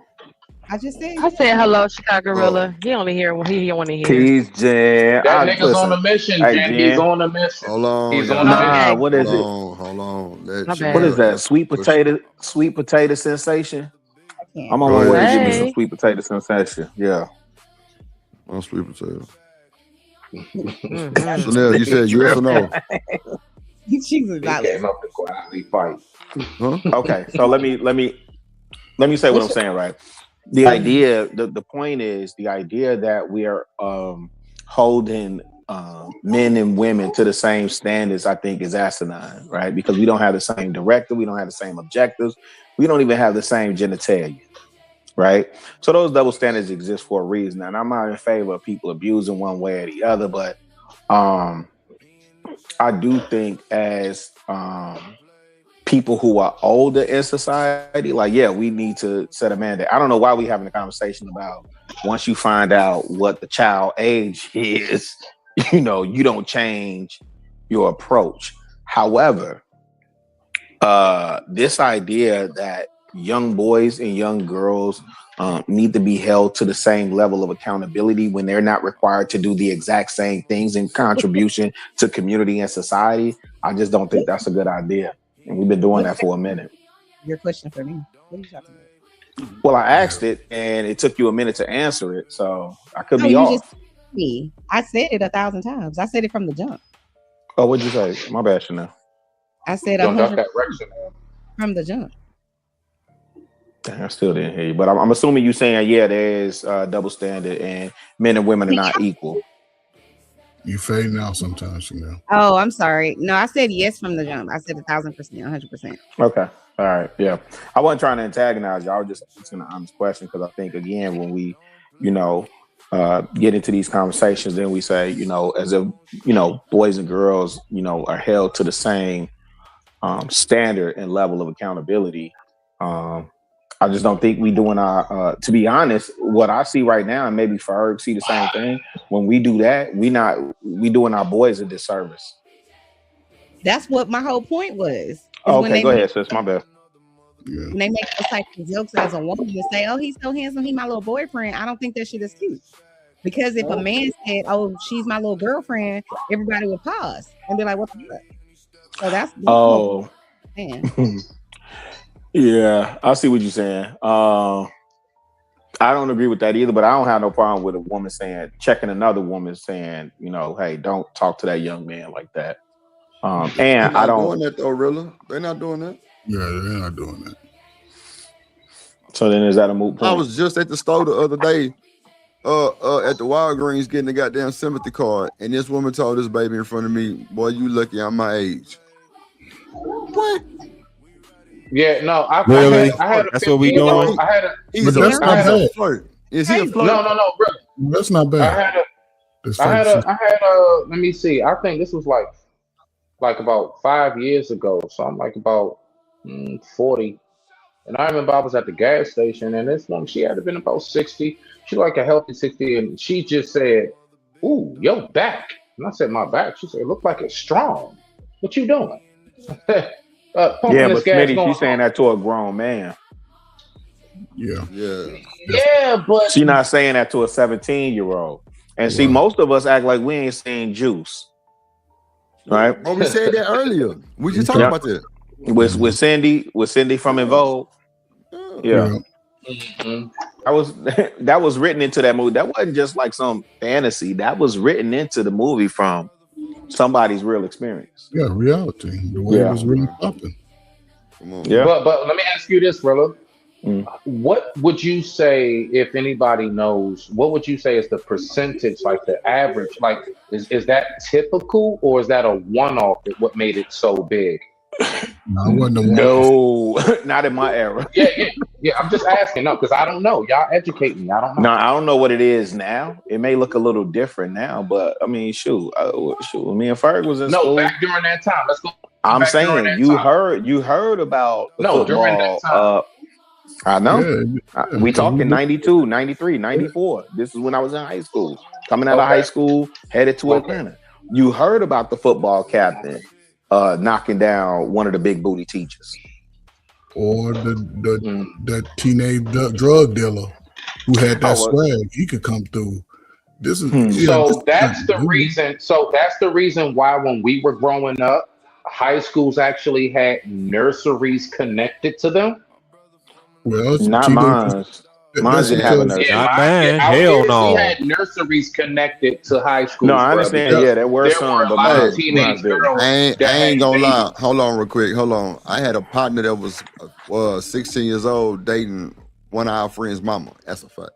I just said. I said hello, Chicago Rilla. He only hear what he want to hear. He's Jen. That nigga's on a mission, Jen. He's on a mission. Hold on. He's on a mission. What is it? Hold on. What is that? Sweet potato sensation? I'm on my way to give me some sweet potato sensation. Yeah. On sweet potato. Chanel, you said yes or no? She's a came up to quietly fight. Huh? Okay, so let me say what I'm saying, right? The idea, the point is the idea that we are holding men and women to the same standards, I think, is asinine, right? Because we don't have the same directive, we don't have the same objectives, we don't even have the same genitalia, right? So those double standards exist for a reason, and I'm not in favor of people abusing one way or the other, but I do think as people who are older in society, like, yeah, we need to set a mandate. I don't know why we having a conversation about once you find out what the child age is, you don't change your approach. However, this idea that young boys and young girls need to be held to the same level of accountability when they're not required to do the exact same things in contribution to community and society, I just don't think that's a good idea. And we've been doing that for a minute. Your question for me. What are you talking about? Well, I asked it and it took you a minute to answer it. So I could be off. I said it 1,000 times. I said it from the jump. Oh, what'd you say? My bad, Chanel. I said 100 from the jump. Dang, I still didn't hear you. But I'm assuming you saying, yeah, there is a double standard and men and women are not equal. You fading out sometimes, Chanel. Oh, I'm sorry. No, I said yes from the jump. I said 1,000%, 100%. Okay. All right. Yeah. I wasn't trying to antagonize you. I was just asking an honest question because I think, again, when we, get into these conversations, then we say, as if, boys and girls, are held to the same standard and level of accountability. I just don't think we doing our, to be honest, what I see right now, and maybe Ferg see the same thing, when we do that, we doing our boys a disservice. That's what my whole point was. Oh, okay, go ahead, sis. My bad. When they make those types of jokes as a woman and say, "Oh, he's so handsome, he's my little boyfriend," I don't think that shit is cute. Because if a man said, "Oh, she's my little girlfriend," everybody would pause and be like, "What the fuck?" So that's man. Yeah, I see what you're saying. I don't agree with that either, but I don't have no problem with a woman checking another woman saying, hey, don't talk to that young man like that. And I don't doing that though, Rilla. They're not doing that. Yeah, they're not doing that. So then is that a moot point? I was just at the store the other day, at the Walgreens getting the goddamn sympathy card, and this woman told this baby in front of me, "Boy, you lucky I'm my age." What? Yeah, no, I had That's what we doing. He's a flirt. Is he a flirt? No, bro. That's not bad. I had let me see. I think this was like about 5 years ago. So I'm like about 40. And I remember I was at the gas station, and this woman, she had to been about 60. She like a healthy 60, and she just said, "Ooh, your back." And I said, "My back." She said, "It look like it's strong. What you doing?" Yeah, but Smitty, she's saying that to a grown man. Yeah, but she's not saying that to a 17-year-old. And see, most of us act like we ain't saying juice, right? Oh, we said that earlier. We just talked about that with Cindy from Involve. Yeah. That was written into that movie. That wasn't just like some fantasy. That was written into the movie from somebody's real experience. Yeah, reality. The way it was really popping. Yeah. But let me ask you this, brother. What would you say, if anybody knows, what would you say is the percentage, like the average? Like, is that typical, or is that a one-off that what made it so big? No, not in my era. Yeah. I'm just asking, no, because I don't know. Y'all educate me. I don't know. No, I don't know what it is now. It may look a little different now, but I mean, shoot. Me and Ferg was in school. No, back during that time. Let's go. I'm saying you heard about the football. During that time. I know. We talking 92, 93, 94. This is when I was in high school. Coming out of high school, headed to Atlanta. You heard about the football captain knocking down one of the big booty teachers. Or the teenage drug dealer who had that swag. He could come through. This is that's the reason. So that's the reason why when we were growing up, high schools actually had nurseries connected to them. Well, not mine. Mine didn't have a nursery. Hell no. We had nurseries connected to high schools. No, I understand. Bro, there were some, but mine, teenage girls. I ain't gonna lie. Hold on, real quick. Hold on. I had a partner that was 16 years old dating one of our friends' mama. That's a fact.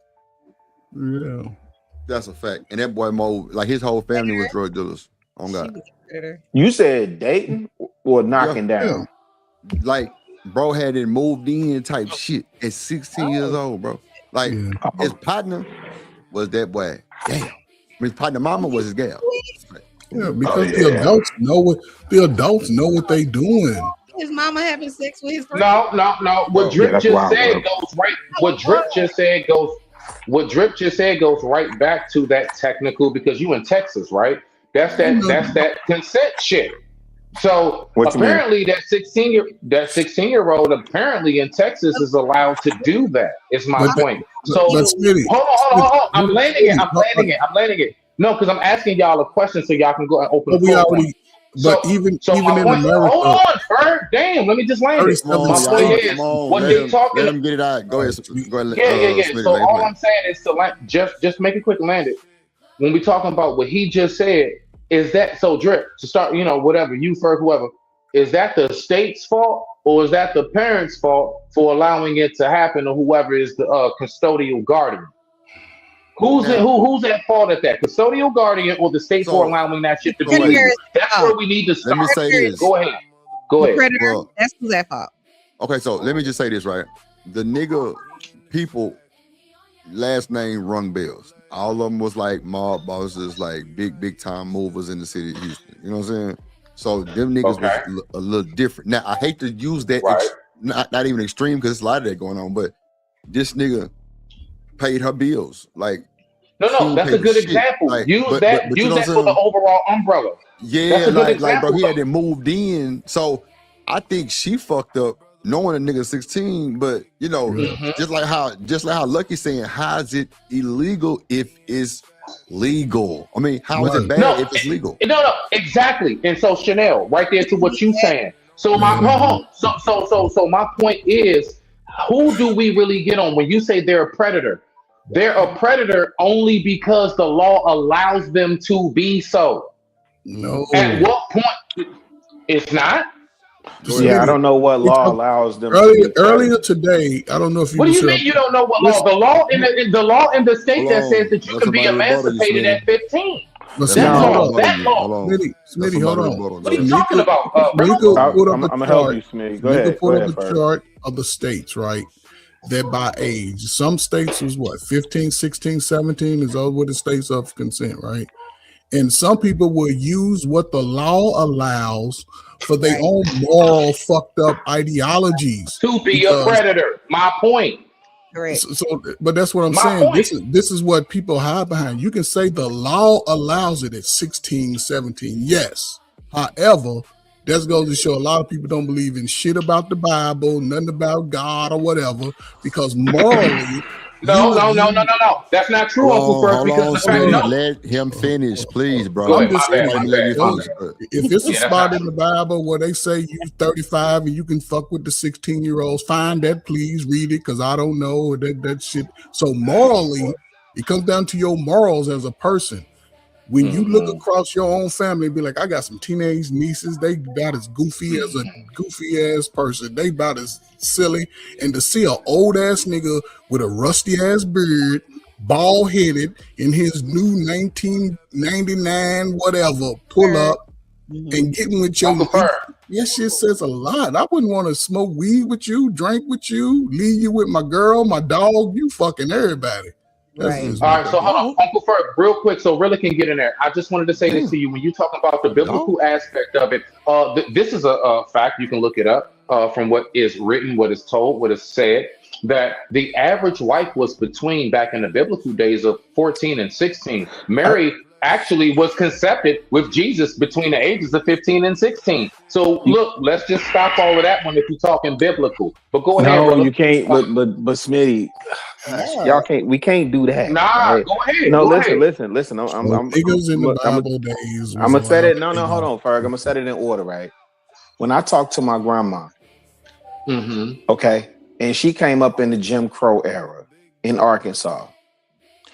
Yeah, that's a fact. And that boy Mo, like his whole family was drug dealers. Oh God. You said dating or knocking down? Like, bro had it moved in type shit at 16 years old, bro. Like his partner was that boy. Damn. His partner mama was his gal. Yeah, because the adults know what they doing. His mama having sex with his friend. No. What Drip just said goes right. What Drip just said goes right back to that technical, because you in Texas, right? That's that consent shit. So apparently that 16-year-old apparently in Texas is allowed to do that. Is my point. So hold on. I'm landing it. No, because I'm asking y'all a question so y'all can go and open the even in America. Hold on, Ferg. Damn, let me just land it. My point is, what they talking. Let him get it out. Go ahead. Yeah. So all I'm saying is to land. Just make it quick. Land it. When we talking about what he just said, is that so? Drip to start. Whatever you, Ferg, whoever. Is that the state's fault, or is that the parents' fault for allowing it to happen, or whoever is the custodial guardian? Who's at fault at that? Custodial guardian or the state for allowing that shit to be legal? That's where we need to start. Let me say this. Go ahead. Predator, that's who's at fault. Okay, so let me just say this, right? The nigga people last name rung bells. All of them was like mob bosses, like big time movers in the city of Houston. You know what I'm saying? So them niggas was a little different. Now I hate to use that, not even extreme, because there's a lot of that going on, but this nigga paid her bills. Like, no, that's a good example. Like, use that for the overall umbrella. Yeah, like bro, he had it moved in. So I think she fucked up knowing a nigga 16, but just like how Lucky saying, how is it illegal if it's legal? I mean, how is it bad if it's legal? No, exactly. And so Chanel, right there to what you saying. So my so my point is, who do we really get on when you say they're a predator? They're a predator only because the law allows them to be so. No. At what point? It's not. Yeah, I don't know what law allows them. Earlier today, I don't know if you. What do you mean you don't know what law? The law in the state that says that you can be emancipated at 15. Smitty, hold on. What are you talking about? I'm gonna help you, Smitty. Go ahead. Put up a chart of the states, right? that by age. Some states was what, 15, 16, 17 is over the states of consent, right? And some people will use what the law allows for their own moral fucked up ideologies. To be a predator. My point. Correct. But that's what I'm saying. This is what people hide behind. You can say the law allows it at 16, 17. Yes. However, that goes to show a lot of people don't believe in shit about the Bible, nothing about God or whatever, because morally. No. That's not true, Uncle Ferg. Because let him finish, please, bro. If it's a spot in the Bible where they say you 35 and you can fuck with the 16-year-olds, find that, please read it, because I don't know that shit. So morally, it comes down to your morals as a person. When you look across your own family and be like, I got some teenage nieces, they about as goofy as a goofy ass person. They about as silly. And to see an old ass nigga with a rusty ass beard, bald headed, in his new 1999 whatever, pull up and getting with your that shit says a lot. I wouldn't want to smoke weed with you, drink with you, leave you with my girl, my dog, you fucking everybody. Right. All right, so hold on, Uncle Ferg, real quick, so really can get in there. I just wanted to say this to you. When you talk about the biblical aspect of it, this is a fact. You can look it up from what is written, what is told, what is said, that the average wife was between, back in the biblical days, of 14 and 16. Mary actually was conceived with Jesus between the ages of 15 and 16. So look, let's just stop all of that when if you're talking biblical. But go ahead. No, you can't. But Smitty, y'all can't. We can't do that. Nah, right? go ahead. No, go listen. I'm gonna set it. No, hold on, Ferg. I'm gonna set it in order, right? When I talk to my grandma, okay, and she came up in the Jim Crow era in Arkansas.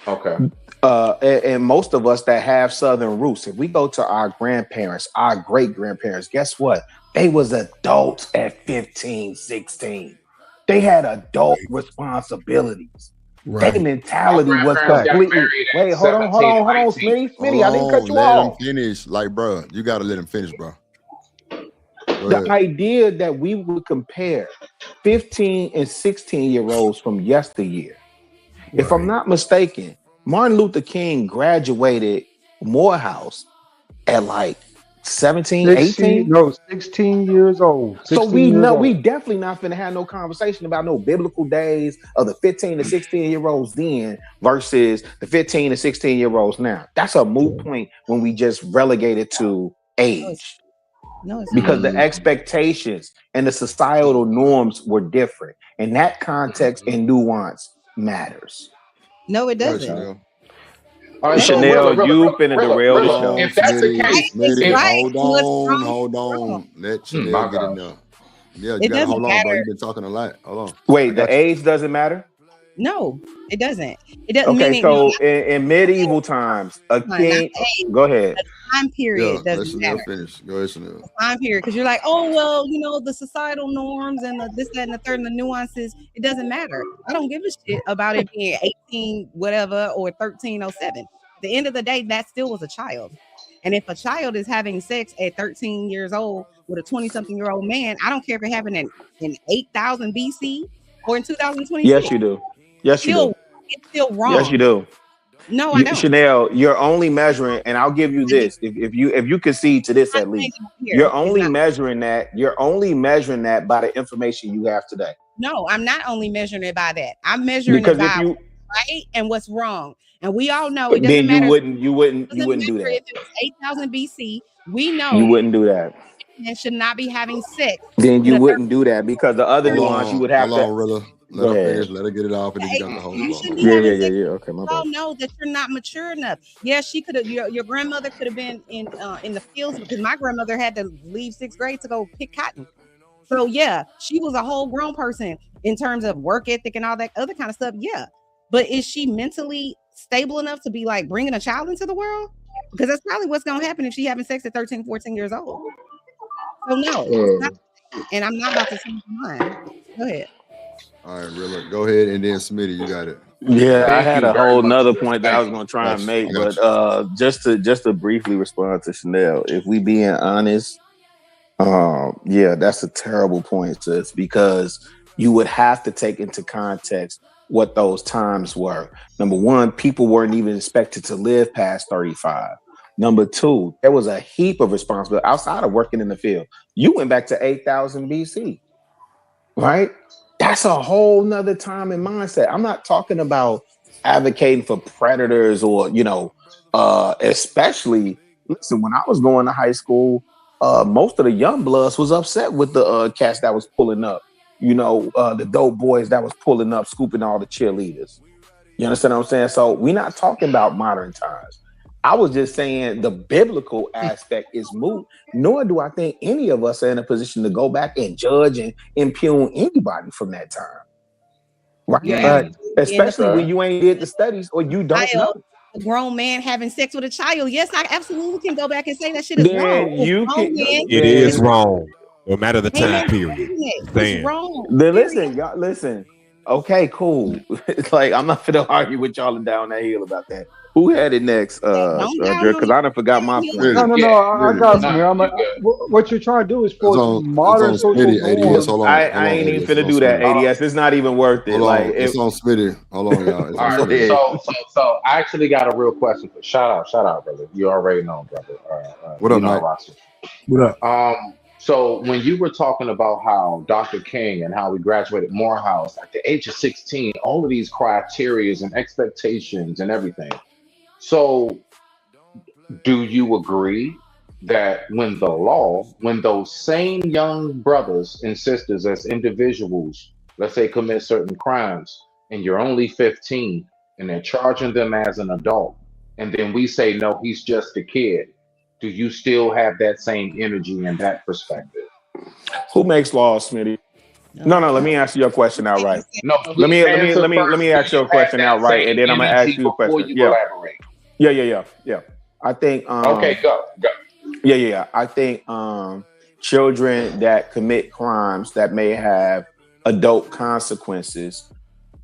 Okay. And most of us that have Southern roots, if we go to our grandparents, our great grandparents, guess what? They was adults at 15, 16. They had adult responsibilities. Right. Their mentality was completely. Wait, hold on, Smitty. I didn't cut you off. Let him finish. Like, bro, you got to let him finish, bro. The idea that we would compare 15 and 16-year-olds from yesteryear. Right. If I'm not mistaken, Martin Luther King graduated Morehouse at like 17, 18? No, 16 years old. So we definitely not finna have no conversation about no biblical days of the 15 to 16-year-olds then versus the 15 to 16-year-olds now. That's a moot point when we just relegate it to age. No, it's because not. the expectations and the societal norms were different. And that context and nuance matters. No, it doesn't. All right, Chanel, you finna derail the show. If that's the case, hold on. Let Chanel get in there. Yeah, you gotta hold on, bro. You've been talking a lot. Hold on. Wait, the age doesn't matter? No, it doesn't. It doesn't. Okay, so in medieval times, a king. Go ahead. The time period doesn't matter. Finish. Go ahead, Chanel. The time period, because you're like, oh well, you know, the societal norms and the this, that, and the third, and the nuances. It doesn't matter. I don't give a shit about it being 18, whatever, or 1307. At the end of the day, that still was a child. And if a child is having sex at 13 years old with a 20-something-year-old man, I don't care if it happened in 8000 BC or in 2020. Yes, you do. Yes, you do. It's still wrong. Yes, you do. No, I don't. Chanel, you're only measuring, and I'll give you this. If you concede to this at least, you're only measuring that. You're only measuring that by the information you have today. No, I'm not only measuring it by that. I'm measuring it by right and what's wrong. And we all know it doesn't matter. You wouldn't do that. If it was 8000 BC, we know you wouldn't do that. And should not be having sex. Then you wouldn't do that because the other nuance you would have to. Let her finish. Let her get it off, and then you got the whole. Yeah. Okay, my bad. You all know that you're not mature enough. Yeah, she could have. Your grandmother could have been in the fields because my grandmother had to leave 6th grade to go pick cotton. So yeah, she was a whole grown person in terms of work ethic and all that other kind of stuff. Yeah, but is she mentally stable enough to be like bringing a child into the world? Because that's probably what's going to happen if she having sex at 13, 14 years old. So no, it's not, and I'm not about to change mine. Go ahead. All right, Rilla, go ahead, and then Smitty, you got it. Yeah, I had a whole nother point that I was going to try and make, but just to briefly respond to Chanel, if we being honest, yeah, that's a terrible point, sis, because you would have to take into context what those times were. Number one, people weren't even expected to live past 35. Number two, there was a heap of responsibility outside of working in the field. You went back to 8,000 BC, right? That's a whole nother time and mindset. I'm not talking about advocating for predators or, especially, listen, when I was going to high school, most of the young bloods was upset with the cats that was pulling up, the dope boys that was pulling up, scooping all the cheerleaders. You understand what I'm saying? So we're not talking about modern times. I was just saying the biblical aspect is moot, nor do I think any of us are in a position to go back and judge and impugn anybody from that time. Right? Yeah. Especially when you ain't did the studies or you don't know. A grown man having sex with a child. Yes, I absolutely can go back and say that shit is wrong. It is wrong. No matter the time period. It's wrong. Listen, y'all, listen. Okay, cool. It's like I'm not gonna argue with y'all down that hill about that. Who had it next? Because I done forgot my point. No. I got you. What you're trying to do is force modern social norms. I ain't even finna do that. ADS, it's not even worth it. It's on Smitty. Hold on, y'all. It's on All Smitty. right, so I actually got a real question. Shout out, brother. You already know, brother. What up, Mike? What up? So when you were talking about how Dr. King and how we graduated Morehouse at the age of 16, all of these criteria and expectations and everything. So do you agree that when those same young brothers and sisters as individuals, let's say, commit certain crimes and you're only 15 and they're charging them as an adult, and then we say, no, he's just a kid, do you still have that same energy and that perspective? Who makes laws, Smitty? No, let me answer your question outright. No, let me ask you a question outright, and then I'm gonna ask you a question. Yeah. I think okay, go. Yeah. I think children that commit crimes that may have adult consequences,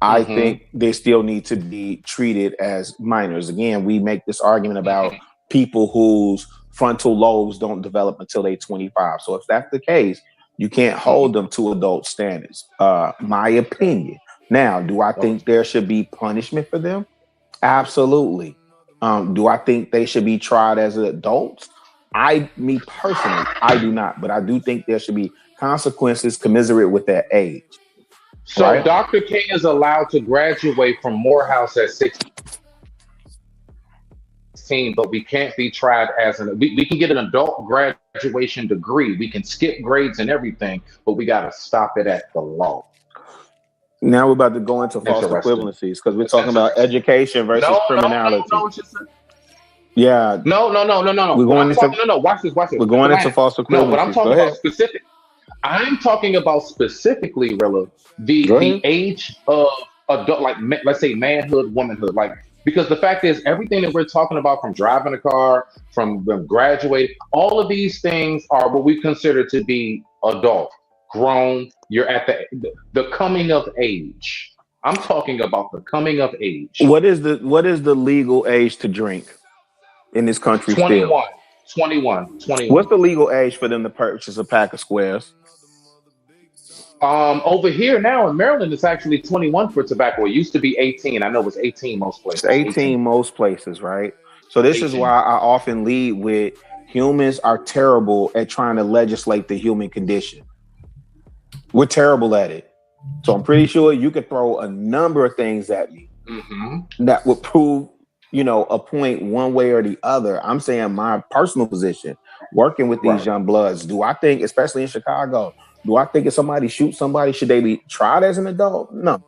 I think they still need to be treated as minors. Again, we make this argument about people whose frontal lobes don't develop until they're 25. So if that's the case, you can't hold them to adult standards. My opinion. Now, do I think there should be punishment for them? Absolutely. Do I think they should be tried as adults? Me personally, I do not. But I do think there should be consequences commiserate with their age. So right? Dr. King is allowed to graduate from Morehouse at 16, but we can't be tried as we can get an adult graduation degree. We can skip grades and everything, but we got to stop it at the law. Now we're about to go into false equivalencies because we're talking about education versus criminality. Yeah. No. We're going into Watch this. We're going into false equivalencies. No, but I'm talking about specific. I'm talking about specifically, Rilla, the age of adult, like let's say manhood, womanhood, like. Because the fact is, everything that we're talking about, from driving a car, from graduating, all of these things are what we consider to be adult, grown. You're at the coming of age. I'm talking about the coming of age. What is the legal age to drink in this country? 21. Still? 21. What's the legal age for them to purchase a pack of squares? Over here now in Maryland, it's actually 21 for tobacco. It used to be 18. I know it was 18 most places. It's 18 most places, right? So this is why I often lead with humans are terrible at trying to legislate the human condition. We're terrible at it. So I'm pretty sure you could throw a number of things at me that would prove, a point one way or the other. I'm saying my personal position, working with these young bloods, do I think, especially in Chicago, do I think if somebody shoots somebody, should they be tried as an adult? No.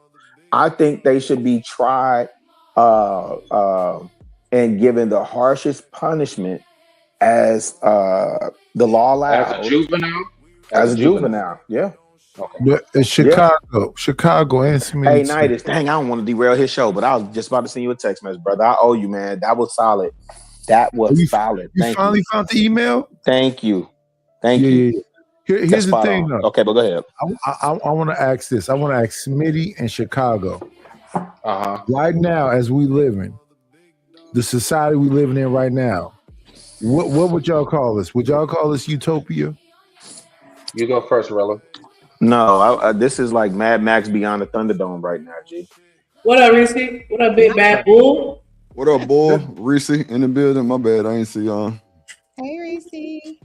I think they should be tried and given the harshest punishment as the law allows. As a juvenile? As a juvenile, yeah. Okay. It's Chicago and Smith. Hey, Nidus, dang, I don't want to derail his show, but I was just about to send you a text message, brother. I owe you, man. That was solid. That was solid. You finally found the email? Thank you. Thank you. Here's the thing, though. Okay, but go ahead. I want to ask this. I want to ask Smitty and Chicago. Right now, as we living, the society we living in right now, what would y'all call this? Would y'all call this utopia? You go first, Rella. No, this is like Mad Max Beyond the Thunderdome right now, G. What up, Reese? What up, Big Bad Bull? What up, boy? Reese in the building. My bad, I ain't see y'all. Hey, Reese.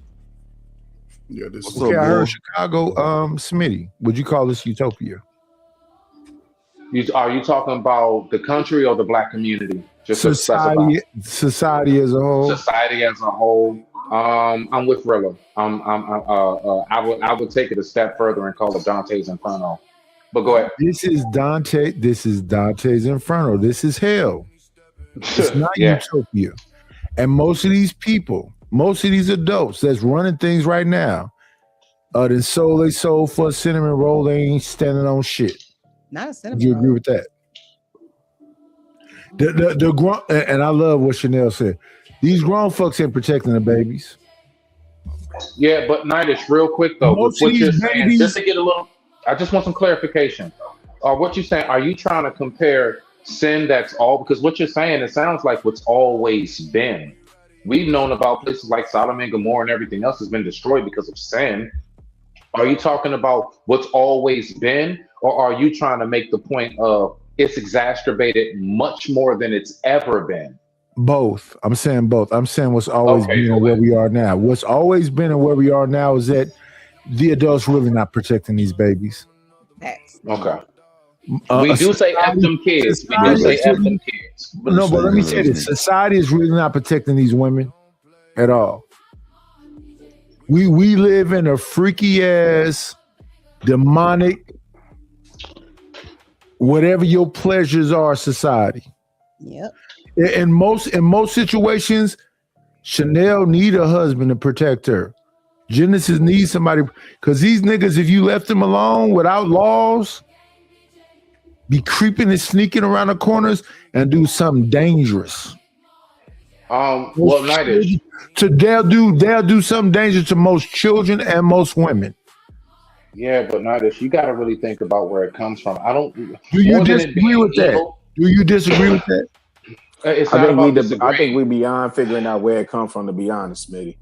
Yeah, this What's Okay, up, I heard boy? Chicago, Smitty. Would you call this utopia? Are you talking about the country or the black community? Just to specify. Society as a whole. Society as a whole. I'm with Rilla. I would take it a step further and call it Dante's Inferno. But go ahead. This is Dante. This is Dante's Inferno. This is hell. It's not Yeah. utopia. And most of these people, most of these adults that's running things right now, then sold they sold for a cinnamon roll. They ain't standing on shit. Not a Do cinnamon you roll. agree with that? The grown, and I love what Chanel said. These grown fucks ain't protecting the babies. Yeah, but Nightish, real quick though, with Most what of you're these saying, babies- just to get a little, I just want some clarification. What you're saying, are you trying to compare sin that's all, because what you're saying, it sounds like what's always been. We've known about places like Sodom and Gomorrah and everything else has been destroyed because of sin. Are you talking about what's always been, or are you trying to make the point of it's exacerbated much more than it's ever been? Both. I'm saying both. I'm saying what's always Okay, been and where we are now. What's always been and where we are now is that the adults really not protecting these babies. Okay. We do say F them kids. We do say F them kids. No, but let me say this: society is really not protecting these women at all. We live in a freaky ass, demonic, whatever your pleasures are society. Yep. In most situations, Chanel need a husband to protect her. Genesis needs somebody, because these niggas, if you left them alone without laws, be creeping and sneaking around the corners and do something dangerous. Well, Nightish. So they'll do something dangerous to most children and most women. Yeah, but Nightish, you got to really think about where it comes from. I don't. Do you disagree with that? Do you disagree with that? It's I not think about I disagreeing. think we beyond figuring out where it comes from. To be honest, Smitty.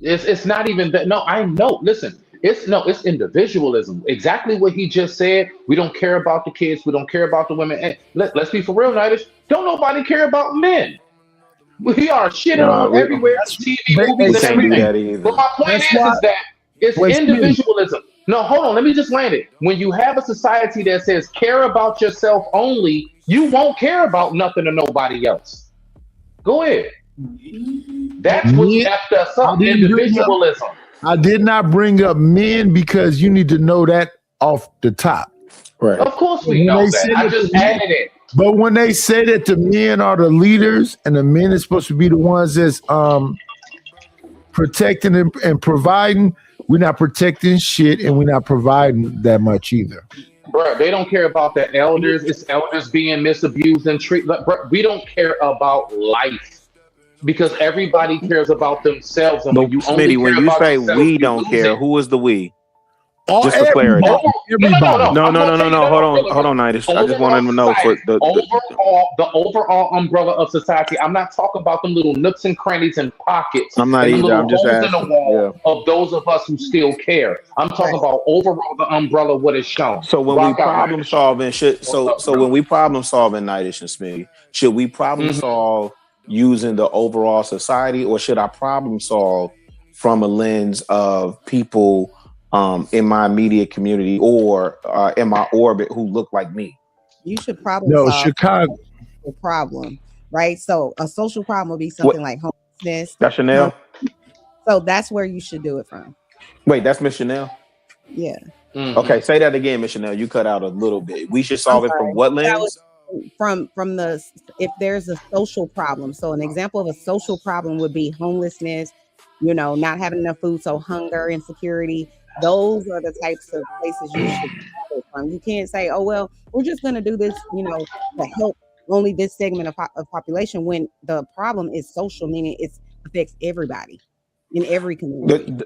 It's not even that. No, I know. Listen, it's individualism. Exactly what he just said. We don't care about the kids. We don't care about the women. And let's be for real, Nightish. Don't nobody care about men. We are shitting on them everywhere. TV, movies, and everything. But my point is that it's individualism. No, hold on. Let me just land it. When you have a society that says care about yourself only, you won't care about nothing or nobody else. Go ahead. That's what effed us up. Individualism. I did not bring up men because you need to know that off the top. Right. Of course we know that. I just added it. But when they say that the men are the leaders and the men is supposed to be the ones that's protecting and providing, we're not protecting shit and we're not providing that much either. Bro, they don't care about the elders. It's elders being misabused and treated. Bro, we don't care about life because everybody cares about themselves. And when you only Smitty, when care you about say yourself, we you don't lose care, it. who is the we? Just for clarity. No. Hold on, Nightish. I just wanted to know for the overall umbrella of society. I'm not talking about them little nooks and crannies and pockets. I'm not and either. little I'm just holes in the asking. wall of those of us who still care. I'm talking about overall the umbrella, what is shown. So when we problem solving, when we problem solving, Nightish and Smitty, should we problem solve using the overall society, or should I problem solve from a lens of people in my immediate community or in my orbit who look like me? You should probably solve Chicago a problem, right? So a social problem would be something like homelessness. That's Chanel. So that's where you should do it from. Wait, that's Miss Chanel. Yeah. Okay, say that again, Miss Chanel. You cut out a little bit. We should solve it from what lens? From the if there's a social problem. So an example of a social problem would be homelessness, not having enough food, so hunger, insecurity. Those are the types of places you should go from. You can't say, oh, well, we're just going to do this, to help only this segment of population, when the problem is social, meaning it affects everybody in every community.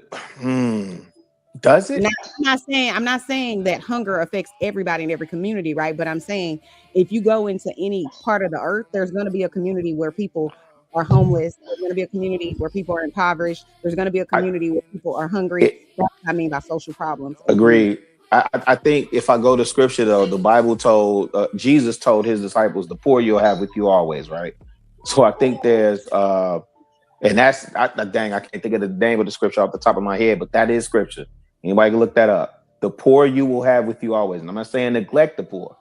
Does it? I'm not saying that hunger affects everybody in every community, right? But I'm saying if you go into any part of the earth, there's going to be a community where people are homeless. There's going to be a community where people are impoverished. There's going to be a community where people are hungry. That's what I mean by social problems. Agreed. I think if I go to scripture though, the Bible told Jesus told his disciples, "The poor you'll have with you always," right? So I think there's and that's dang, I can't think of the name of the scripture off the top of my head, but that is scripture. Anybody can look that up. The poor you will have with you always. And I'm not saying neglect the poor,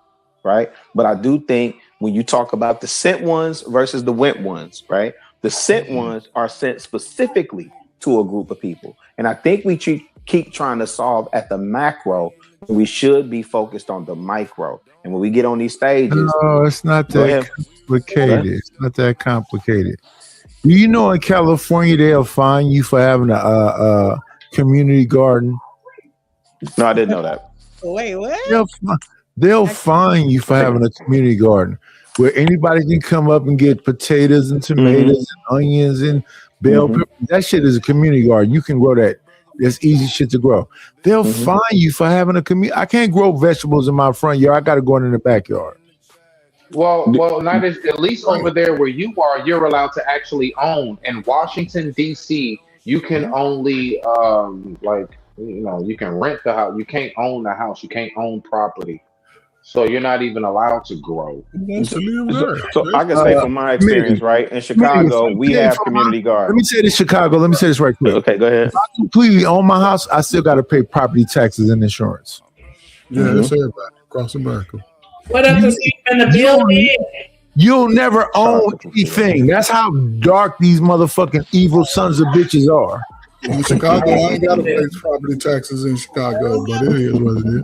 right? But I do think when you talk about the sent ones versus the went ones, right? The sent ones are sent specifically to a group of people. And I think we keep trying to solve at the macro. We should be focused on the micro. And when we get on these stages, no, it's not that complicated. It's not that complicated. Do you know in California they'll fine you for having a community garden? No, I didn't know that. Wait, what? They'll fine you for having a community garden where anybody can come up and get potatoes and tomatoes and onions and bell peppers. That shit is a community garden. You can grow that. That's easy shit to grow. They'll fine you for having a community. I can't grow vegetables in my front yard. I got to go in the backyard. Well, not at least over there where you are, you're allowed to actually own. In Washington D.C., you can only you can rent the house. You can't own the house. You can't own property. So you're not even allowed to grow. So I can say from my experience, right? In Chicago, we have community gardens. Let me say this, Chicago. Let me say this right quick. Okay, go ahead. If I completely own my house, I still got to pay property taxes and insurance. Yeah, that's everybody across America. What else is in the building? You'll never own anything. That's how dark these motherfucking evil sons of bitches are. In Chicago, I ain't got to pay property taxes in Chicago, but it is what it is.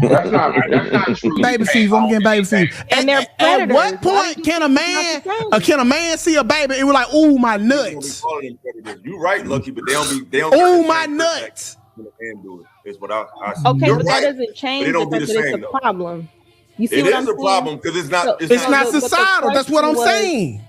That's not true. Baby fever, I'm getting baby fever. And they're At predators. what point can a man see a baby and we're like, ooh, my nuts? You right, Lucky, but they don't. Ooh, my nuts. Is what I Okay, You're but right, that doesn't change but it don't be the the fact that same, it's though. a problem. You see It what is I'm a saying? problem because it's not. It's not societal. That's what I'm question was- saying.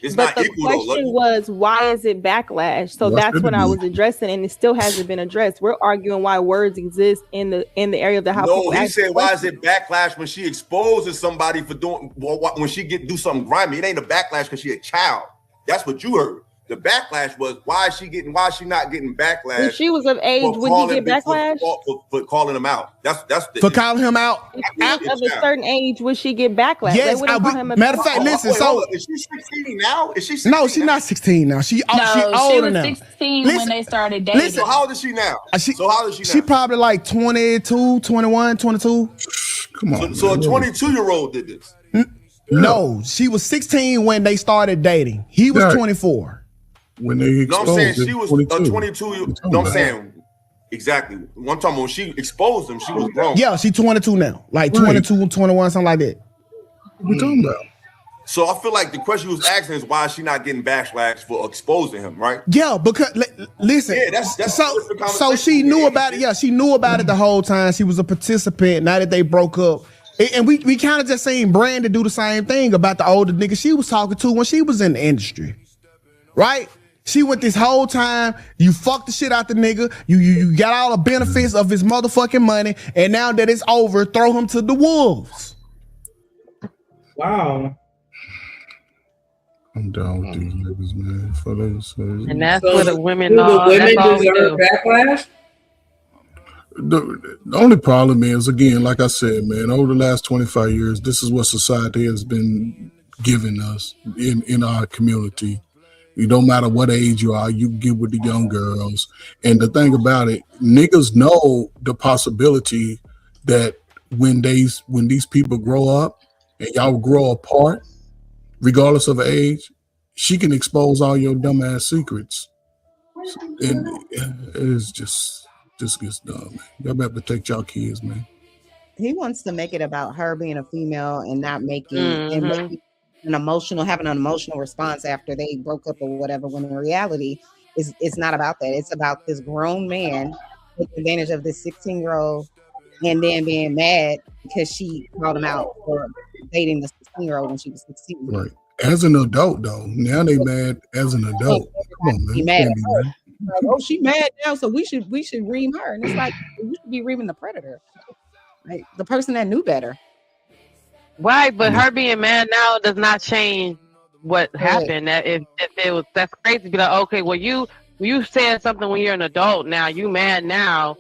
It's But not the equal though. question Lucky. was, why is it backlash? So What's that's gonna what I be? was addressing, and it still hasn't been addressed. We're arguing why words exist in the area of the house. No, he said, why is it backlash when she exposes somebody for doing when she do something grimy? It ain't a backlash because she a child. That's what you heard. The backlash was why is she not getting backlash? When she was of age, for would he get calling- backlash? for calling him out? That's the For calling him out. If she was of a certain age, would she get backlash? Yes, They wouldn't call him a matter of fact, child. listen. So is she 16 now? Is she 16 no, she's not 16 now. She No, older she was now. 16 Listen, when they started dating. So how old is she now? So how old is she now? She probably like 22, 21, 22. Come on. So a 22-year-old did this. No, she was 16 when they started dating. He was Yeah. 24. When they No, I'm exposed saying it, she was 22. a 22. No, I'm saying exactly. One time when she exposed him, she was grown. Yeah, she 22 now. Like Right. 22, 21, something like that. What we talking about? So I feel like the question you was asking is why is she not getting backlash for exposing him, right? Yeah, because listen. Yeah, that's so the conversation. so she knew about it. Yeah, she knew about it the whole time. She was a participant. Now that they broke up, and we kind of just seen Brandon do the same thing about the older nigga she was talking to when she was in the industry, right? She went this whole time. You fucked the shit out the nigga. You got all the benefits of his motherfucking money, and now that it's over, throw him to the wolves. Wow. I'm down with these niggas, man. For this, And that's So what the women do the are. women That's all we deserve do. backlash? the only problem is, again, like I said, man, over the last 25 years, this is what society has been giving us in our community. It don't matter what age you are, you get with the young girls. And the thing about it, niggas know the possibility that when these people grow up and y'all grow apart, regardless of age, she can expose all your dumbass secrets. And it's just gets dumb, man. Y'all better protect y'all kids, man. He wants to make it about her being a female and not making and making having an emotional response after they broke up or whatever, when in reality it's not about that. It's about this grown man taking advantage of this 16-year-old and then being mad because she called him out for dating the 16-year-old when she was 16. Right. As an adult, though, now they mad as an adult. Come on, man. Be You mad can't at be her. mad. Like, oh, she mad now, so we should ream her. And it's like, we should be reaming the predator, like the person that knew better. Right, but her being mad now does not change what happened. That if it was, that's crazy. Be like, okay, well you said something when you're an adult now. You mad now.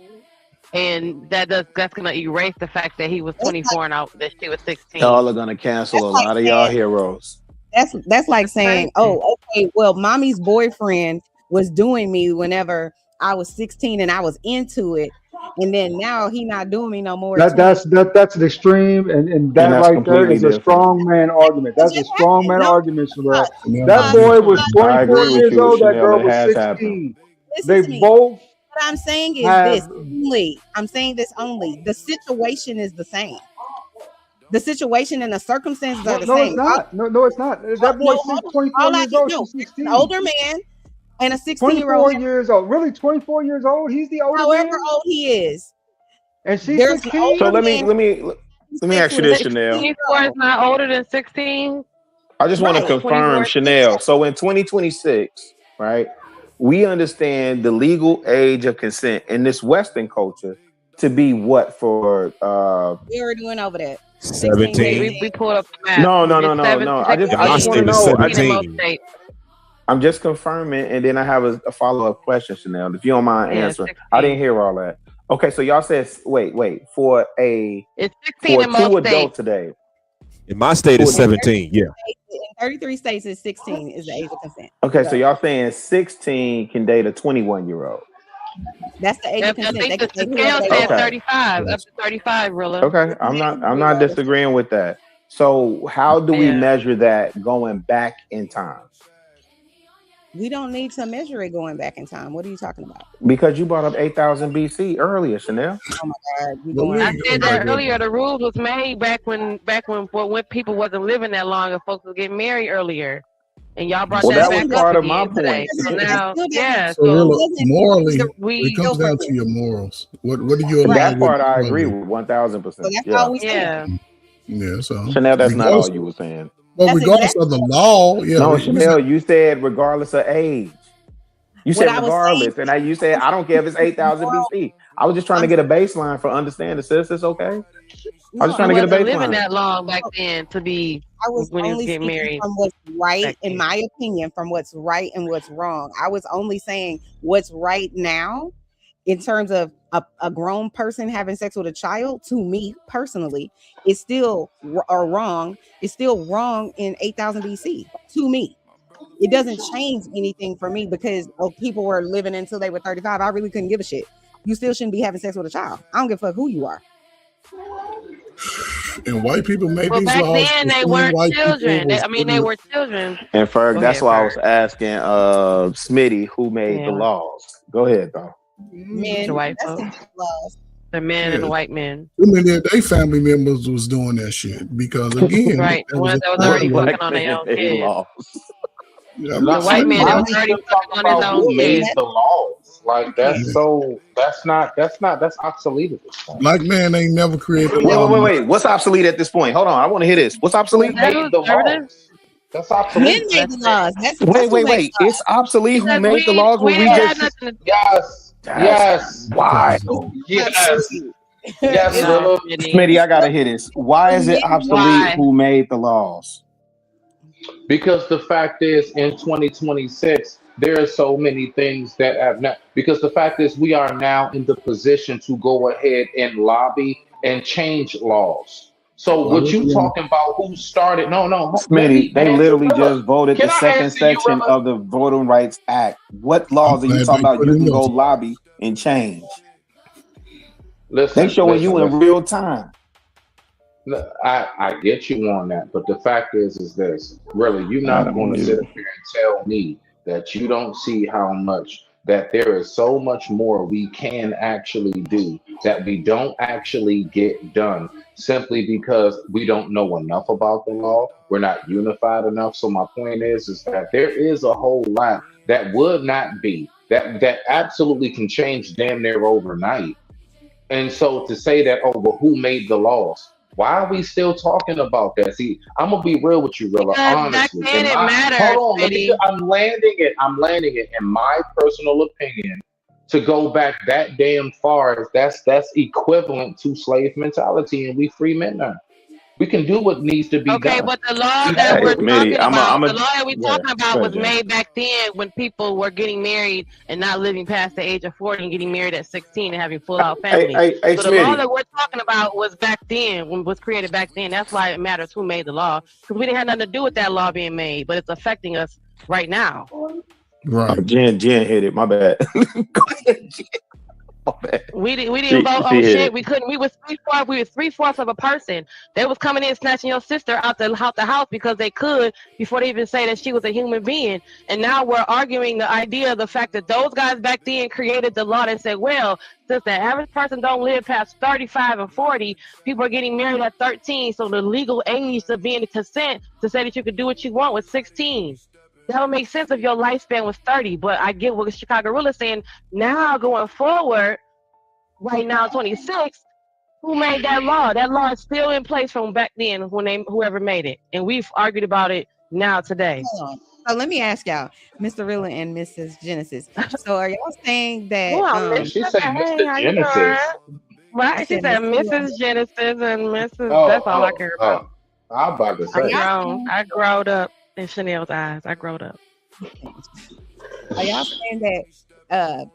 And that's gonna erase the fact that he was 24 and that she was 16. Y'all are gonna cancel a lot of y'all heroes. That's like saying, oh, okay, well, mommy's boyfriend was doing me whenever I was 16 and I was into it, and then now he not doing me no more. That's an extreme, and that that's right there is completely a strong man argument. That's a strong man argument, Sherelle. That boy was I 24 agree with years you, old. That Chanel. girl It was has 16. Listen They to me. both. What I'm saying is have- this only. I'm saying this only. The situation is the same. The situation and the circumstances are the No, same. it's not. No, it's not. That boy's 24 years old. She's 16. An older man and a 16-year-old. 24 years old. Really, 24 years old. He's the older However man. old he is. And she's There's an 16. older So let man. me ask you this, Chanel. 24 is not older than 16. I just want to Right. confirm, 24. Chanel. So in 2026, right, we understand the legal age of consent in this Western culture to be what for? We were doing over that. 17. We pulled up the map. No. I In just my want state to is know. 17. I'm just confirming, and then I have a follow-up question, Chanel, if you don't mind Yeah, answering. 16. I didn't hear all that. Okay, so y'all said wait for It's 16 for in two most adults states. today. In my state is 17. Yeah. In 33 states, is 16 is the age of consent. Okay, so y'all saying 16 can date a 21-year-old. That's the age of I consent. think They the can date scale whoever they said want. 35, up to 35, Rilla. Okay, I'm not disagreeing with that. So how do we measure that going back in time? We don't need to measure it going back in time. What are you talking about? Because you brought up 8,000 BC earlier, Chanel. Oh my God, you going? I said that earlier. The rules was made back when people wasn't living that long and folks was getting married earlier, and y'all brought Well, that that back was up part of my again today. point. So now, yeah. So really, So morally, we it comes down to your morals. What do you allow? That part I with- agree with 1,000%. Yeah. Yeah. Yeah, so Chanel, that's not regardless- all you were saying. Well, regardless of the law, yeah. No, we- Chanel, you said regardless of age. You What said I was regardless, and you said I don't care if it's 8,000 BC. I was just trying to get a baseline for understanding. Sis, it's okay. I was just trying to get a wasn't living baseline. that long back then to be I was when he was only getting speaking married. from what's right, back in then. my opinion, from what's right and what's wrong. I was only saying what's right now in terms of a grown person having sex with a child. To me personally, is still wrong. It's still wrong in 8,000 BC. To me, it doesn't change anything for me because people were living until they were 35. I really couldn't give a shit. You still shouldn't be having sex with a child. I don't give a fuck who you are. And white people made Well, these back laws. then they before weren't white people children. was They given- were children. And Ferg, Go that's ahead, why I Ferg. was asking Smitty who made the Yeah. laws. Go ahead, though. Men, The white that's folks. against laws. The men and Yeah. the white men. Too many of their family members was doing that shit because again, Right. The that was ones a that was already part of fucking it. on their own They kids. laws. Yeah, The white man that was Why already we still fucking talking on his about own who made kids. the laws? Like that's obsolete at this point. Black man ain't never created Wait, law. What's obsolete at this point? Hold on, I want to hear this. What's obsolete? That Made was the conservative. laws. That's obsolete. Men made the laws. That's who made Wait. the laws. It's obsolete who Because made the laws we when we ain't had just. nothing to Yes. Yes. Why? Yes. Yes, No, Rilla. Smitty, I gotta hear this. Why is it obsolete Why? who made the laws? Because the fact is, in 2026, there are so many things that have not. Because the fact is, we are now in the position to go ahead and lobby and change laws. So, what you talking about? Who started? No. Smitty, they literally just voted Can the I second answer you, section Rilla? of the Voting Rights Act. What laws are you glad talking they about? put You in can go those. lobby and change. Listen, They showing you in listen. real time. No, I get you on that, but the fact is this: really, you're not going to sit up here and tell me that you don't see how much that there is so much more we can actually do that we don't actually get done simply because we don't know enough about the law. We're not unified enough. So my point is that there is a whole lot that would not be that absolutely can change damn near overnight. And so to say that, oh, well, who made the laws? Why are we still talking about that? See, I'm gonna be real with you, Rilla. Because back Honestly, then it mattered, hold on. Smitty. I'm landing it. In my personal opinion, to go back that damn far, that's equivalent to slave mentality, and we free men now. We can do what needs to be Okay, done. but the law Hey, that we're Smitty, talking about, I'm a the law that we're yeah, talking about go was ahead, Jen. made back then when people were getting married and not living past the age of 40 and getting married at 16 and having full out families. Hey, So the law Smitty. that we're talking about was back then, when it was created back then. That's why it matters who made the law, because we didn't have nothing to do with that law being made, but it's affecting us right now. Right. Jen hit it. My bad. Go ahead, Jen. My bad. We didn't vote She on hit shit. it. We couldn't. We was three-fourths of a person. They was coming in snatching your sister out the house because they could before they even say that she was a human being. And now we're arguing the idea of the fact that those guys back then created the law that said, well, since the average person don't live past 35 and 40, people are getting married at 13. So the legal age of being the consent to say that you could do what you want was 16. That would make sense if your lifespan was 30, but I get what Chicago Rule is saying. Now going forward, right now 26, who made that law? That law is still in place from back then when whoever made it, and we've argued about it now today. Hold on. So let me ask y'all, Mr. Rilla and Mrs. Genesis. So are y'all saying that? Well, She said hey, how Mr. you Genesis. doing? Right? She said said Mrs. Mrs. Genesis and Mrs. That's all I care about. I'm about to say. I growed up in Chanel's eyes. I growed up. Are y'all saying that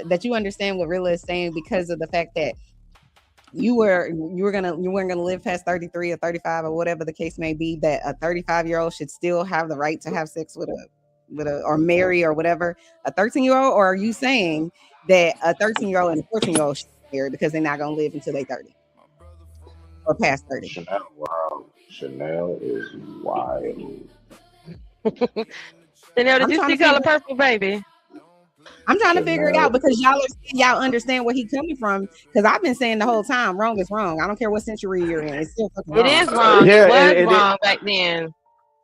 that you understand what Rilla is saying because of the fact that you weren't gonna live past 33 or 35 or whatever the case may be, that a 35-year-old should still have the right to have sex with a or marry or whatever a 13-year-old? Or are you saying that a 13-year-old and a 14-year-old should marry because they're not gonna live until they're 30 or past 30? Chanel, wow. Chanel is wild. Chanel, did I'm you trying see to Color figure- Purple, baby? I'm trying to figure it Chanel. out because y'all understand where he's coming from. Because I've been saying the whole time, wrong is wrong. I don't care what century you're in. It's still fucking wrong. It is wrong. Yeah, It was wrong back then. It's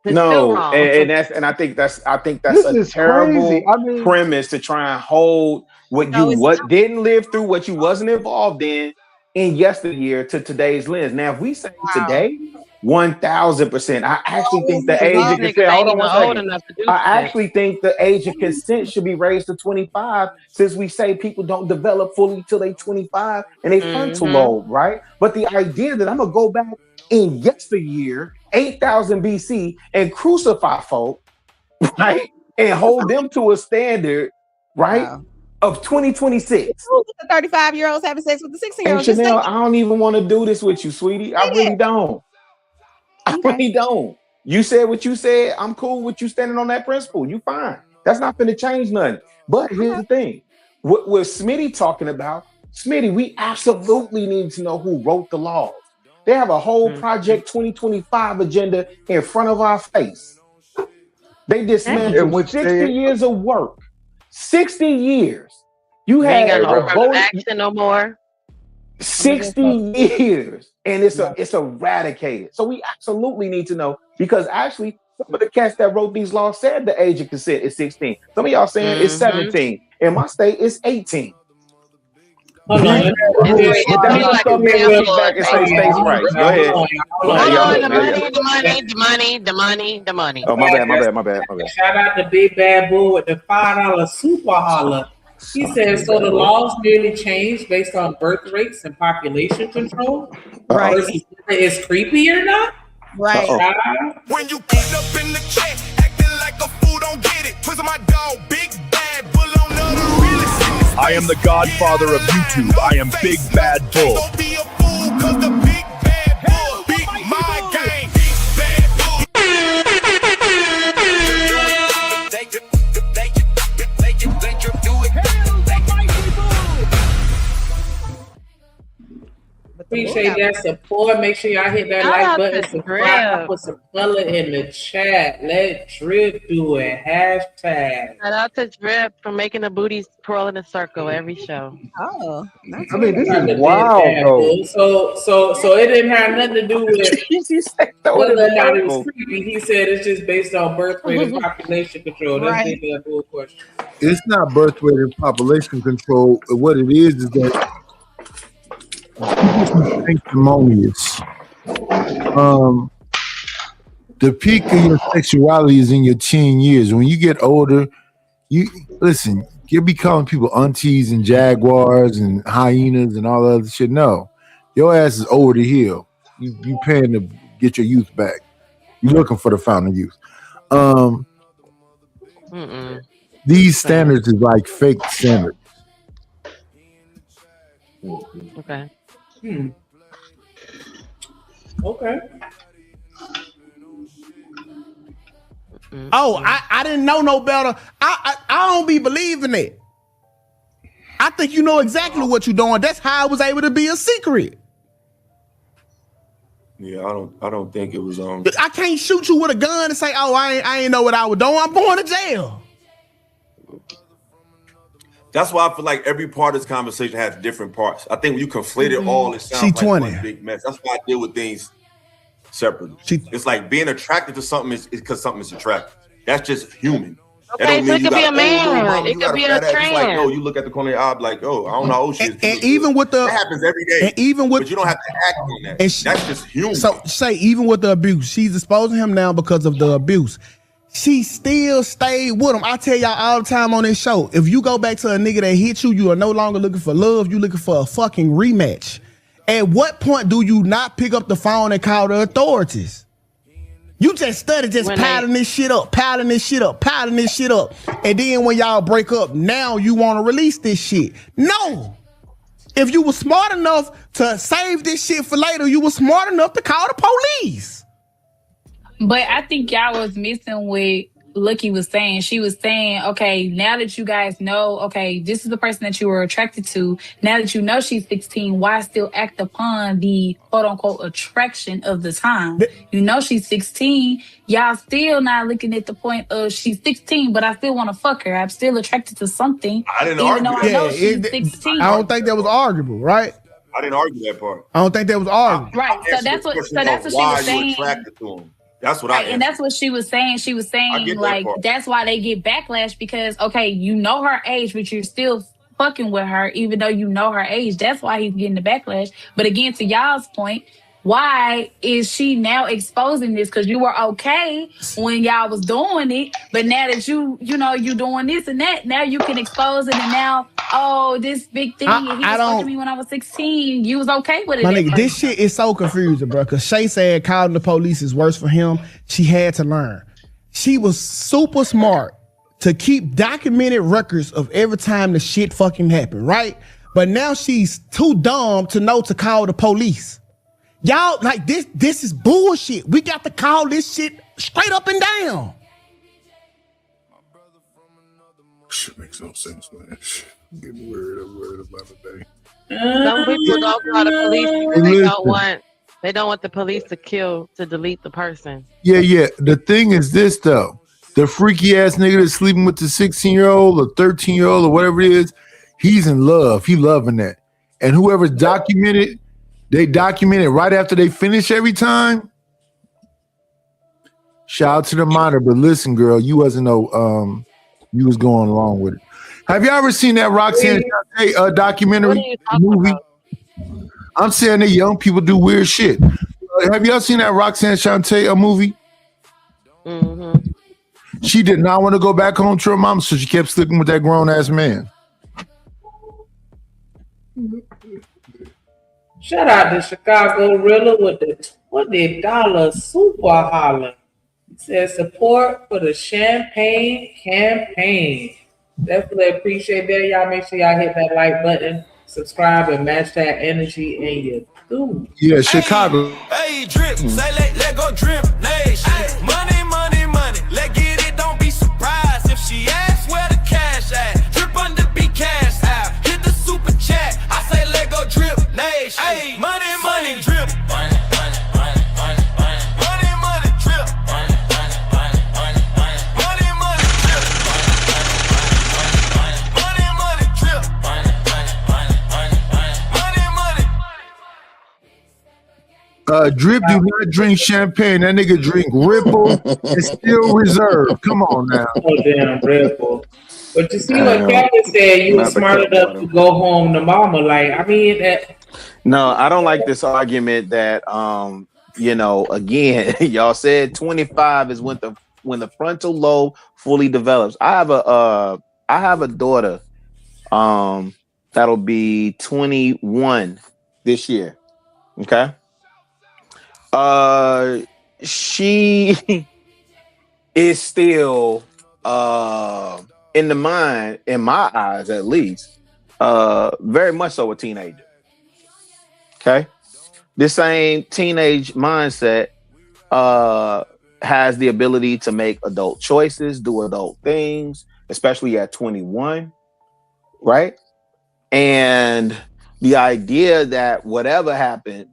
still No, wrong. and I think that's This a is terrible crazy. I mean, premise to try and hold what No, you it's didn't live through, what you wasn't involved in yesteryear to today's lens. Now, if we say today, 1,000%, I actually think the Because age these of niggas consent. Hold ain't on even one old second. enough to do I shit. actually think the age of consent should be raised to 25, since we say people don't develop fully till they 25 and they frontal lobe, right? But the idea that I'm gonna go back in yesteryear, 8,000 BC, and crucify folk, right, and hold them to a standard, right, of 2026. The 35-year-olds having sex with the And 16-year-olds. Just say Chanel, I don't even want to do this with you, sweetie. I really don't. I really don't. You said what you said. I'm cool with you standing on that principle. You fine. That's not going to change nothing. But here's the thing. What Smitty talking about, Smitty, we absolutely need to know who wrote the laws. They have a whole Project 2025 agenda in front of our face. They dismantled 60 years of work. 60 years. You They ain't had got no a affirmative vote. action no more. 60 years, and it's eradicated. So we absolutely need to know, because actually some of the cats that wrote these laws said the age of consent is 16. Some of y'all saying it's 17. In my state, it's 18. Hold on. But that's not stuff they will kick back and say states' rights. Go ahead. The money. Oh, my bad. Shout out to Big Bad Bull with the $5 super holler. He says, so the laws merely change based on birth rates and population control. Right. Versus whether it's creepy or not. Right. When you get up in the chat, acting like a fool, don't get it. Pussy my dog, Big Bad Bull on the realest. I am the godfather of YouTube. I am Big Bad Bull. Don't be a fool, cause the Big Bad Bull beat my game. Big Bad Bull. Appreciate that support. Make sure y'all hit that Shout like out button. to Subscribe. Drip. Put some color in the chat. Let Drip do it. Hashtag. Shout out to Drip for making the booties twirl in a circle every show. Oh, I mean, this is wild, though. So it didn't have nothing to do with whether or not it was circle. creepy. He said it's just based on birth rate and population control. That's Right. Big Bad Bull question. It's not birth rate and population control. What it is that sanctimonious. The peak of your sexuality is in your teen years. When you get older, you'll be calling people aunties and jaguars and hyenas and all that other shit. No, your ass is over the hill. You paying to get your youth back. You looking for the fountain of youth. These standards is like fake standards. Okay. Okay. Oh, I didn't know no better. I don't be believing it. I think you know exactly what you're doing. That's how I was able to be a secret. Yeah, I don't think it was I can't shoot you with a gun and say, "Oh, I ain't know what I was doing. I'm going to jail." That's why I feel like every part of this conversation has different parts. I think when you conflate it all, it sounds like 20. one big mess. That's why I deal with things separately. It's like being attracted to something is because something is attractive. That's just human. Okay, so it could be a man. It could be a trans. Like, no, you look at the corner of your eye, like, oh, I don't know how old she is. And even with the that happens every day. And even with, but you don't have to act on that. And that's just human. So say even with the abuse, she's exposing him now because of the abuse. She still stayed with him. I tell y'all all the time on this show, if you go back to a nigga that hit you, you are no longer looking for love. You looking for a fucking rematch. At what point do you not pick up the phone and call the authorities? You just study piling this shit up. And then when y'all break up, now you want to release this shit. No. If you were smart enough to save this shit for later, you were smart enough to call the police. But I think y'all was missing what Lucky was saying. She was saying, okay, now that you guys know, okay, this is the person that you were attracted to. Now that you know she's 16, why still act upon the quote unquote attraction of the time? You know she's 16. Y'all still not looking at the point of she's 16, but I still want to fuck her. I'm still attracted to something. I didn't even argue. though I know she's 16. I don't think that was arguable, right? I didn't argue that part. I don't think that was arguable. Right. So that's what she was saying. Attracted to him. That's what and that's what she was saying. She was saying like that's why they get backlash because okay, you know her age, but you're still fucking with her, even though you know her age. That's why he's getting the backlash. But again, to y'all's point, why is she now exposing this? Because you were okay when y'all was doing it, but now that you doing this and that, now you can expose it, and now this big thing. He was fucking me when I was 16. You was okay with it. My nigga, this shit is so confusing, bro. Because Shay said calling the police is worse for him. She had to learn. She was super smart to keep documented records of every time the shit fucking happened, right? But now she's too dumb to know to call the police. Y'all, like this is bullshit. We got to call this shit straight up and down. Shit makes no sense, man. Getting worried about the day. Some people don't call the police because they don't want the police to delete the person. Yeah. The thing is this though. The freaky ass nigga that's sleeping with the 16-year-old or 13-year-old or whatever it is, he's in love. He loving that. And whoever's documented, they document it right after they finish every time. Shout out to the monitor, but listen, girl, you wasn't you was going along with it. Have you ever seen that Roxanne Shante documentary movie? I'm saying that young people do weird shit. Have y'all seen that Roxanne Shante movie? Mm-hmm. She did not want to go back home to her mom, so she kept sleeping with that grown ass man. Shout out to Chicago Rilla with the $20 super holler. It says support for the Champagne campaign. Definitely appreciate that. Y'all make sure y'all hit that like button, subscribe, and match that energy in your food. Yeah, Chicago. Hey, drip, say let go drip nation. Money, money, money. Let get it, don't be surprised if she asks where the cash at. Drip under be cash out. Hit the super chat. I say let go drip nation. Hey, money, money, drip. Money, money, money, money, money. Money, money, drip. Money, money, money, money, money. Money, money, drip. Money, money, drip. Money, money, money, money, money. Money, money. Drip do not drink champagne. That nigga drink Ripple and still Reserve. Come on now. Oh damn, Ripple. But you see what Captain said, you were smart enough to go home to mama. Like, I mean that. No, I don't like this argument that again, y'all said 25 is when the frontal lobe fully develops. I have a daughter that'll be 21 this year. Okay. She is still in the mind, in my eyes at least, very much so a teenager. Okay. This same teenage mindset has the ability to make adult choices, do adult things, especially at 21, right? And the idea that whatever happened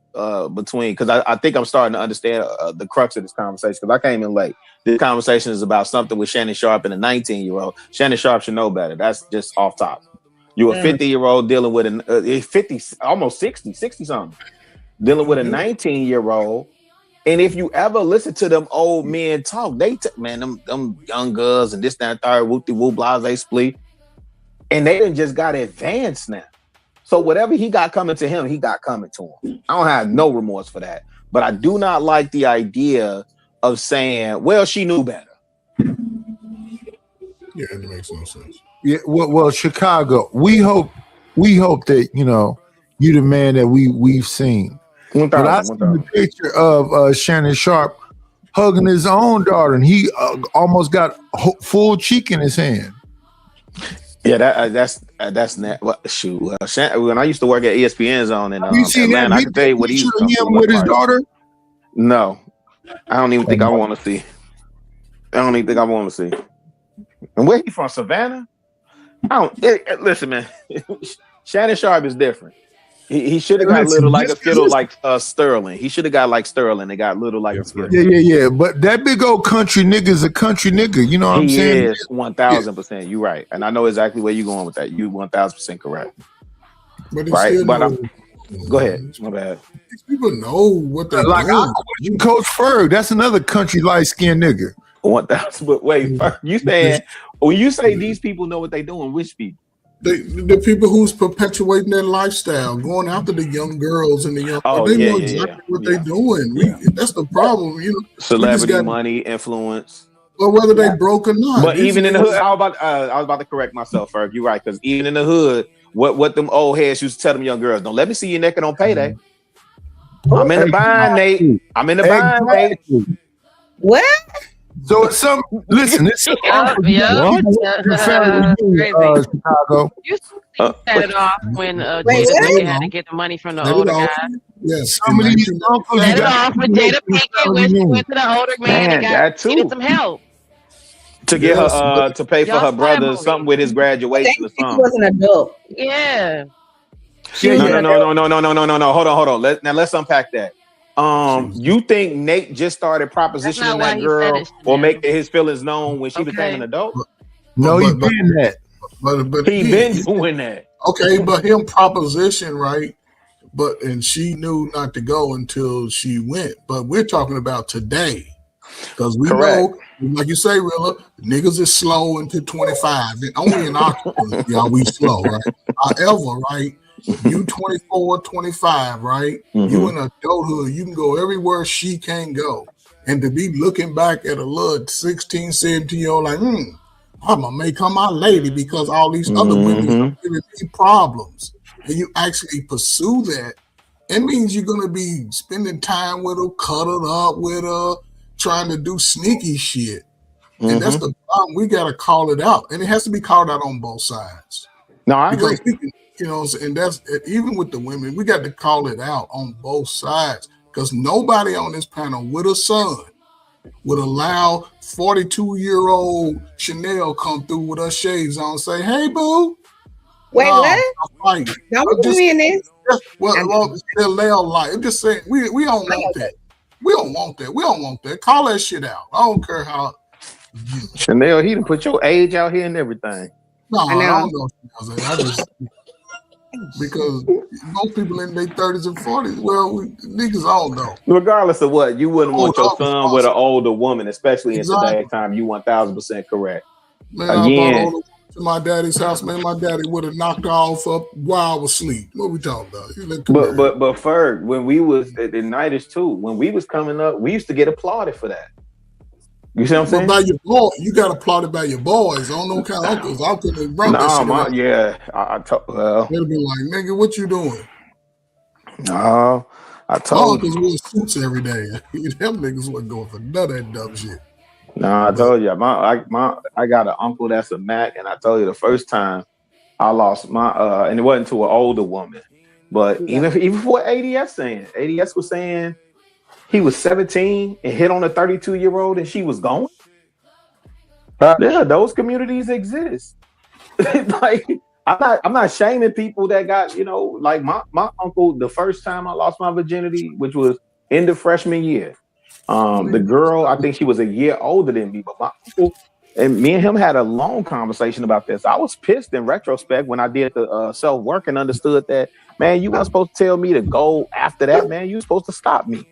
between, because I think I'm starting to understand the crux of this conversation, because I came in late. This conversation is about something with Shannon Sharpe and a 19-year-old. Shannon Sharpe should know better. That's just off top. You're a 50-year-old dealing with a 50, almost 60 something, dealing with a 19-year-old. And if you ever listen to them old men talk, they them young girls and this, that, and third, whoop-de-woo, blase, split. And they done just got advanced now. So whatever he got coming to him, he got coming to him. I don't have no remorse for that. But I do not like the idea of saying, well, she knew better. Yeah, it makes no sense. Yeah, well, Chicago, we hope that, you know, you the man that we've seen. But I see the picture of Shannon Sharpe hugging his own daughter, and he almost got full cheek in his hand. Yeah, that's well, shoot. When I used to work at ESPN Zone in Atlanta, I can tell you what he's with his daughter. No, I don't even think I want to see. I don't even think I want to see. And where he from? Savannah? Listen, man. Shannon Sharpe is different. He should have got little like a Skittle like Sterling. He should have got like Sterling. They got little like a Skittle. Yeah. But that big old country nigga is a country nigga. You know what I'm saying? Is 1,000%. You're right, and I know exactly where you're going with that. You 1,000% correct. But right, but go ahead. My bad. These people know what they're like doing. Coach Ferg. That's another country light skinned nigga. 1,000. But wait, you saying when you say these people know what they're doing, which people? The people who's perpetuating their lifestyle, going after the young girls and the young, they know exactly what they're doing. That's the problem, you know. Celebrity, money, influence, or whether they broke or not. But even in the hood, I was about to correct myself, Ferg. You're right, because even in the hood, what them old heads used to tell them young girls: don't let me see you naked on payday. I'm in the bind, Nate. I'm in the bind, Nate. What? So it's some. Listen, it's Chicago. You set it off when Jada had to get the money from the older guy. Yes, some of these uncles Set it off with Jada Pinkett when she went to the older man and needed some help. To get her to pay for her brother something with his graduation or something. He was an adult. Yeah. No. Hold on. Let's unpack that. You think Nate just started propositioning that girl or making his feelings known when she became an adult? No, he been that. But he been doing that. Okay, but him proposition, right? And she knew not to go until she went. But we're talking about today. Because we know, like you say, Rilla, niggas is slow until 25. And only in our community are we slow, right? However, right? You 24, 25, right? You in adulthood, you can go everywhere she can't go. And to be looking back at a little 16, 17-year-old like, I'm gonna make her my lady because all these other women are giving me problems. And you actually pursue that, it means you're gonna be spending time with her, cuddled up with her, trying to do sneaky shit. And that's the problem. We gotta call it out. And it has to be called out on both sides. No, I agree. You know, and that's even with the women, we got to call it out on both sides because nobody on this panel with a son would allow 42-year-old Chanel come through with her shades on and say, hey, boo. Wait, what? Don't put me in this. Well, they'll lie. I'm just saying, we don't want that. We don't want that. We don't want that. Call that shit out. I don't care how. Chanel, he done put your age out here and everything. No, I don't know. I just... Because most people in their 30s and 40s, niggas all know. Regardless of what, you wouldn't want your son with an older woman, especially in today's time. You 1,000% correct. Man, I brought to my daddy's house, man. My daddy would have knocked her off up while I was asleep. What we talking about? But Ferg, when we was at the 90s too, when we was coming up, we used to get applauded for that. You see what I'm saying? By your boy, you got applauded by your boys. I don't know what kind of uncles. I couldn't run that shit. Well, they'd be like, nigga, what you doing? No, I told uncles you. wore suits every day. Them niggas wasn't going for none of that dumb shit. No, I told you. I got an uncle that's a Mac, and I told you the first time I lost my and it wasn't to an older woman, but even for what ADS saying, ADS was saying he was 17 and hit on a 32-year-old and she was gone. Yeah, those communities exist. Like I'm not shaming people that got, you know, like my uncle, the first time I lost my virginity, which was in the freshman year. The girl, I think she was a year older than me, but my uncle and me and him had a long conversation about this. I was pissed in retrospect when I did the self-work and understood that, man, you weren't supposed to tell me to go after that, man. You were supposed to stop me.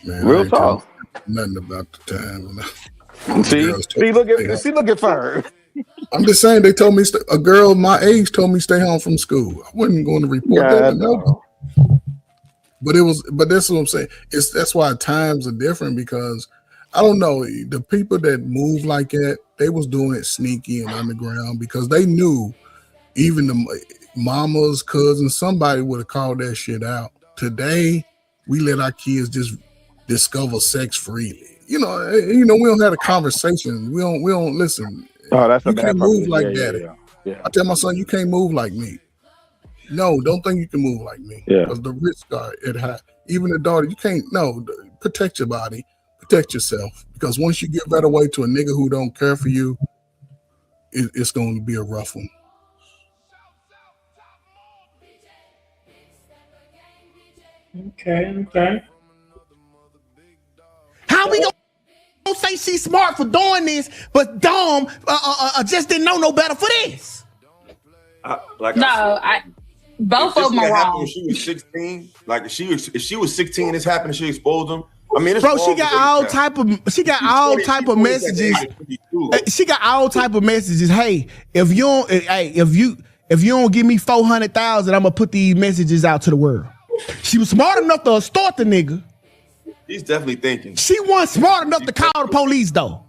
Man, Real talk. Nothing about the time. See, look at her. I'm just saying, they told me a girl my age told me stay home from school. I wasn't going to report that to nobody. But that's what I'm saying. That's why times are different, because I don't know, the people that move like that, they was doing it sneaky and underground because they knew even the mamas, cousins, somebody would have called that shit out. Today, we let our kids just discover sex freely. You know, we don't have a conversation. We don't listen. Oh, that's you a bad can't move purpose. like Yeah, daddy. yeah. I tell my son, you can't move like me. No, don't think you can move like me. Yeah. Because the risk are at high. Even the daughter, you can't. No, protect your body, protect yourself. Because once you give that away to a nigga who don't care for you, it's going to be a rough one. Okay. How we gonna say she's smart for doing this, but dumb just didn't know no better for this? Both of them are wrong. When she was 16, like if she was 16, this happened. She exposed them. I mean, it's Bro, she wrong got with all that. type of She's 20 messages. at the age of 22. She got all type of messages. Hey, if you don't give me 400,000, I'm gonna put these messages out to the world. She was smart enough to extort the nigga. He's definitely thinking. She wasn't smart enough to call the police though,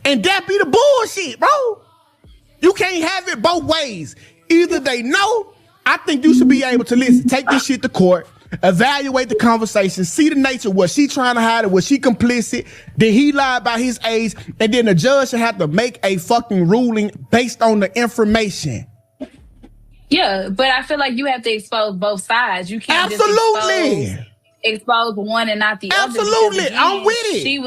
and that be the bullshit, bro. You can't have it both ways. Either they know. I think you should be able to listen. Take this shit to court. Evaluate the conversation, see the nature. Was she trying to hide it? Was she complicit? Did he lie about his age? And then the judge should have to make a fucking ruling based on the information. Yeah, but I feel like you have to expose both sides. You can't just expose one and not the other. Absolutely, I'm with it. She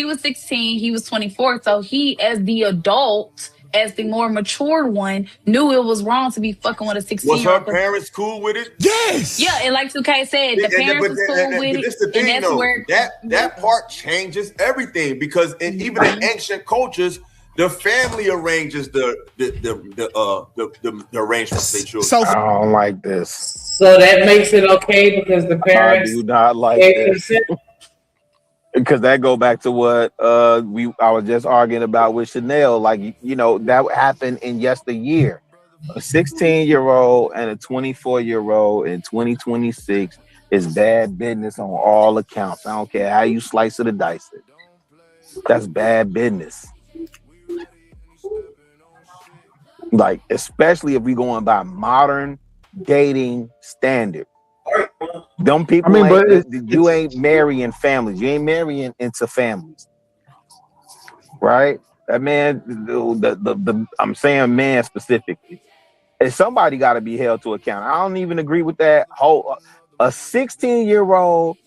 was 16. He was 24. So he, as the adult, as the more mature one, knew it was wrong to be fucking with a 16. Was her parents cool with it? Yes. Yeah, and like 2K said, the parents was cool with This it, the thing, and that's though. where That part changes everything, because even in ancient cultures, the family arranges the arrangements they choose. I don't like this. So that makes it okay because the parents. I do not like this. Because that go back to what I was just arguing about with Chanel. Like, you know, that happened in yesteryear. A 16-year-old and a 24-year-old in 2026 is bad business on all accounts. I don't care how you slice it or dice it. That's bad business. Like, especially if we going by modern dating standard. Them people, you ain't marrying families. You ain't marrying into families, right? That man, I'm saying man specifically. And somebody got to be held to account. I don't even agree with that whole. A 16-year-old,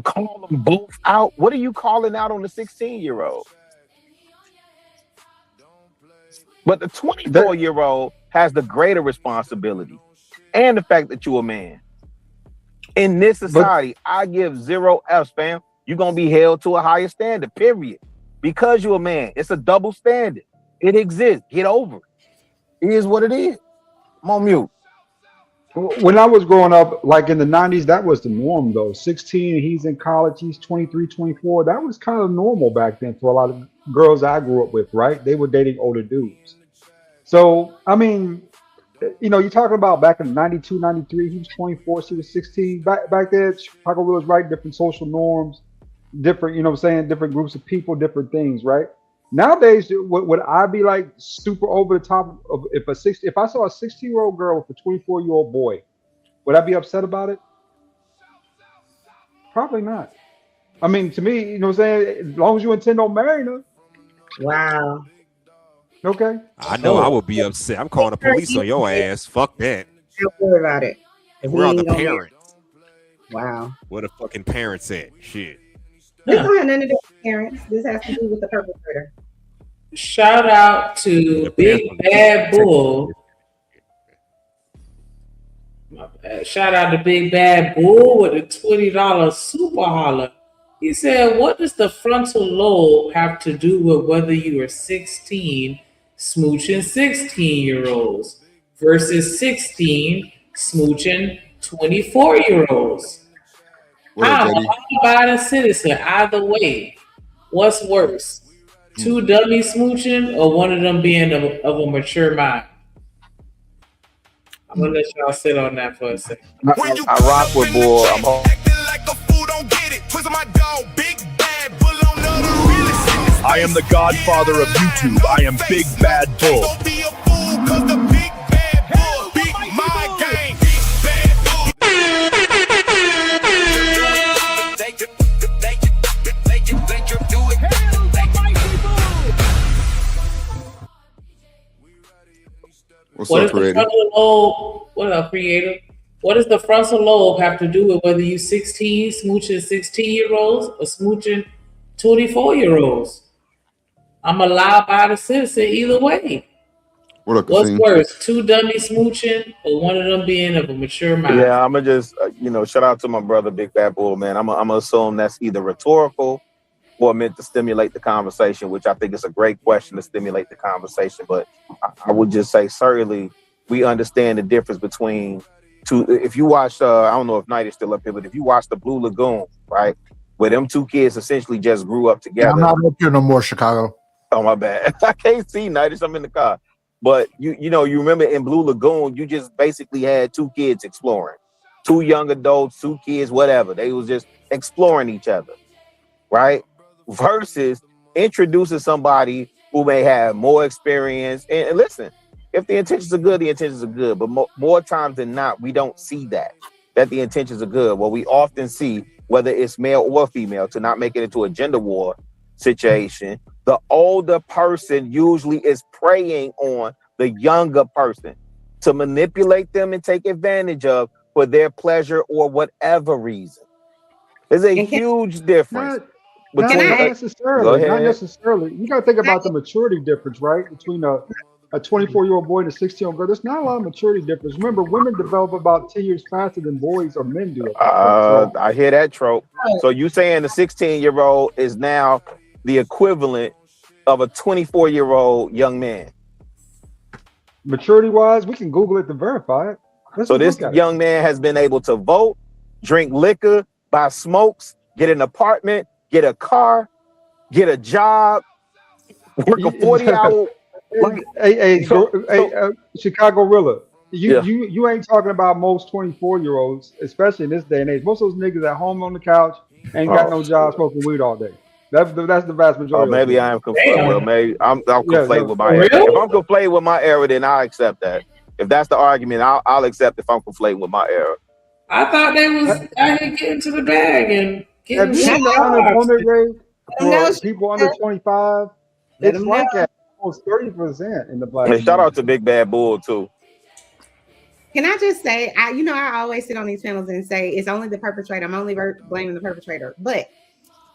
call them both out. What are you calling out on the 16-year-old? But the 24-year-old has the greater responsibility, and the fact that you're a man. In this society, I give 0 F's, fam. You're going to be held to a higher standard, period. Because you're a man. It's a double standard. It exists. Get over it. It is what it is. I'm on mute. When I was growing up, like in the 90s, that was the norm, though. 16, he's in college, he's 23, 24. That was kind of normal back then for a lot of girls I grew up with, right? They were dating older dudes. So, I mean, you know, you're talking about back in 92, 93, he was 24, she was 16. Back then, Chicago was right, different social norms, different, you know what I'm saying, different groups of people, different things, right? Nowadays, would I be like super over the top of if I saw a 16-year-old girl with a 24-year-old boy, Would I be upset about it? Probably not. I mean, to me, you know what I'm saying? As long as you intend on marrying her. Wow. Okay. I know I would be upset. I'm calling the police on your ass. Fuck that. Don't worry about it. If Where we are the ain't gonna marry- parents? Wow. Where the fucking parents at? Shit. This don't have nothing to do with parents. This has to do with the perpetrator. Shout out to Big Bad Bull. My bad. Shout out to Big Bad Bull with a $20 super holler. He said, what does the frontal lobe have to do with whether you are 16 smooching 16-year-olds versus 16 smooching 24-year-olds? I'm a law-abiding citizen. Either way, what's worse? Two dummies smooching or one of them being of a mature mind? I'm gonna let y'all sit on that for a second. I rock with Bull. I'm home. I am the godfather of YouTube. I am Big Bad Bull. What does the frontal lobe? What up, creator? What does the frontal lobe have to do with whether you 16 smooching 16-year-olds or smooching 24-year-olds? I'm a law-abiding citizen either way. What What's worse, two dummies smooching or one of them being of a mature mind? Yeah, I'm gonna just shout out to my brother Big Bad Bull, man. I'm gonna assume that's either rhetorical or meant to stimulate the conversation, which I think is a great question to stimulate the conversation. But I would just say certainly we understand the difference between two. If you watch, I don't know if Night is still up here, but if you watch the Blue Lagoon, right, where them two kids essentially just grew up together. Yeah, I'm not up here no more, Chicago. Oh my bad. I can't see Night. I'm in the car. But you remember in Blue Lagoon, you just basically had two kids exploring, two young adults, two kids, whatever. They was just exploring each other, right? Versus introducing somebody who may have more experience. And listen, if the intentions are good, the intentions are good. But more times than not, we don't see that the intentions are good. What we often see, whether it's male or female, to not make it into a gender war situation, the older person usually is preying on the younger person to manipulate them and take advantage of for their pleasure or whatever reason. There's a huge difference. Not necessarily. You got to think about the maturity difference, right? Between a 24-year-old boy and a 16-year-old girl. There's not a lot of maturity difference. Remember, women develop about 10 years faster than boys or men do. I hear that trope. So you saying the 16-year-old is now the equivalent of a 24-year-old young man? Maturity-wise, we can Google it to verify it. So this young man has been able to vote, drink liquor, buy smokes, get an apartment, get a car, get a job, work a 40-hour. Chicago Rilla. You ain't talking about most 24-year-olds, especially in this day and age. Most of those niggas at home on the couch ain't got no job, smoking weed all day. That's the vast majority. Oh, maybe I am conflating. Well, maybe I'm conflating with my era. If I'm conflating with my era, then I'll accept that. If that's the argument, I'll accept if I'm conflating with my era. I thought they was out here getting to the bag and getting. Have you seen the unemployment rate for people under 25? It's like at almost 30% in the black. And shout out to Big Bad Bull too. Can I just say, I always sit on these panels and say it's only the perpetrator. I'm only blaming the perpetrator. But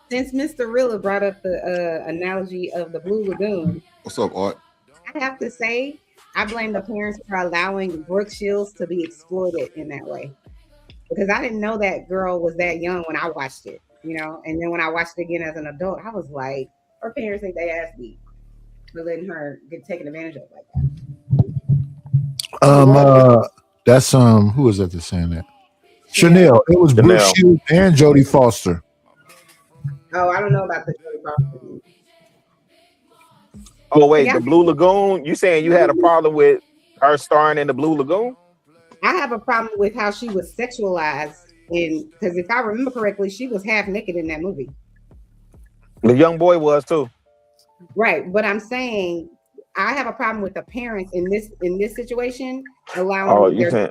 since Mr. Rilla brought up the analogy of the Blue Lagoon, what's up, Art? I have to say I blame the parents for allowing Brooke Shields to be exploited in that way. Because I didn't know that girl was that young when I watched it, and then when I watched it again as an adult, I was like, her parents think they ass beat for letting her get taken advantage of like that. That's who was that that's saying that? Chanel. It was Brooke Shields and Jodie Foster. Oh, I don't know about the Jodie Foster. Oh wait, the Blue Lagoon. You saying you had a problem with her starring in the Blue Lagoon? I have a problem with how she was sexualized because if I remember correctly, she was half naked in that movie. The young boy was too. Right, but I'm saying I have a problem with the parents in this situation allowing. Oh, you saying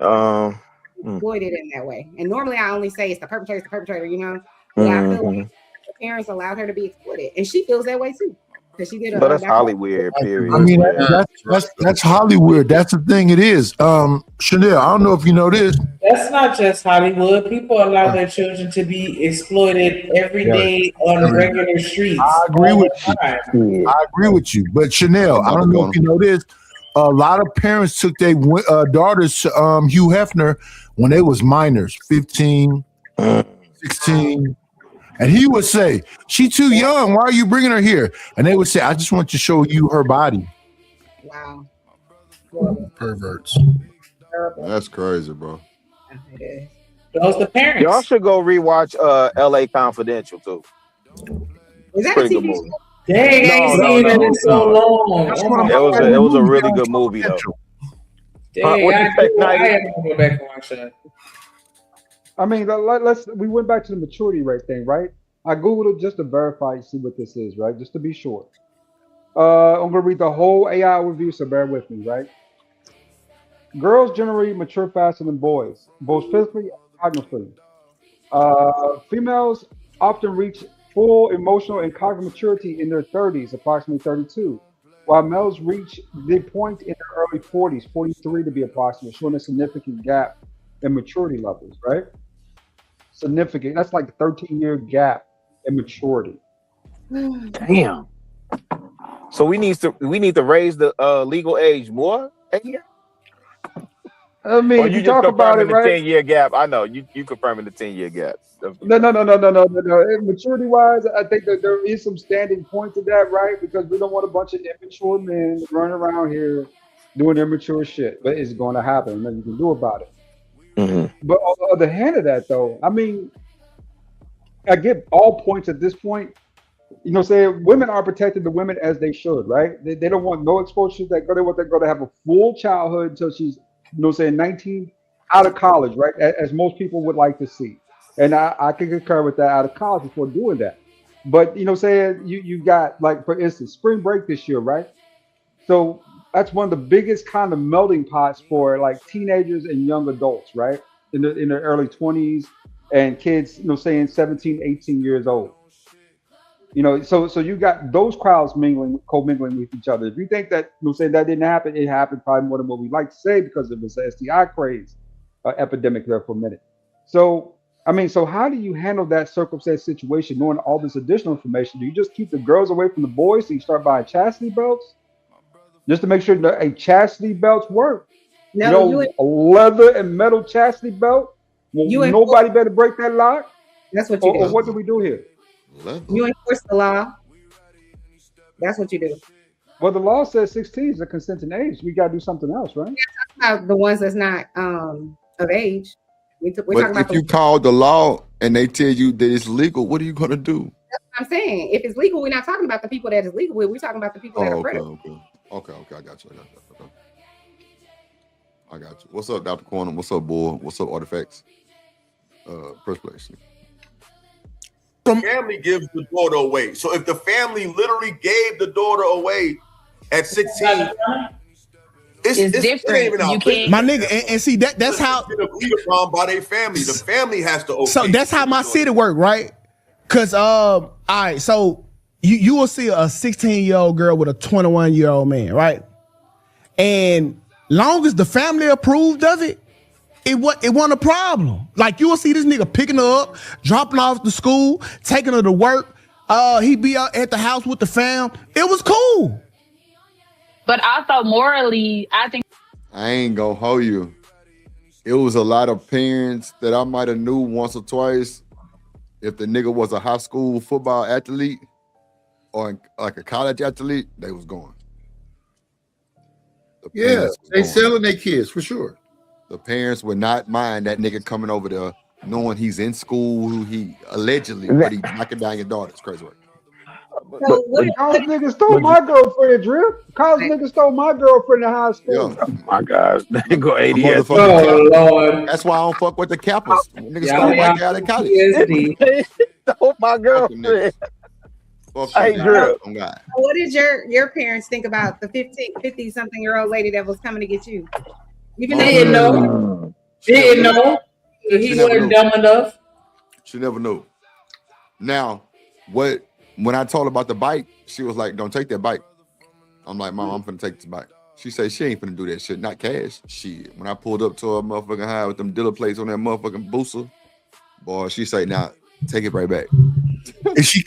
exploited in that way. And normally I only say it's the perpetrator, you know. But I feel like the parents allowed her to be exploited, and she feels that way too. Because she did But that's Hollywood, period. I mean, that's Hollywood. That's the thing. It is. Chanel, I don't know if you know this. That's not just Hollywood. People allow their children to be exploited every day on the regular streets. I agree with you. I agree with you. But Chanel, I don't know if you know this. A lot of parents took their daughters to Hugh Hefner when they was minors, 15, 16. And he would say, "She too young. Why are you bringing her here?" And they would say, "I just want to show you her body." Wow. Perverts. That's crazy, bro. Those the parents. Y'all should go rewatch L.A. Confidential too. Is that Pretty a good TV movie. Dang, I ain't seen it in so long. It was a really good movie though. Dang, What I you say, Nighty? have to go back and watch that. I mean, we went back to the maturity rate thing, right? I Googled it just to verify, see what this is, right? Just to be sure. I'm gonna read the whole AI review, so bear with me, right? Girls generally mature faster than boys, both physically and cognitively. Females often reach full emotional and cognitive maturity in their 30s, approximately 32, while males reach the point in their early 40s, 43 to be approximate, showing a significant gap in maturity levels, right? Significant. That's like a 13-year gap in maturity. Damn. So we need to raise the legal age more. I mean, or if you you just talk about confirming it, right? the 10-year gap. I know you confirming the 10-year gap. No. Maturity wise, I think that there is some standing point to that, right? Because we don't want a bunch of immature men running around here doing immature shit. But it's going to happen. Nothing you can do about it. But on the other hand of that, though, I mean, I get all points at this point. You know, saying women are protecting the women as they should, right? They don't want no exposure to that girl. They want that girl to have a full childhood until she's, 19 out of college, right? As most people would like to see. And I can concur with that, out of college before doing that. But, you got, like, for instance, spring break this year, right? So that's one of the biggest kind of melting pots for like teenagers and young adults, right? In their early 20s and kids, 17, 18 years old. So you got those crowds commingling with each other. If you think that, that didn't happen, it happened probably more than what we like to say because it was a STI craze epidemic there for a minute. So, so how do you handle that circumstance situation, knowing all this additional information? Do you just keep the girls away from the boys so you start buying chastity belts? Just to make sure that chastity belts work. No, a leather and metal chastity belt. Nobody better break that lock. That's what you do. Or what do we do here? You enforce the law. That's what you do. Well, the law says 16 is a consenting age. We got to do something else, right? We're talking about the ones that's not of age. We're talking But about if you call the law and they tell you that it's legal, what are you gonna do? That's what I'm saying. If it's legal, we're not talking about the people that it's legal with. We're talking about the people that are predators. Okay. I got you. I got you. What's up, Dr. Corner? What's up, boy? What's up, Artifacts? First place. The family gives the daughter away. So if the family literally gave the daughter away at 16, it's different. You can't, my nigga, and see that's how it's agreed upon by their family. The family has to. So that's how my city work, right? Cause all right, so you will see a 16-year-old girl with a 21-year-old man, right? And long as the family approved of it, it wasn't a problem. Like you will see this nigga picking her up, dropping off to school, taking her to work. He be out at the house with the fam. It was cool. But also morally, I think I ain't gonna hold you. It was a lot of parents that I might have knew once or twice. If the nigga was a high school football athlete or like a college athlete, they was going. Yeah, they selling their kids for sure. The parents would not mind that nigga coming over there knowing he's in school, who he allegedly, but he's knocking down your daughter. It's crazy work. College niggas stole my girlfriend, Drip. College niggas stole my girlfriend in high school. Oh my gosh, they go 80. Oh Lord, that's why I don't fuck with the cappers. Niggas stole my guy in college. Stole my girlfriend. Hey, Drew. What did your parents think about the 50-something-year-old lady that was coming to get you? Even they didn't know. Didn't know. He wasn't dumb enough. She never knew. Now, when I told her about the bike, she was like, "Don't take that bike." I'm like, "Mom, I'm finna take this bike." She said she ain't finna do that shit, not cash. Shit. When I pulled up to her motherfucking high with them dealer plates on that motherfucking booster, boy, she say, "Now take it right back." Is she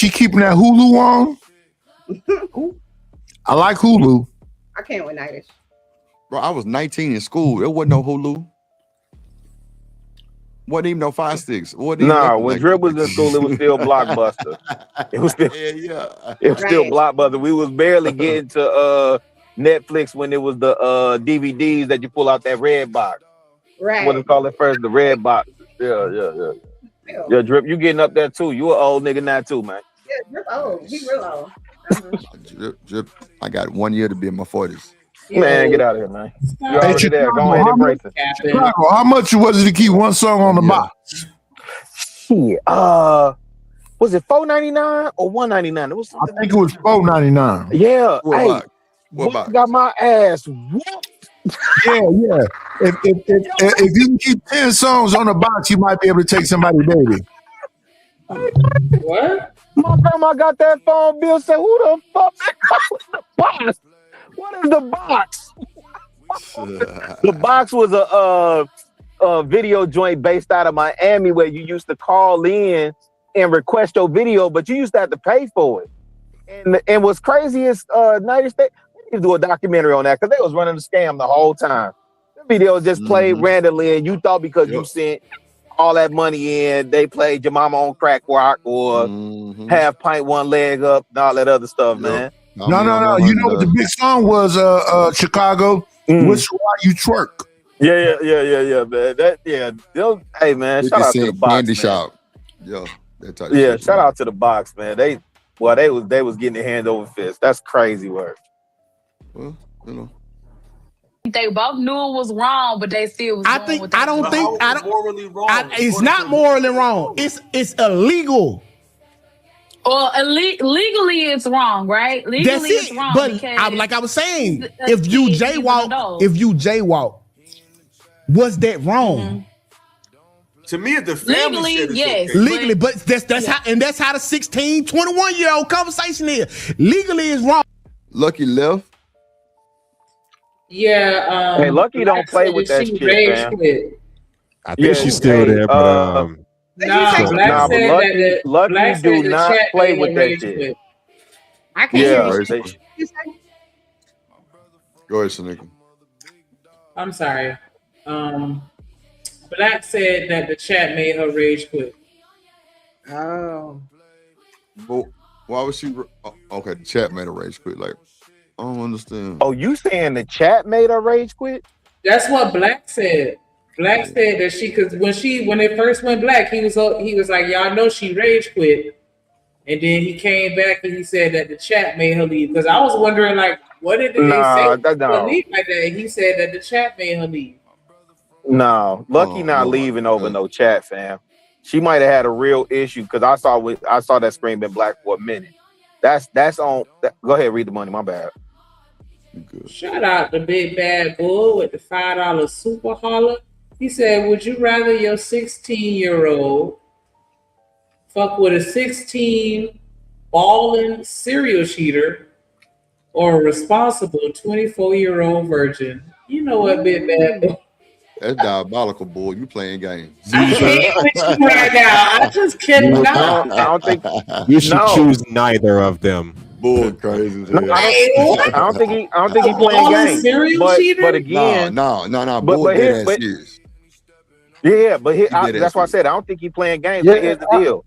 keeping that Hulu on? I like Hulu. I can't with Nightish. Bro, I was 19 in school. There wasn't no Hulu. Wasn't even no Fire Sticks. Nah, when Drip was in school, it was still Blockbuster. It was still, it was still Blockbuster. We was barely getting to Netflix when it was the DVDs that you pull out that red box. Right. What they call it first, the red box. Yeah. Yeah, Drip, you getting up there too. You an old nigga now too, man. Yeah, Drip old. He real old. Drip, I got 1 year to be in my 40s. Man, get out of here, man. You're already there. Go ahead and embrace it. Chicago, how much was it to keep one song on the box? Shit. Was it $4.99 or $1.99? It was I think it was $4.99. Yeah. What Hey, box? What box? got my ass whooped. Yeah. If you can keep 10 songs on the box, you might be able to take somebody's baby. What? My grandma got that phone bill. Said, "Who the fuck? The box? What is the box?" The box was a video joint based out of Miami where you used to call in and request your video, but you used to have to pay for it. And what's crazy is United States, they need to do a documentary on that because they was running the scam the whole time. The video just played randomly, and you thought because you sent all that money in, they played Your Mama on Crack Rock or Half Pint One Leg Up and all that other stuff, man. No. You know what the big song was, Chicago? Which Why You Twerk. Yeah, man. Hey, man, shout out to the box, Candy man. Shop. Yeah, that type of Yeah, shit, shout man. out to the box, man. They was getting their hand over fist. That's crazy work. Well, you know. They both knew it was wrong, but they still was doing what they was doing. It's not morally wrong. It's illegal. Or legally it's wrong, right? Legally That's it's it. wrong. But because like I was saying, a if you kid, he's an adult. was that wrong? To me, if the family said it's okay. Legally, but that's how the 16, 21-year-old conversation is. Legally is wrong. Lucky left. Yeah. Hey, Lucky don't play with that she shit, rage man. quit. I think she's still there, but Nah, Black said Lucky, that Lucky Black do said the not chat play made with him that rage shit. quit. I can't Yeah, hear they- you. Go ahead, Shanika. I'm sorry. Black said that the chat made her rage quit. Oh. But why was she? Okay, the chat made a rage quit. Like, I don't understand. Oh, you saying the chat made her rage quit? That's what Black said. Black said that because when it first went black, he was like, y'all know she rage quit, and then he came back and he said that the chat made her leave. Because I was wondering like, what did they say to leave like that? And he said that the chat made her leave. No, Lucky not leaving over no chat, fam. She might have had a real issue because I saw that screen been black for a minute. That's on. Go ahead, read the money. My bad. Shout out to Big Bad Bull with the $5 super holler. He said, would you rather your 16-year-old fuck with a 16 balling serial cheater or a responsible 24-year-old virgin? You know what, Big Bad Bull? That's diabolical, boy. You playing games. I can't with you right now. I just cannot. I don't think you should choose neither of them. Bull crazy. I don't think he playing games. But again, no. But Bull dead ass here, serious. yeah, but here, He did that's why I said I don't think he playing games. But here's the deal.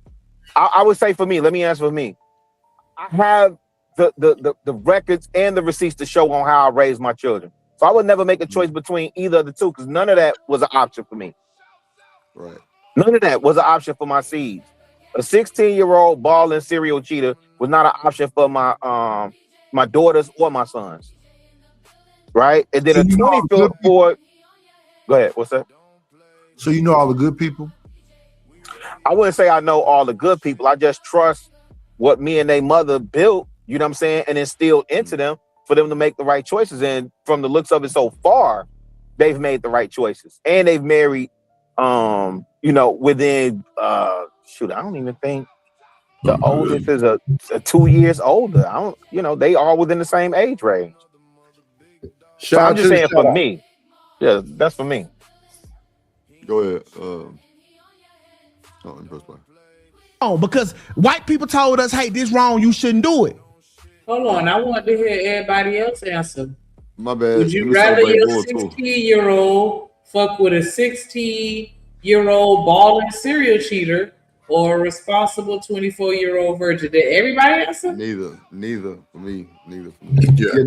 I would say for me, let me answer for me. I have the records and the receipts to show on how I raised my children. So I would never make a choice between either of the two because none of that was an option for me. Right. None of that was an option for my seeds. A 16-year-old balling serial cheater was not an option for my my daughters or my sons. Right? And then a 24. Go ahead. What's that? So you know all the good people? I wouldn't say I know all the good people. I just trust what me and their mother built, you know what I'm saying, and instilled into them for them to make the right choices. And from the looks of it so far, they've made the right choices, and they've married, within shoot, I don't even think the oldest is a 2 years older. I don't, they all within the same age range. So I'm just saying for me, yeah, that's for me. Go ahead. Oh, because white people told us, hey, this wrong, you shouldn't do it. Hold on, I want to hear everybody else answer. My bad. Would you rather your 16-year-old fuck with a 16-year-old balling serial cheater or a responsible 24-year-old virgin? Did everybody answer? Neither for me. Yeah,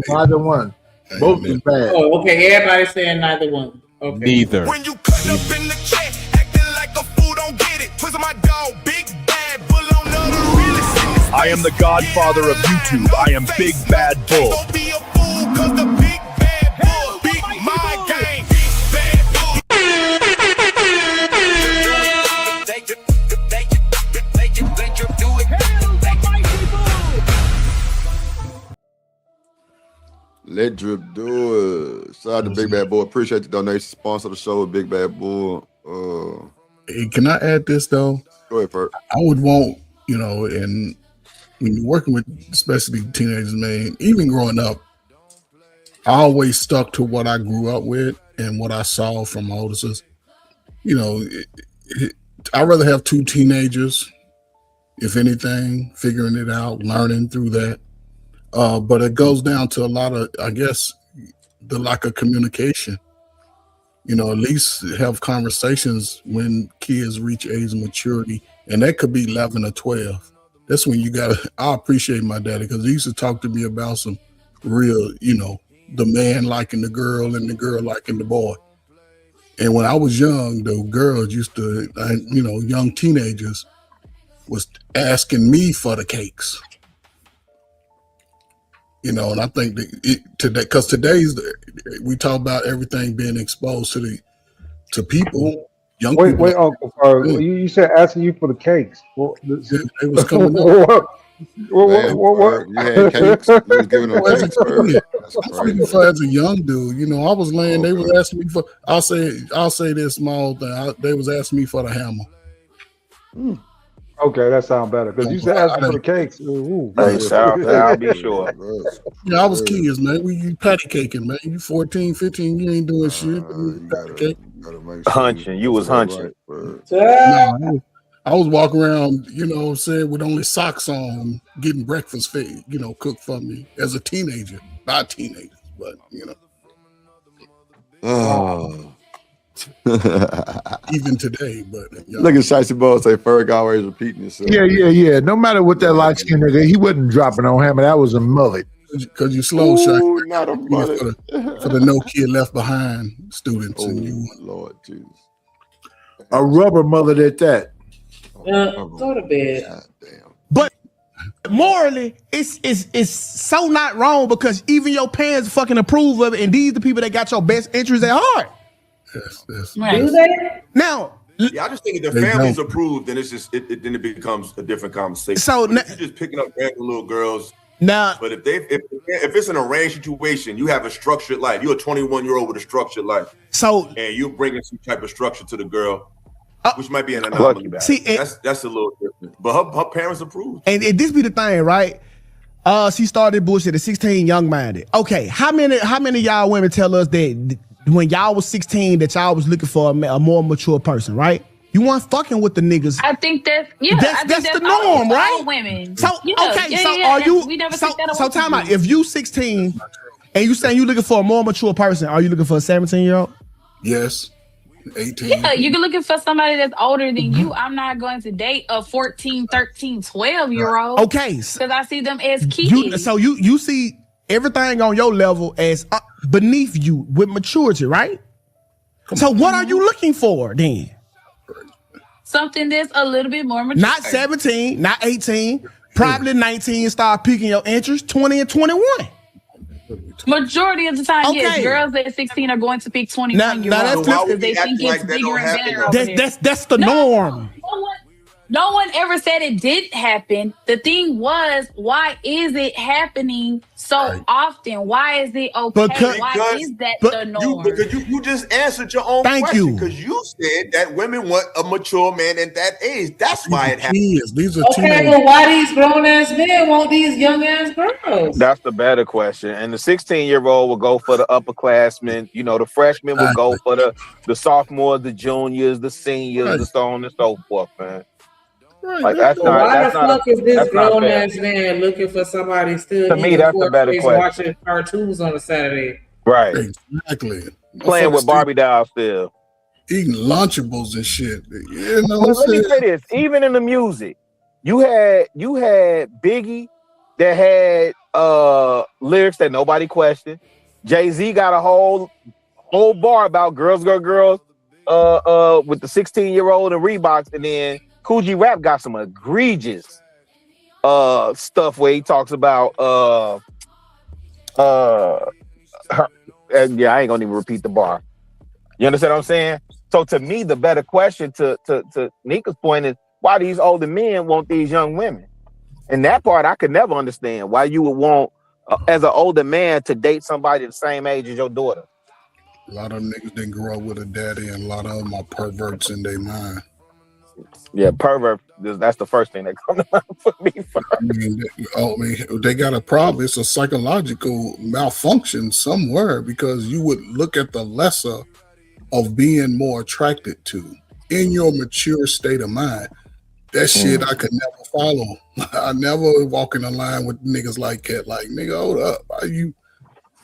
neither one. Both is bad. Oh, okay. Everybody's saying neither one. Okay. Neither. When you cut up in the chat, acting like a fool, don't get it. Pussy my dog, big bad bull on the realest. I am the godfather of YouTube. I am Big Bad Bull. Don't be a fool, cause the big bad bull beat my game. Big bad bull. Let Drip do it. Shout out to Big Bad Bull. Appreciate the donation. Sponsor the show with Big Bad Bull. Hey, can I add this though? Go ahead, Ferg. I would want, and when you're working with especially teenagers, man, even growing up, I always stuck to what I grew up with and what I saw from my older sisters. I'd rather have two teenagers, if anything, figuring it out, learning through that. But it goes down to a lot of, I guess, the lack of communication. At least have conversations when kids reach age of maturity, and that could be 11 or 12. That's when I appreciate my daddy, because he used to talk to me about some real, the man liking the girl and the girl liking the boy. And when I was young, the girls used to, young teenagers was asking me for the cakes. And I think that today, because we talk about everything being exposed to people, young people. Wait, Uncle Ferg, you said asking you for the cakes. They was coming up. What? You had cakes. You was giving them cakes, Ferg. As a young dude, I was laying. They was asking me for. I'll say this small thing. They was asking me for the hammer. Okay, that sounds better because you said asking for the cakes. Ooh. I'll be sure. Yeah, I was kids, man. You patty caking, man. You 14, 15, you ain't doing shit. Hunching. You was hunching. No, I was walking around, with only socks on, getting breakfast fed, cooked for me as a teenager. Not teenagers, but even today, but look at Shicey Ball say Ferg always repeating himself. Yeah. No matter what that light skinned nigga, he wasn't dropping on hammer. That was a mullet. Because you slow shot. Not a mullet. For the no kid left behind students. Lord Jesus. A rubber mullet at that. Go to bed. But morally, it's so not wrong, because even your parents fucking approve of it, and these the people that got your best interests at heart. Yes. Do they? Now, yeah, I just think if the family's approved, then it's just then it becomes a different conversation. So if you're just picking up random little girls. Now, but if it's an arranged situation, you have a structured life. You're a 21-year-old with a structured life. So and you're bringing some type of structure to the girl, which might be an anomaly. See, that's a little different. But her parents approved. And this be the thing, right? She started bullshit at 16, young-minded. Okay, how many of y'all women tell us that when y'all was 16 that y'all was looking for a more mature person, right? You weren't fucking with the niggas. I think that's that's the norm, right? All women. So are you? We never so took that so time out. If you 16 and you saying you looking for a more mature person, are you looking for a 17-year-old? Yes. 18. Yeah, you're looking for somebody that's older than you. I'm not going to date a 14, 13, 12-year-old. Okay. Because I see them as kids. You see everything on your level as beneath you with maturity, right? So what are you looking for then? Something that's a little bit more mature. Not 17, not 18, probably 19, start piquing your interest, 20 and 21. Majority of the time, yes, girls at 16 are going to pick 21-year-olds because they think it's bigger and better. That's the norm. No one ever said it didn't happen. The thing was, why is it happening so often? Why is it okay? Why is that the norm? Because you just answered your own question. Because you said that women want a mature man at that age. That's why it happens. These are Okay, well, why these grown ass men want these young ass girls? That's the better question. And the 16-year-old will go for the upperclassmen. You know, the freshmen will go for the sophomores, the juniors, the seniors, the so on and so forth, man. Like that's So not. why That's the not. fuck is this That's not grown fair. ass man looking for somebody still To me, eating that's the pork better face question. watching cartoons on a Saturday? Right. Exactly. Playing with Barbie dolls still. Eating Lunchables and shit. You know But what let I'm me saying? say this: even in the music, you had Biggie that had lyrics that nobody questioned. Jay-Z got a whole bar about girls, with the 16-year-old and Reeboks, and then Kool G Rap got some egregious stuff where he talks about yeah, I ain't gonna even repeat the bar. You understand what I'm saying? So to me, the better question to Nika's point is why these older men want these young women. And that part I could never understand. Why you would want as an older man to date somebody the same age as your daughter. A lot of niggas didn't grow up with a daddy, and a lot of them are perverts in their mind. Yeah, pervert. That's the first thing that comes to mind for me. I mean, they got a problem. It's a psychological malfunction somewhere because you would look at the lesser of being more attracted to in your mature state of mind. That shit I could never follow. I never walk in a line with niggas like that. Like, nigga, hold up.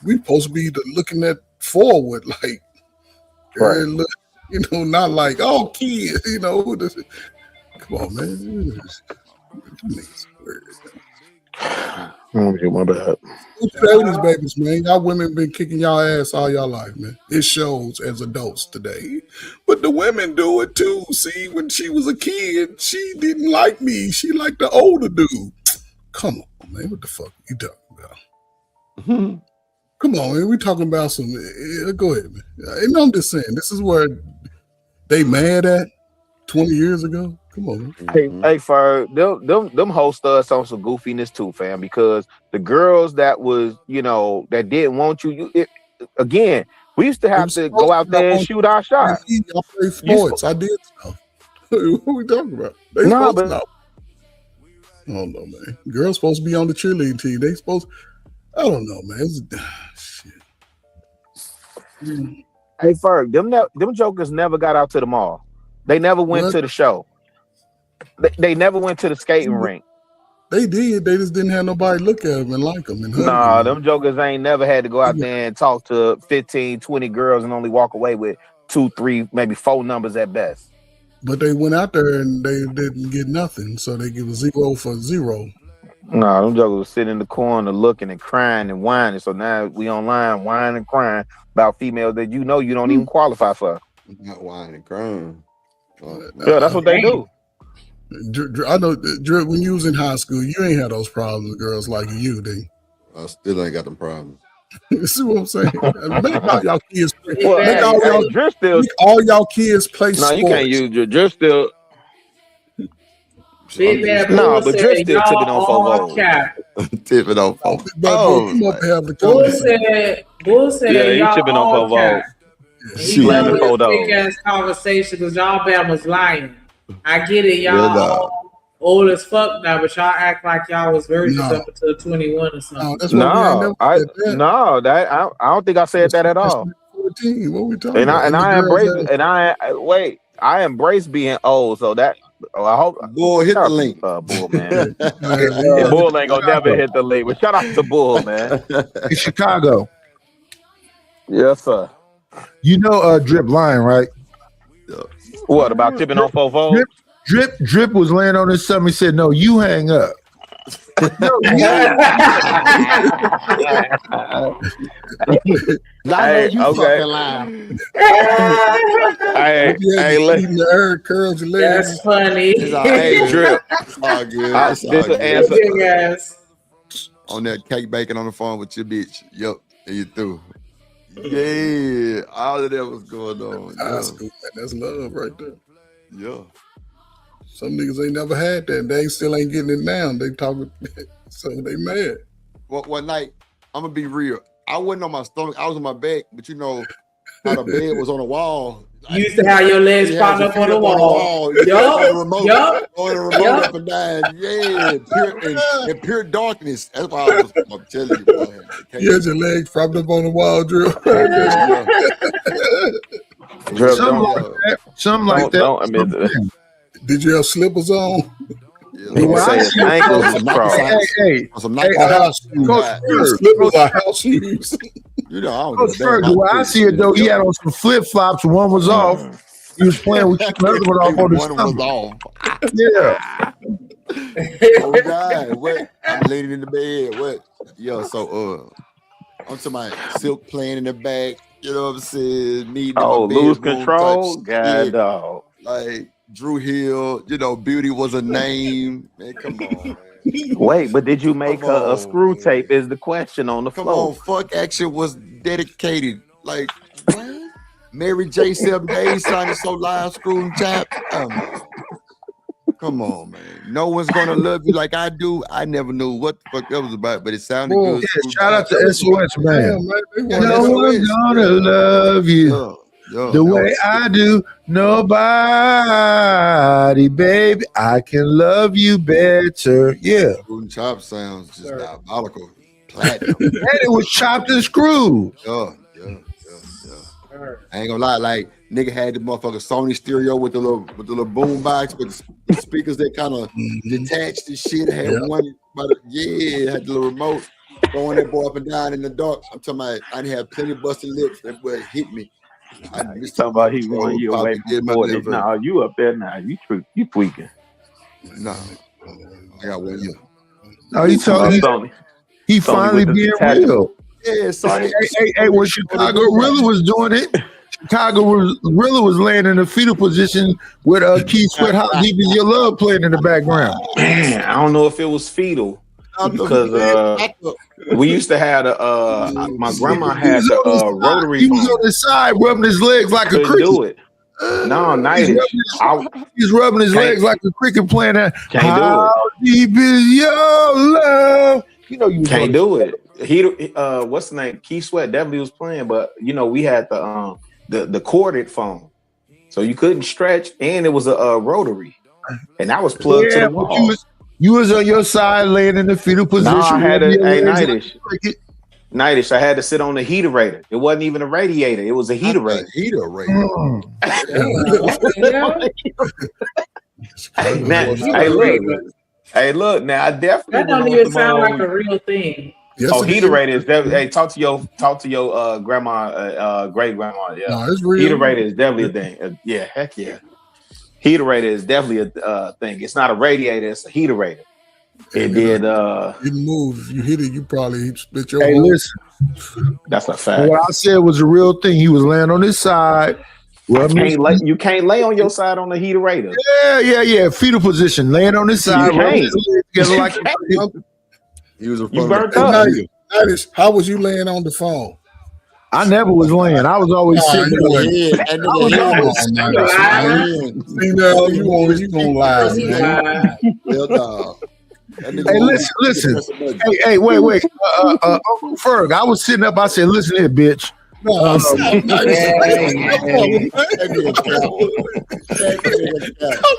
We supposed to be looking at forward, like, right. You know, not like, oh, kids, you know. Come on, man. My bad. These babies, man. Y'all women been kicking y'all ass all y'all life, man. It shows as adults today. But the women do it too. See, when she was a kid, she didn't like me. She liked the older dude. Come on, man. What the fuck you talking about? Come on, man. We talking about some. Go ahead, man. And I'm just saying, this is where they mad at 20 years ago. Come on, man. Hey, Fer, them host us on some goofiness too, fam. Because the girls that was, that didn't want you, again, we used to have to go out there and shoot our shot. Y'all play sports. I did stuff. What are we talking about? They No, supposed to but know. I don't know, man. Girls supposed to be on the cheerleading team. They supposed. I don't know, man. Shit. Hey, Ferg, them jokers never got out to the mall. They never went to the show. They never went to the skating rink. They did. They just didn't have nobody look at them and like them. And hug Nah, them. them jokers ain't never had to go out there and talk to 15, 20 girls and only walk away with 2, 3, maybe 4 numbers at best. But they went out there and they didn't get nothing. So they give a 0 for 0. Nah, them jokers was sitting in the corner looking and crying and whining. So now we online whining and crying about females that you don't even qualify for. Not whining and crying. Yeah, that's what they do. I know, Drew, when you was in high school, you ain't had those problems with girls like you, did. I still ain't got them problems. See what I'm saying? Make all y'all kids play. Well, Make all y'all kids play No, sports. you can't use Drew still. Big Bad No, Bull but Drew said, still y'all tipping on 4 all volts. cap. Tipping on 4 Come up and have the Bull conversation. said, Yeah, he y'all tipping on all 4 cap. volts. He done Slamming with 4 this dogs. big ass conversation because y'all Bama's lying. I get it, y'all Yeah, nah. all old as fuck now, but y'all act like y'all was virgins No. up until 21 or something. No, I don't think I said that at all. 14. What we talking And about? I embrace I embrace being old. So that I hope Bull hit the link. Bull, man. Yeah. Bull ain't gonna never hit the link. But shout out to Bull, man. In Chicago. Yes, sir. You know Drip lying, right? What about tipping on 4 volts? Drip was laying on his stomach. He said, "No, you hang up." No, Hey, Eating the herb curls your legs. That's funny. It's all, hey, Drip. It's all good. It's all This good. answer. Big ass. On that cake baking on the phone with your bitch. Yep. And you through. Yeah. All of that was going on. That's good, man. That's love right there. Yeah. Some niggas ain't never had that. They still ain't getting it now. They talking, so they mad. Well, one night, I'm gonna be real. I wasn't on my stomach. I was on my back, but you know how the bed was on the wall. You used to have your legs propped up on the wall. Yup. Going the remote up and down. Yeah, in pure darkness. That's why I'm telling you, boy. You had your legs propped up on the wall, Drill. Something like that. Did you have slippers on? People say his ankles is crossed. Slippers are house shoes. You know, I Coach Ferg, the way I see it though, he had on some flip flops. One was off. He was playing with the other one off on his stomach. Yeah. Oh God, what? I'm laying in the bed. What? Yo, so I'm talking about Silk playing in the back. You know what I'm saying? Me. Lose control, God, dog. Like Drew Hill. You know, Beauty was a name. Man, come on. Man. Wait, but did you make her a screw tape? Is the question on the floor? Come on, Fuck Action was dedicated. Like what? Mary J. 7 Days sounded so live, screw tap. Come on, man. No one's gonna love you like I do. I never knew what the fuck that was about, but it sounded good. Yeah, shout out to SOS, man. No one's gonna love you the way I do. Nobody, baby. I can love you better. Yeah. Screw chop sounds just diabolical. Platinum. And it was chopped and screwed. Yeah. I ain't gonna lie, like nigga had the motherfucker Sony stereo with the little boom box with the speakers that kind of detached and shit. Had one, had the little remote throwing that boy up and down in the dark. I'm talking about I didn't have plenty of busted lips. That boy hit me. You talking about he won you away from more than now. You up there now? You tweaking? No, I got one year. No, he told he finally being real. Yeah, Sony. Hey, when Chicago Gorilla was doing it, Chicago Gorilla was laying in a fetal position with Keith Sweat, How Deep Is Your Love playing in the background. Man, I don't know if it was fetal because we used to have my grandma had the rotary. He was on his side rubbing his legs like a cricket. Do it. No, nice. He's rubbing his legs like a cricket playing that. Can't do it. How deep is your love? You know you can't do it. He what's the name? Keith Sweat definitely was playing, but you know we had the corded phone, so you couldn't stretch, and it was a rotary, and that was plugged to the wall. You was on your side laying in the fetal position. No, I had Nightish. I had to sit on the heaterator. It wasn't even a radiator; it was a heaterator. Hey, look! Now I definitely that don't even sound like a real thing. Yes, heaterator is definitely. Hey, talk to your grandma, great grandma. Yeah, no, it's real. Heaterator is definitely a thing. Yeah, heck yeah. Heaterator is definitely a thing. It's not a radiator; it's a heaterator. It did. It moves. If you hit it, you probably split your. Hey, listen. That's a fact. What I said was a real thing. He was laying on his side. You can't lay on your side on the heaterator. Yeah. Fetal position, laying on his side. He was you burnt up. How was you laying on the phone? I never was laying. I was always sitting. You gonna lie, man. Hey, listen. Hey, wait. Uncle Ferg, I was sitting up. I said, "Listen here, bitch." No, come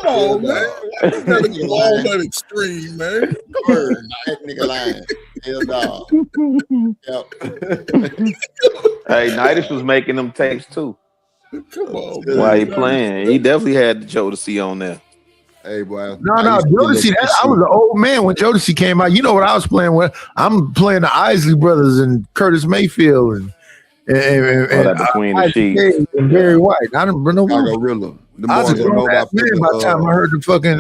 on, man. You gotta go all that extreme, man. That nigga lying. Hell no. Hey, Nightish was making them tapes too. Come on, why he playing? He definitely had the Jodeci on there. Hey, boy. No, Jodeci. I was an old man when Jodeci came out. You know what I was playing with? I'm playing the Isley Brothers and Curtis Mayfield and Between the Sheets and Barry White. I didn't know. I was a grown ass man by the time I heard the fucking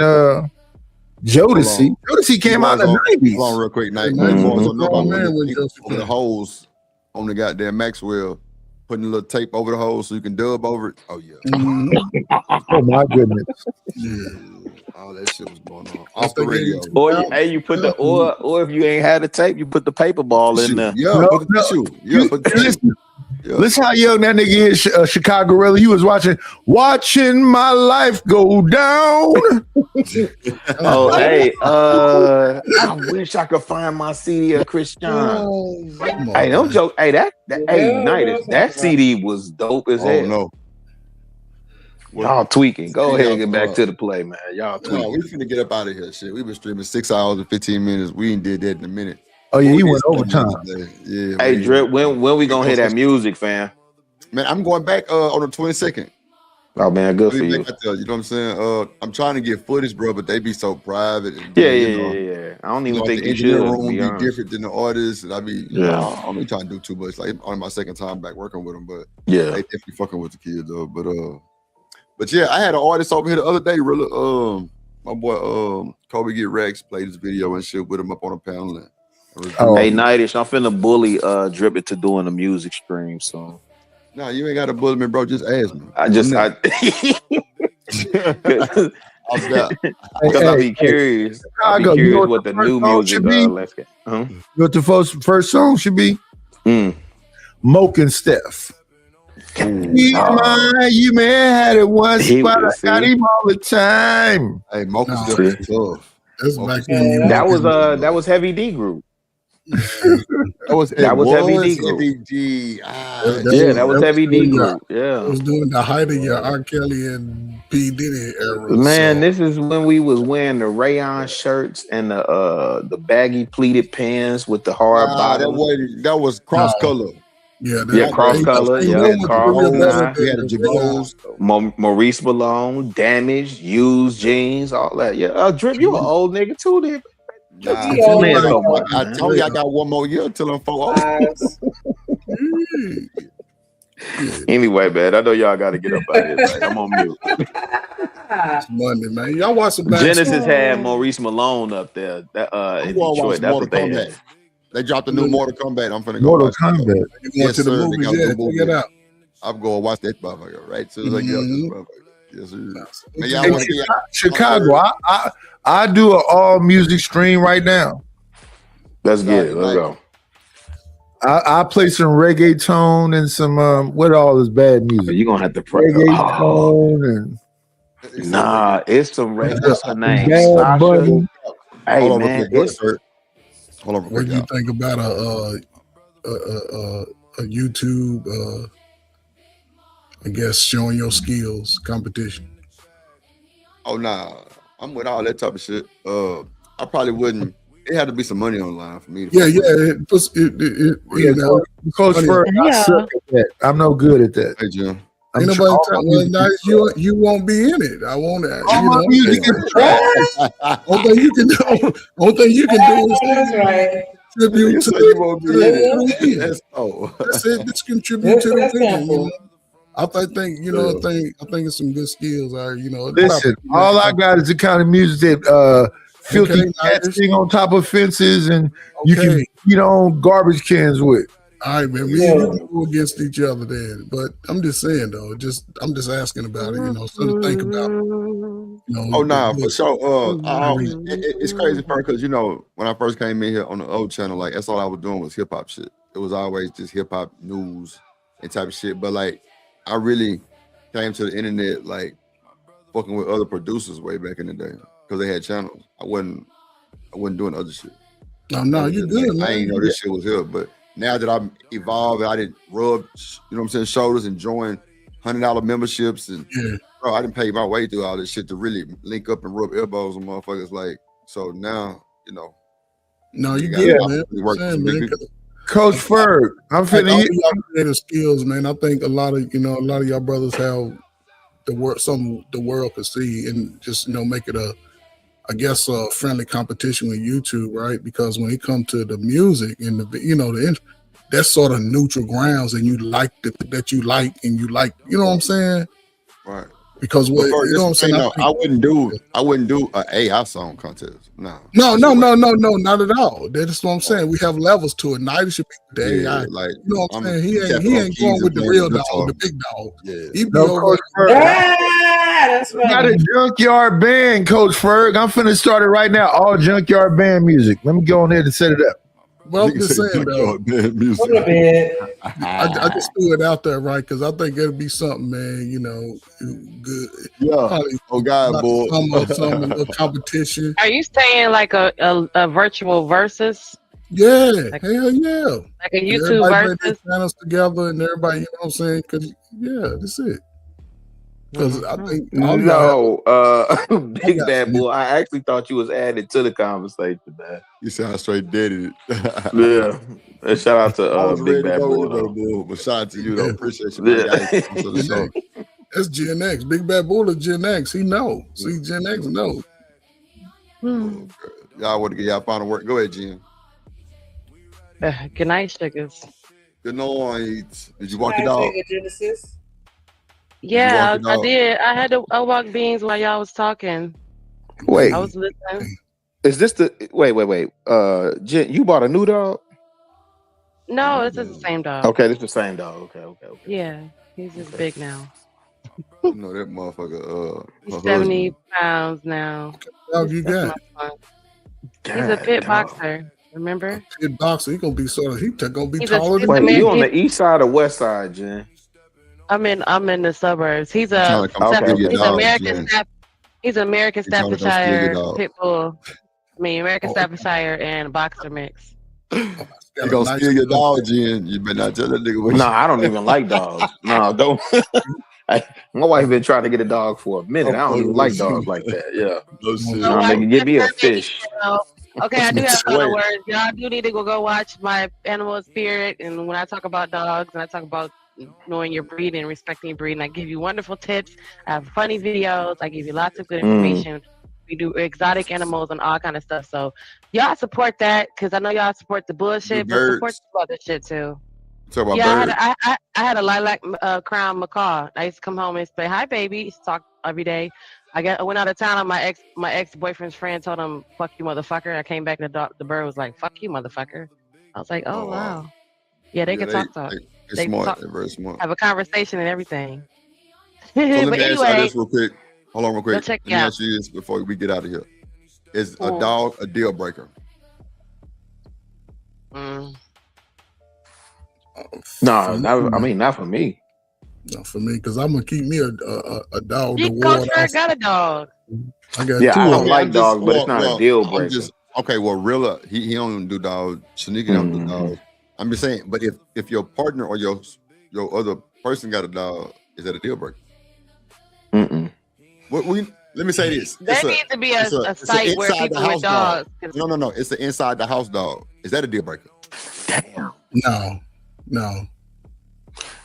Jodeci. Jodeci came out in the 90s. Hold on real quick. Over the holes on the goddamn Maxwell, putting a little tape over the holes so you can dub over it. Oh yeah. Oh my goodness. Yeah. All that shit was going on off the radio. Or you put the or if you ain't had the tape, you put the paper ball in there. Yeah, put the tissue. Yeah, Listen how young that nigga is, Chicago Really. He was watching my life go down. Oh, hey, I wish I could find my CD of Chris John. Hey, don't joke. Hey, that CD was dope as hell. No. Y'all tweaking. Go ahead and get back to the play, man. Y'all tweaking. No, we finna get up out of here. Shit, we been streaming 6 hours and 15 minutes. We ain't did that in a minute. Oh yeah, he went overtime. Yeah. Hey, Drip, when we gonna hear that music, fam? Man, I'm going back on the 22nd. Oh man, good for You you. know what I'm saying? I'm trying to get footage, bro, but they be so private. And, Yeah. I don't even think the you should. engineer to room be be honest. different than the artists, and I be, I'm not trying to do too much. Like on my second time back working with them, but Yeah. they definitely fucking with the kids though. But yeah, I had an artist over here the other day. Really, my boy Kobe Get Rex played this video and shit with him up on a panel. Hey, Nightish, I'm finna bully Drip into doing a music stream. So No, you ain't got to bully me, bro. Just ask me. Because I'll be curious. I'll be Chicago, you know curious what what the the first new song music. should be? Let's get. You know what the first song should be? Moke and Steph. You may have had it once, but I got him all the time. Hey, Moke and Steph is tough. That was Heavy D group. That was Heavy D group. Heavy D. That was Heavy D group. Yeah, it was doing the height of your R. Kelly and P. Diddy era. Man, this is when we was wearing the rayon shirts and the baggy pleated pants with the hard bottom. That was cross color. Cross color. Yeah, Carl. We had a Jabos. Maurice Malone, Damaged, Used Jeans, all that. Yeah, Drip, you an old nigga too, then. I told you I got one more year till I'm 4 Anyway, man, I know y'all got to get up out of here. Man. I'm on mute. It's Monday, man. Y'all watch some Genesis had Maurice Malone up there in Detroit. That's what they had. They dropped the new Mortal Kombat. I'm finna go Mortal watch Kombat. it. You going to the sir, movies? they got Yeah, the movie. check it out. I'm going to watch that motherfucker right soon as I get up this motherfucker. Yes, sir. Man, y'all Hey, wanna get- Chicago, I do an all music stream right now. Let's get it. Let's go. I play some reggaeton and some what all is bad music. You're gonna have to pray. Reggaeton and Nah, it's some what's her name? Bad Sasha. Bunny. Hey Hold on, man, real quick. it's Hold on, What do you think about a YouTube? I guess showing your skills competition. Oh nah, I'm with all that type of shit. I probably wouldn't. It had to be some money online for me. Yeah. You know, Coach funny. Fur, I suck at that. I'm no good at that. Hey Jim. Ain't nobody telling nice. You won't be in it. I won't. All my music is trash. Only thing you can do. Only thing you can do is That's right. contribute to You won't be in the it. That's That's it. Just contribute to the That's win. simple. I think I think it's some good skills. Listen, all I got is the kind of music that filthy Okay, cats sing on top of fences and you can Okay. beat on garbage cans with. All right, man. We can go against each other then. But I'm just saying though. I'm just asking about it. Something to think about. Oh nah, for sure. It's crazy because when I first came in here on the old channel, like that's all I was doing was hip hop shit. It was always just hip hop news and type of shit. But like, I really came to the internet like fucking with other producers way back in the day because they had channels. I wasn't doing other shit. No, you good, man. I ain't know this shit was here, but now that I'm evolved, I didn't rub, shoulders and join $100 memberships and bro, I didn't pay my way through all this shit to really link up and rub elbows on motherfuckers. Like, so now, No, you gotta good, stop man. and work with some big people. Coach Ferg, I'm Like, finna all hit. y'all creative skills, man. I think a lot of y'all brothers have the world could see and just make it a friendly competition with YouTube, right? Because when it comes to the music and that's sort of neutral grounds, and you like that you like, you know what I'm saying? Right. Because But what bro, you know what I'm saying? I wouldn't do an AI song contest. No. No, not at all. That's what I'm saying. We have levels to it. Night should be the Yeah, AI. like, You know what I'm saying? He tapping on ain't keys going and with the playing real the dog, guitar. the big dog. Yeah. He be No, over Coach Ferg. That's I got a right. junkyard band, Coach Ferg. I'm finna start it right now. All junkyard band music. Let me go on there to set it up. Well, I'm just saying though. I just threw it out there, right? Because I think it'll be something, man. You know, good. Yeah. Probably Oh God, boy. Some competition. Are you saying like a virtual versus? Yeah, hell yeah. Like a YouTube everybody bring versus? their channels together and everybody, you know what I'm saying? Because that's it. Because I think Big Bad Bull. I actually thought you was added to the conversation, man. You sound straight dead it. Yeah. And shout out to I was ready Big to Bad go Bull. with it, though. Bull, but shout out to you though. Appreciate you. Yeah. Man. That's Gen X. Big Bad Bull is Gen X. He know. See, Gen X know. Y'all want to get y'all final word? Go ahead, Jen. Good night, sugars. Good night. Did you walk Nice it out? nigga, Genesis. Yeah, walk it I out? did. I walked beans while y'all was talking. Wait, I was listening. is this the wait? Jen, you bought a new dog? No, this is the same dog. Okay, this is the same dog. Okay. Yeah, he's just big now. You know that motherfucker. He's her 70 husband. pounds now. Dog you That's got? my son. He's a pit boxer. Remember? Kid boxer. He gonna be gonna be He's a- taller he's than a Wait, man- you on the east side or west side, Jen? I'm in the suburbs. He's a Trying to come steal your he's dog, American Jen. he's American He trying to come steal your Staffordshire dog. pit bull. American Staffordshire and boxer mix. You gonna steal your dog, Jen? You better not tell that nigga what. No, I don't even like dogs. No, don't. My wife been trying to get a dog for a minute. I don't even like dogs like that. Yeah. No shit. Nigga, give me a fish. Okay, I do have final Wait. words. Y'all do need to go watch my Animal Spirit. And when I talk about dogs and I talk about knowing your breed and respecting your breed, and I give you wonderful tips. I have funny videos. I give you lots of good information. We do exotic animals and all kind of stuff. So y'all support that because I know y'all support the bullshit, but support birds. the other shit too. Talk about Yeah, birds. I had a lilac crown macaw. I used to come home and say, "Hi, baby." He used to talk every day. I went out of town and my ex boyfriend's friend told him, "Fuck you, motherfucker." I came back and the bird was like, "Fuck you, motherfucker." I was like, "Oh, wow." Yeah, they can talk. They're They can smart. talk, They're very smart. have a conversation and everything. So let But me ask you anyway, this real quick. Hold on, real quick. check Let me me out. ask you this before we get out of here. Is a Mm. dog a deal breaker? Mm. No, not for me. Not for me, because I'm gonna keep me a dog to You ward Coach Bird off. got a dog. I got Yeah, two I of don't them. like dogs, but it's not a deal I'm breaker. just okay. Well, Rilla, he don't even do dogs. Shanika don't do dogs. I'm just saying. But if your partner or your other person got a dog, is that a deal breaker? What let me say this. There needs to be a it's site where inside the people with house dogs. dog. No. It's the inside the house dog. Is that a deal breaker? No.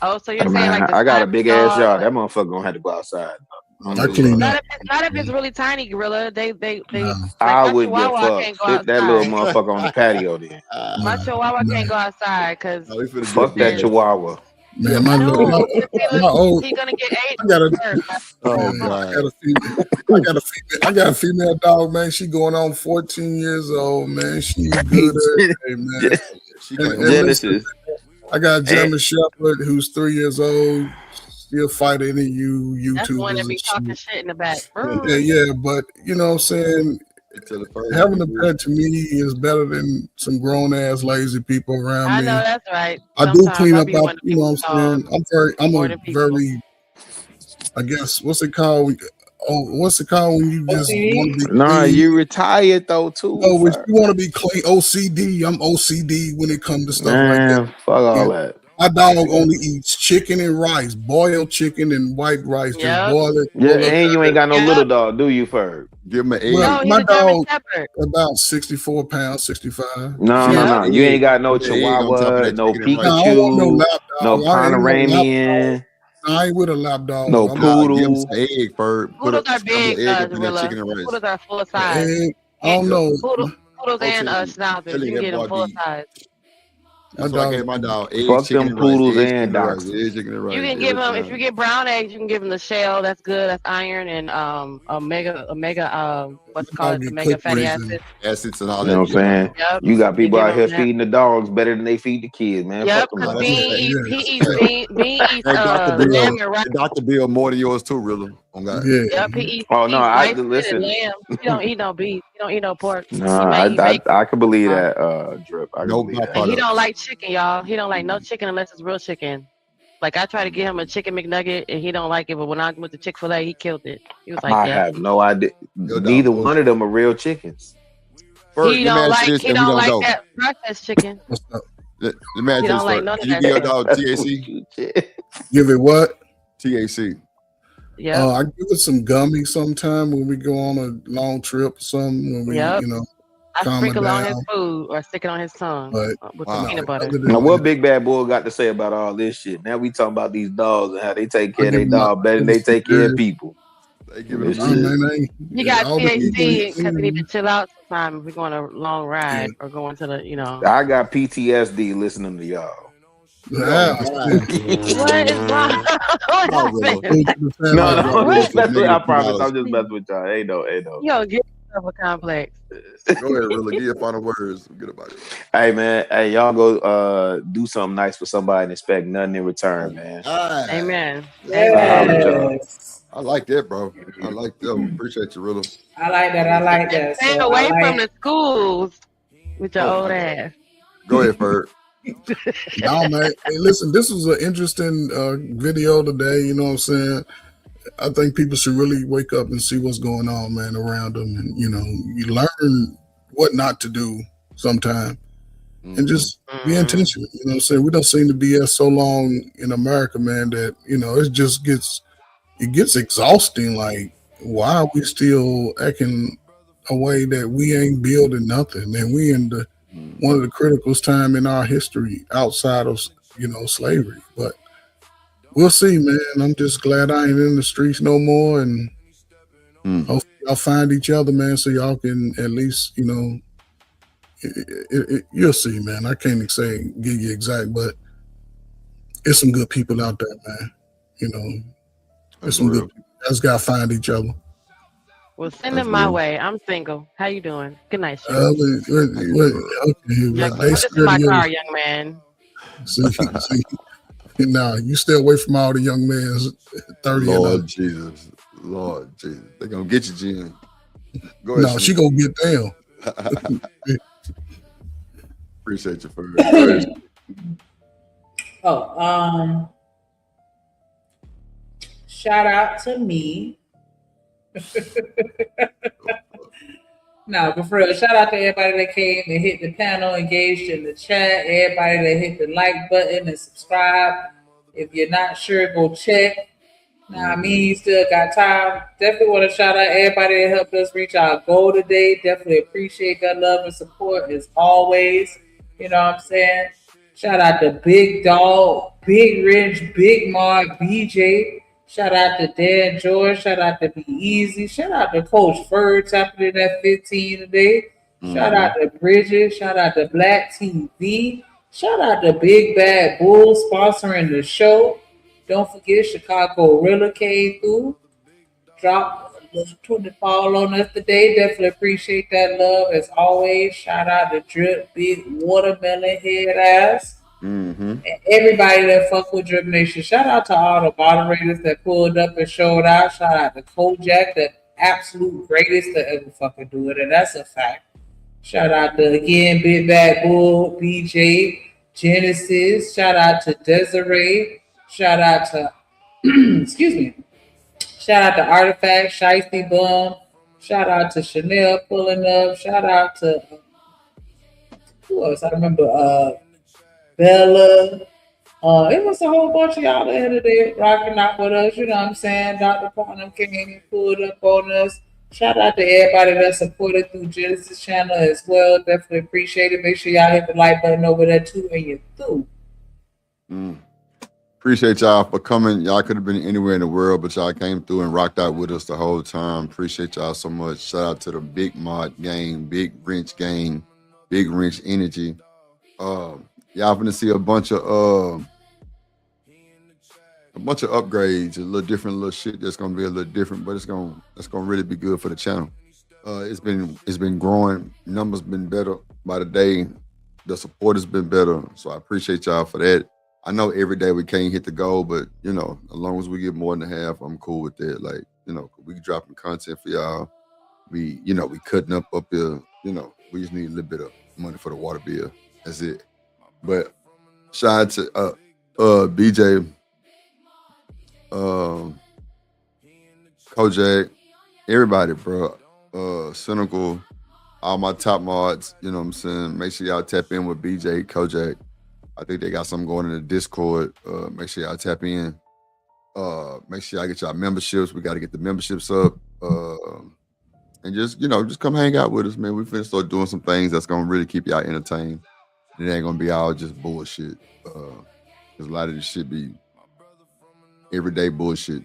Oh, so you're saying Man, like the I got a type big of ass dog- yard. That motherfucker gonna have to go outside. Not if it's really tiny, gorilla. They like I my wouldn't give Chihuahua fuck. can't go Sit that little outside. motherfucker on the patio then. My Chihuahua can't go outside because Fuck that chihuahua. Man, my old, he's gonna get ate. I got Oh, a female dog, man. She going on 14 years old, man. She good every day, man. And Genesis. I got a German Shepherd who's 3 years old. Still fighting any That's the one YouTubers that be and talking shit. shit in the back. Yeah, but you know what I'm saying? Having a pet to me is better than some grown ass lazy people around I me. know that's right. I do Sometimes clean I up be out, wanting you know what I'm saying? I'm more a than people. very, I guess, what's it called? What's it called when you just want to be Nah, clean? you retired though too. No, when you want to be clean, OCD. I'm OCD when it comes to stuff like Man, that. fuck all that. My dog only eats chicken and rice, boiled chicken and white rice. Just boil it. Yeah, boil it. and you ain't got no little dog, do you, Ferg? Give him an egg. Well, my dog about 64 pounds, 65. No. You ain't got no Put an egg on top of Chihuahua, that no chicken and rice. No, I don't want no Pikachu, lap no dog. I ain't no lap Pomeranian. I ain't with a lap dog. No I'm poodle. Give him some egg, Bird. Put Poodles a are big, egg up in that gorilla. chicken and rice. Poodles are full size. egg. I don't know. Poodles and schnauzers. Tell You you can get that them boy full be- size. That's what I gave my dog. Egg, Fuck chicken them and rice, poodles egg, and chicken and rice, dachshunds. egg, chicken and rice. You can every give them time. if you get brown eggs. You can give them the shell. That's good. That's iron and omega what's called the omega fatty acids. Acids and all You know what I'm saying? Yep. You got people They give out here them that. feeding the dogs better than they feed the kids, man. Yep, Fuck them because up. Bean eats Hey, Dr. Bill, lamb and rice. Dr. Bill more than yours too, Rilla. On God. Yep, he eats, Oh no, eats I rice listen. and lamb. He don't eat no beef. He don't eat no pork. Nah, I can believe that, Drip. I can believe that. And he don't like chicken, y'all. He don't like no chicken unless it's real chicken. Like I tried to get him a chicken McNugget and he don't like it, but when I went to Chick-fil-A, he killed it. He was like, I yeah. have no idea. Neither one of them are real chickens. He don't like that processed chicken. Let me ask He you don't like this none first. of You that give your shit. dog TAC? Give it what? TAC. Yeah. I give it some gummy sometime when we go on a long trip or something. When we, Yep. you know, I calm it sprinkle on down. his food or stick it on his tongue But with some peanut butter. Now, what Big Bad Bull got to say about all this shit? Now we talking about these dogs and how they take care of their dog better than they take care of people. They give This it shit. He got all the THC people- because he need to chill out sometime if we're going on a long ride or going to the, I got PTSD listening to y'all. Yeah. What is wrong? No, I promise. I'm just messing with y'all. Ain't no. You gonna get yourself a complex. Go ahead, Rilla. Give your final words. Forget about it. Hey man, hey y'all go do something nice for somebody and expect nothing in return, man. Amen. I like that, bro. I like that. Appreciate you, Rilla. I like that. I like that. Stay So away I from like- the schools with your old ass. Go ahead, Ferg. No, man. Hey, listen, this was an interesting video today. You know what I'm saying? I think people should really wake up and see what's going on, man, around them. And, you know, you learn what not to do sometime and just be intentional. You know what I'm saying? We don't seem to be so long in America, man, that, you know, it gets exhausting. Like, why are we still acting a way that we ain't building nothing? And we in the one of the criticalest time in our history outside of, you know, slavery. But we'll see, man. I'm just glad I ain't in the streets no more, and hopefully y'all find each other, man, so y'all can at least, you know, you'll see, man. I can't give you exact, but it's some good people out there, man. You know, there's some good people. Just gotta find each other. Well, send them my way. I'm single. How you doing? Good night, Shay. Okay, Young, but they put this in my scared of car, you. young man. See, nah, you stay away from all the young men 30 and Lord up. Jesus. Lord Jesus. They're going to get you, Jen. Go ahead. No, she gonna get down. Appreciate you, Ferg. Shout out to me. No, but for real, shout out to everybody that came and hit the panel, engaged in the chat, everybody that hit the like button and subscribe. If you're not sure, go check. Nah, I mean, you still got time. Definitely want to shout out everybody that helped us reach our goal today. Definitely appreciate that love and support as always. You know what I'm saying? Shout out to Big Dog, Big Rich, Big Mark, BJ. Shout out to Dan George. Shout out to Be Easy. Shout out to Coach Ferg tapping in at 15 today. Shout out to Bridget. Shout out to Black TV. Shout out to Big Bad Bull sponsoring the show. Don't forget Chicago Rilla came through. Dropped the 20 ball on us today. Definitely appreciate that love as always. Shout out to Drip, Big Watermelon Head Ass. And everybody that fuck with Drip Nation. Shout out to all the moderators that pulled up and showed out. Shout out to Kojak, the absolute greatest to ever fucking do it. And that's a fact. Shout out to, again, Big Bad Bull, BJ, Genesis. Shout out to Desiree. Shout out to, excuse me. Shout out to Artifact, Shiesty Bum. Shout out to Chanel pulling up. Shout out to, who else? I remember, Bella. It was a whole bunch of y'all that had there rocking out with us. You know what I'm saying? Dr. Parnham came and pulled up on us. Shout out to everybody that supported through Genesis channel as well. Definitely appreciate it. Make sure y'all hit the like button over there too and you're through. Appreciate y'all for coming. Y'all could have been anywhere in the world, but y'all came through and rocked out with us the whole time. Appreciate y'all so much. Shout out to the Big Mod gang, Big Wrench gang, Big Wrench Energy. Y'all gonna see a bunch of upgrades, a little different little shit that's gonna be a little different, but it's gonna really be good for the channel. It's been growing. Numbers been better by the day. The support has been better. So I appreciate y'all for that. I know every day we can't hit the goal, but as long as we get more than half, I'm cool with that. Like, we dropping content for y'all. We cutting up here. We just need a little bit of money for the water bill. That's it. But shout out to BJ, Kojak, everybody, bro. Cynical, all my top mods, you know what I'm saying? Make sure y'all tap in with BJ, Kojak. I think they got something going in the Discord. Make sure y'all tap in. Make sure y'all get y'all memberships. We got to get the memberships up. And just come hang out with us, man. We finna start doing some things that's gonna really keep y'all entertained. It ain't gonna be all just bullshit. Cause a lot of this shit be everyday bullshit.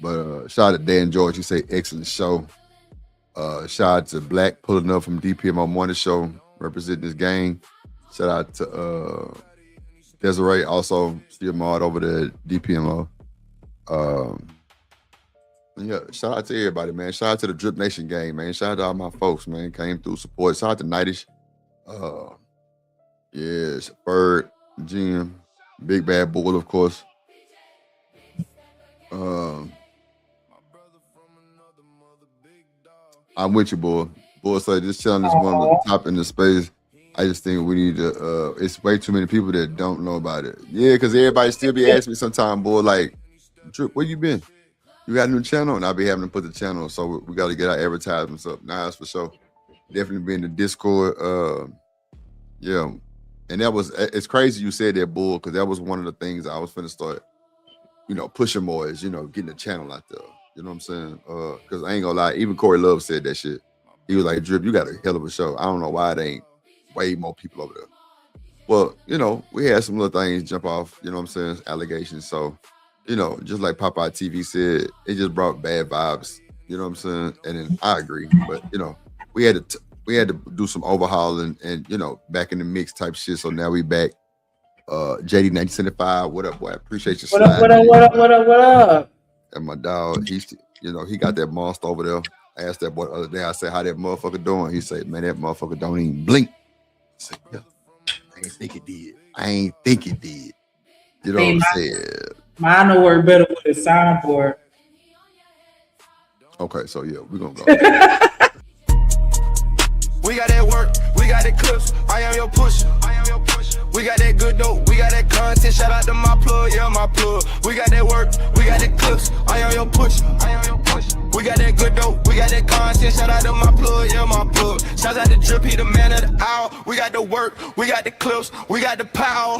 But shout out to Dan George. He say excellent show. Shout out to Black pulling up from DPMO Morning Show, representing this gang. Shout out to Desiree, also still mod over there at DPMO. Yeah, shout out to everybody, man. Shout out to the Drip Nation gang, man. Shout out to all my folks, man. Came through support. Shout out to Nightish. Yes, Bird, Jim, Big Bad Bull, of course. I'm with you, boy. Boy, so this challenge is one of the top in the space. I just think we need to, it's way too many people that don't know about it. Yeah, because everybody still be asking me sometime, boy, like, Drip, where you been? You got a new channel? And I'll be having to put the channel, so we got to get our advertisements up. Nah, that's for sure. Definitely be in the Discord. Yeah. And it's crazy you said that, Bull, because that was one of the things I was finna start, pushing more is, getting the channel out there. You know what I'm saying? Because I ain't gonna lie, even Corey Love said that shit. He was like, Drip, you got a hell of a show. I don't know why it ain't way more people over there. Well, we had some little things jump off, you know what I'm saying, allegations. So, just like Popeye TV said, it just brought bad vibes, you know what I'm saying? And then I agree, but we had to do some overhauling and back in the mix type shit. So now we back. JD 1975, what up, boy? I appreciate you. What up? And my dog, he got that monster over there. I asked that boy the other day, I said, how that motherfucker doing? He said, man, that motherfucker don't even blink. I said, yeah, I ain't think it did. You know what I'm saying? Mine will work better with a soundboard. Okay, so yeah, we're gonna go. We got that work, we got that clips. I am your pusher. We got that good dope, we got that content. Shout out to my plug, yeah, my plug. We got that work, we got that clips. I am your pusher. We got that good dope, we got that content. Shout out to my plug, yeah, my plug. Shout out to Drip, he the man of the hour. We got the work, we got the clips, we got the power.